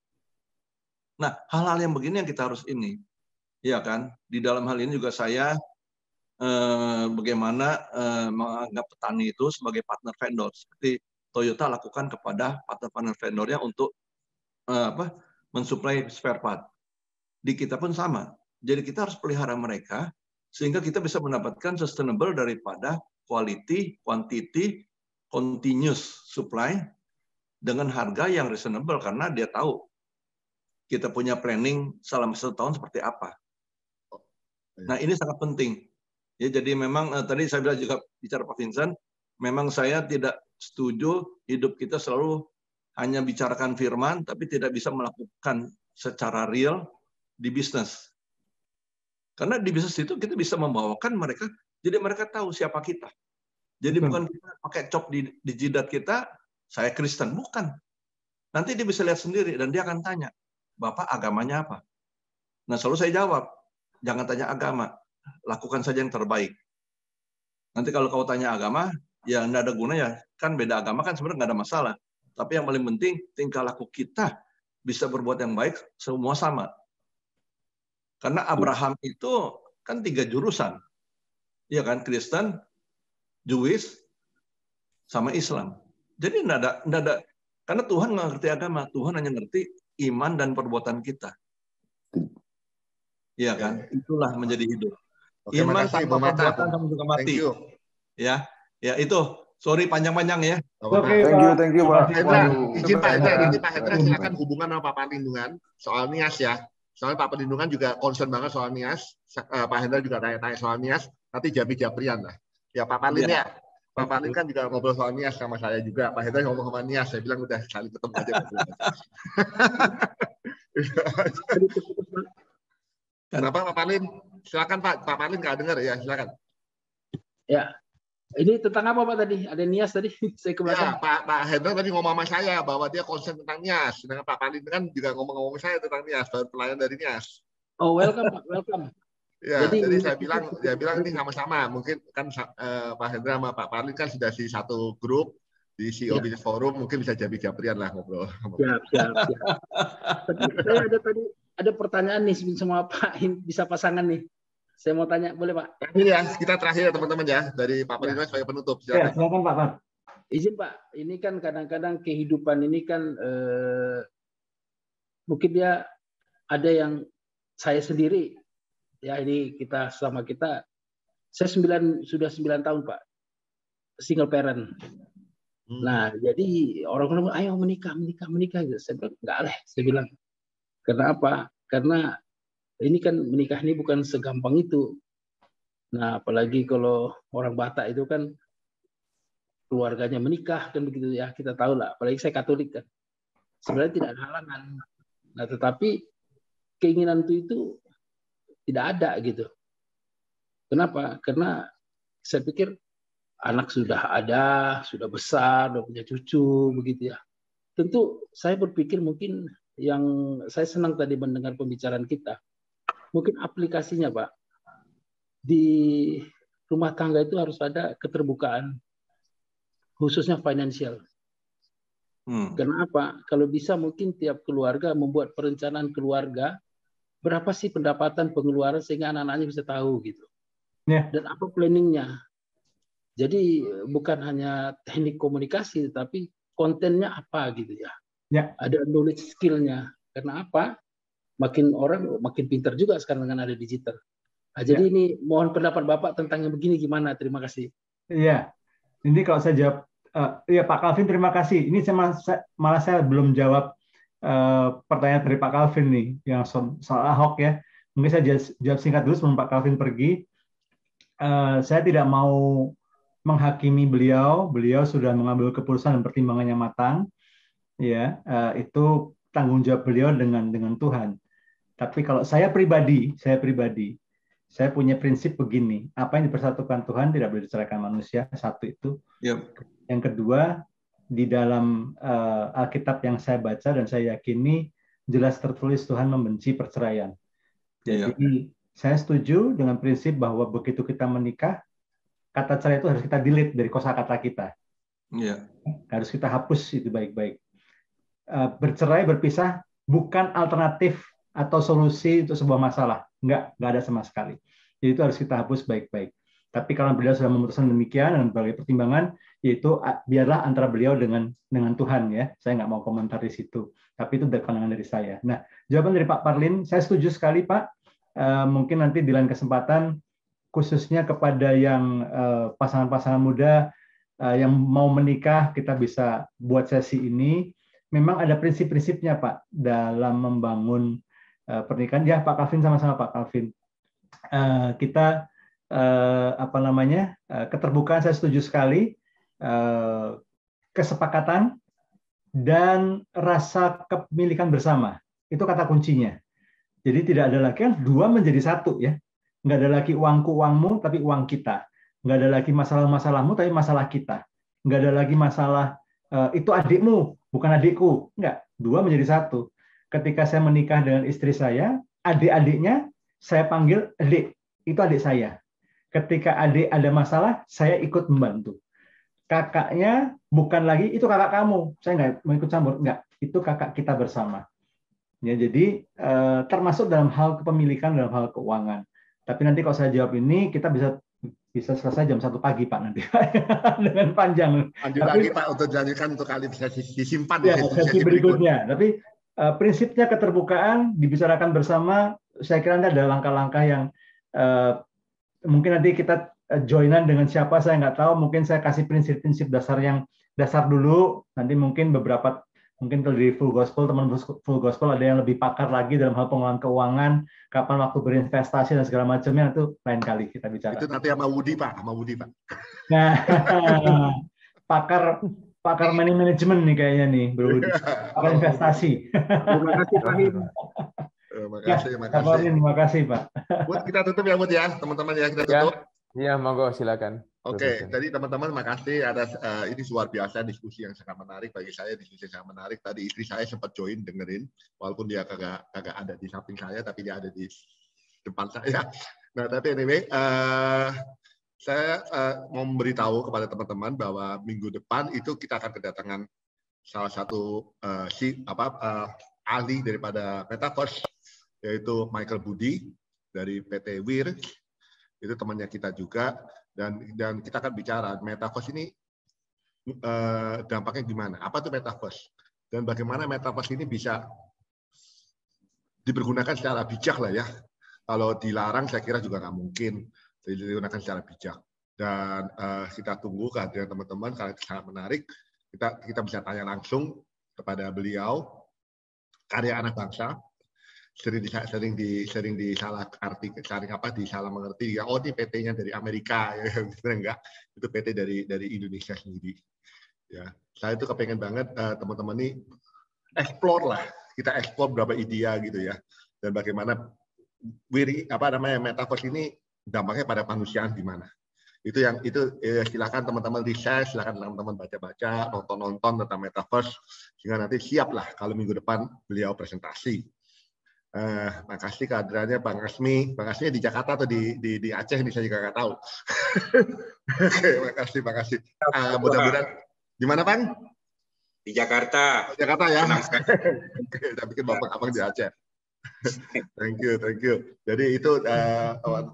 Nah, hal-hal yang begini yang kita harus ini. Ya kan? Di dalam hal ini juga saya bagaimana menganggap petani itu sebagai partner vendor. Seperti Toyota lakukan kepada partner vendornya untuk mensuplai spare part. Di kita pun sama. Jadi kita harus pelihara mereka sehingga kita bisa mendapatkan sustainable daripada quality, quantity, continuous supply dengan harga yang reasonable, karena dia tahu kita punya planning selama 1 tahun seperti apa. Nah, ini sangat penting. Ya, jadi memang tadi saya bilang juga bicara Pak Vincent, memang saya tidak setuju hidup kita selalu hanya bicarakan firman, tapi tidak bisa melakukan secara real di bisnis. Karena di bisnis itu kita bisa membawakan mereka, jadi mereka tahu siapa kita. Jadi bukan kita pakai cop di jidat kita, saya Kristen, bukan. Nanti dia bisa lihat sendiri dan dia akan tanya, Bapak agamanya apa? Nah, selalu saya jawab, jangan tanya agama, lakukan saja yang terbaik. Nanti kalau kau tanya agama, ya nggak ada gunanya. Kan beda agama kan sebenarnya nggak ada masalah. Tapi yang paling penting tingkah laku kita bisa berbuat yang baik, semua sama. Karena Abraham itu kan 3 jurusan. Ya kan, Kristen, Jewish, sama Islam. Jadi nggak ada, karena Tuhan nggak ngerti agama, Tuhan hanya ngerti iman dan perbuatan kita. Iya kan, itulah menjadi hidup. Oke, Iman makasih, tanpa Bu Marta. perbuatan sama juga mati. Thank you. Ya itu. Sorry panjang-panjang ya. Oke, thank you, Pak. Hendra, Waduh. izin Pak Hendra, nanti Pak Hendra Waduh. silakan hubungan sama Pak Perlindungan soal NIAS ya. Soalnya Pak Perlindungan juga concern banget soal NIAS. Pak Hendra juga tanya-tanya soal NIAS. Nanti Japrian lah. Ya Pak Parlin ya. Pak Parlin kan juga ngobrol soal NIAS sama saya juga. Pak Hendra ngomong sama NIAS. Saya bilang udah sekali ketemu aja. Kenapa Pak Parlin? Silakan Pak. Pak Parlin nggak dengar ya. Silakan. Ya. Ini tentang apa Pak tadi? Ada NIAS tadi? Saya ke Ya, belakang. Pak Hendra tadi ngomong sama saya bahwa dia concern tentang NIAS. Sedangkan Pak Parlin kan juga ngomong-ngomong saya tentang NIAS, baru pelayan dari NIAS. Oh, welcome Pak, welcome. Ya, jadi saya bilang ini sama-sama. Mungkin kan Pak Hendra sama Pak Parlin kan sudah di satu grup di CEO Business Forum, mungkin bisa Japrian lah ngobrol. Siap. Tapi saya ada pertanyaan nih sama Pak, bisa pasangan nih. Saya mau tanya, boleh Pak? Terakhir ya, kita terakhir ya teman-teman ya, dari Pak Perlindungan sebagai penutup. Ya, silakan Pak. Izin Pak, ini kan kadang-kadang kehidupan ini kan mungkin dia ada yang saya sendiri, ya ini kita sama kita, saya sudah 9 tahun Pak, single parent. Nah, jadi orang-orang ayo menikah. Saya bilang, enggak lah, saya bilang. Karena apa? Karena ini kan menikah ini bukan segampang itu. Nah, apalagi kalau orang Batak itu kan keluarganya menikah kan begitu ya, kita tahu lah. Apalagi saya Katolik kan. Sebenarnya tidak ada halangan. Nah, tetapi keinginan itu tidak ada gitu. Kenapa? Karena saya pikir anak sudah ada, sudah besar, sudah punya cucu begitu ya. Tentu saya berpikir mungkin yang saya senang tadi mendengar pembicaraan kita. Mungkin aplikasinya Pak, di rumah tangga itu harus ada keterbukaan, khususnya finansial. Kenapa? Kalau bisa mungkin tiap keluarga membuat perencanaan keluarga, berapa sih pendapatan pengeluaran sehingga anak-anaknya bisa tahu gitu. Dan apa planningnya. Jadi bukan hanya teknik komunikasi, tapi kontennya apa gitu ya. Ada knowledge skill-nya. Karena apa? Makin orang makin pintar juga sekarang dengan ada digital. Nah, jadi ini mohon pendapat Bapak tentang yang begini gimana? Terima kasih. Iya, ini kalau saya jawab, ya Pak Calvin terima kasih. Ini malah saya belum jawab pertanyaan dari Pak Calvin nih, yang soal Ahok ya. Mungkin saya jawab singkat dulu sebelum Pak Calvin pergi. Saya tidak mau menghakimi beliau. Beliau sudah mengambil keputusan dan pertimbangannya matang. Ya, itu tanggung jawab beliau dengan Tuhan. Tapi kalau saya pribadi, saya punya prinsip begini: apa yang dipersatukan Tuhan tidak boleh diceraikan manusia. Satu itu. Yang kedua, di dalam Alkitab yang saya baca dan saya yakini jelas tertulis Tuhan membenci perceraian. Jadi saya setuju dengan prinsip bahwa begitu kita menikah, kata cerai itu harus kita delete dari kosakata kita. Harus kita hapus itu baik-baik. Bercerai, berpisah bukan alternatif atau solusi untuk sebuah masalah. Nggak ada sama sekali. Jadi itu harus kita hapus baik-baik. Tapi kalau beliau sudah memutuskan demikian dan berbagai pertimbangan, yaitu biarlah antara beliau dengan Tuhan ya. Saya nggak mau komentar di situ. Tapi itu dari pandangan dari saya. Nah, jawaban dari Pak Parlin, saya setuju sekali Pak. Mungkin nanti di lain kesempatan, khususnya kepada yang pasangan-pasangan muda yang mau menikah, kita bisa buat sesi ini. Memang ada prinsip-prinsipnya Pak dalam membangun pernikahan. Ya Pak Calvin, sama-sama Pak Calvin. Kita keterbukaan saya setuju sekali, kesepakatan dan rasa kepemilikan bersama itu kata kuncinya. Jadi tidak ada lagi kan dua menjadi satu ya. Nggak ada lagi uangku uangmu tapi uang kita. Nggak ada lagi masalah-masalahmu tapi masalah kita. Nggak ada lagi masalah itu adikmu bukan adikku. Nggak, dua menjadi satu. Ketika saya menikah dengan istri saya, adik-adiknya saya panggil adik. Itu adik saya. Ketika adik ada masalah, saya ikut membantu. kakaknya bukan lagi itu kakak kamu, saya nggak mau ikut campur, nggak, itu kakak kita bersama. Ya, jadi termasuk dalam hal kepemilikan, dalam hal keuangan. Tapi nanti kalau saya jawab ini, kita bisa selesai jam 1 pagi Pak nanti dengan panjang. Lanjut lagi Pak untuk dilanjutkan untuk kali bisa disimpan ya, sesi berikutnya. Tapi prinsipnya keterbukaan dibicarakan bersama. Saya kira nanti ada langkah-langkah yang mungkin nanti kita joinan dengan siapa saya nggak tahu. Mungkin saya kasih prinsip-prinsip dasar dulu. Nanti mungkin mungkin kalau di Full Gospel, teman Full Gospel ada yang lebih pakar lagi dalam hal pengelolaan keuangan, kapan waktu berinvestasi dan segala macamnya, itu lain kali kita bicara. Itu nanti sama Woody Pak, Nah, pakar money management nih kayaknya nih, Bro Woody. Pakar investasi. Terima kasih Pak Him. Terima kasih Pak. Buat kita tutup ya Bud ya, teman-teman ya, kita tutup. Iya, monggo silakan. Oke, tadi teman-teman makasih atas ini luar biasa diskusi yang sangat menarik bagi saya, diskusi yang sangat menarik. Tadi istri saya sempat join dengerin, walaupun dia kagak ada di samping saya, tapi dia ada di depan saya. Nah, tapi anyway, saya mau memberitahu kepada teman-teman bahwa minggu depan itu kita akan kedatangan salah satu ahli daripada Metaverse, yaitu Michael Budi dari PT Wir. Itu temannya kita juga, dan kita akan bicara Metaverse ini dampaknya gimana, apa itu Metaverse, dan bagaimana Metaverse ini bisa dipergunakan secara bijak lah ya. Kalau dilarang saya kira juga nggak mungkin, digunakan secara bijak. Dan kita tunggu kehadiran teman-teman, karena itu sangat menarik. Kita bisa tanya langsung kepada beliau, karya anak bangsa. Sering disalah arti, disalah mengerti. Ya, oh ini PT-nya dari Amerika, ya enggak, itu PT dari Indonesia sendiri. Ya, saya itu kepengen banget teman-teman ini explore lah, kita explore berapa idea gitu ya, dan bagaimana Metaverse ini dampaknya pada manusiaan gimana. Itu silakan teman-teman riset, silakan teman-teman baca-baca, nonton tentang Metaverse, sehingga nanti siap lah kalau minggu depan beliau presentasi. Makasih kehadirannya Bang Asmi. Bang Asmi di Jakarta atau di Aceh ini saya juga nggak tahu. Oke, makasih. Mudah-mudahan di mana Bang? Di Jakarta. Jakarta ya. Oke, saya pikir Bapak Abang di Aceh. Thank you. Jadi itu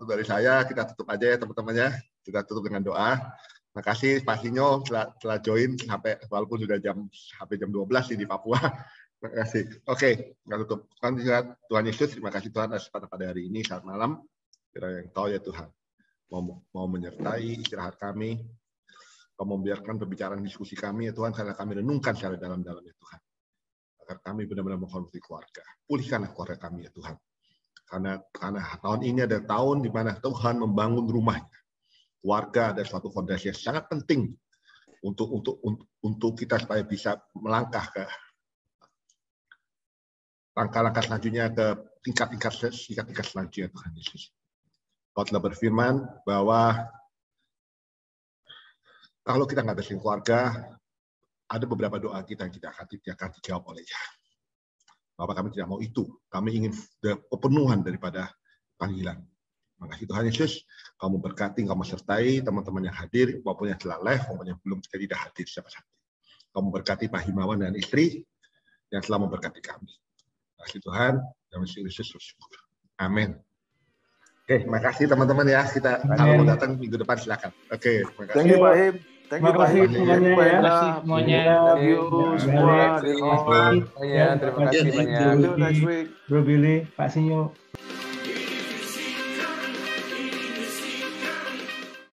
dari saya, kita tutup aja ya teman-temannya. Kita tutup dengan doa. Makasih Pak Sinyo telah join sampai walaupun sudah sampai jam 12 di Papua. Terima kasih. Oke, nggak tutup. Tuhan Yesus, terima kasih Tuhan atas pada hari ini, saat malam. Kiranya yang tahu ya Tuhan, mau menyertai istirahat kami, kau membiarkan pembicaraan diskusi kami ya Tuhan, karena kami renungkan secara dalam-dalam ya Tuhan. Agar kami benar-benar menghormati keluarga. Pulihkanlah keluarga kami ya Tuhan. Karena tahun ini ada tahun di mana Tuhan membangun rumahnya. Keluarga ada suatu fondasi yang sangat penting untuk kita supaya bisa melangkah ke langkah-langkah selanjutnya, ke tingkat-tingkat selanjutnya Tuhan Yesus. Kau telah berfirman bahwa kalau kita nggak bersih keluarga, ada beberapa doa kita yang akan dijawab oleh-Nya. Bapak, kami tidak mau itu. Kami ingin kepenuhan daripada panggilan. Makasih Tuhan Yesus, kamu berkati, kamu sertai teman-teman yang hadir, maupun yang telah live, maupun yang belum tidak hadir siapa saja. Kamu berkati Pak Himawan dan istri yang telah memberkati kami. Terima kasih Tuhan, dalam Yesus bersyukur. Amin. Oke, makasih teman-teman ya. Kita kalau mau datang minggu depan silakan. Oke, terima kasih. Thank you Pak Him. Terima kasih semuanya ya. Semuanya. Thank you semua. Terima kasih banyak. Bro Billy, Pak Sinyo.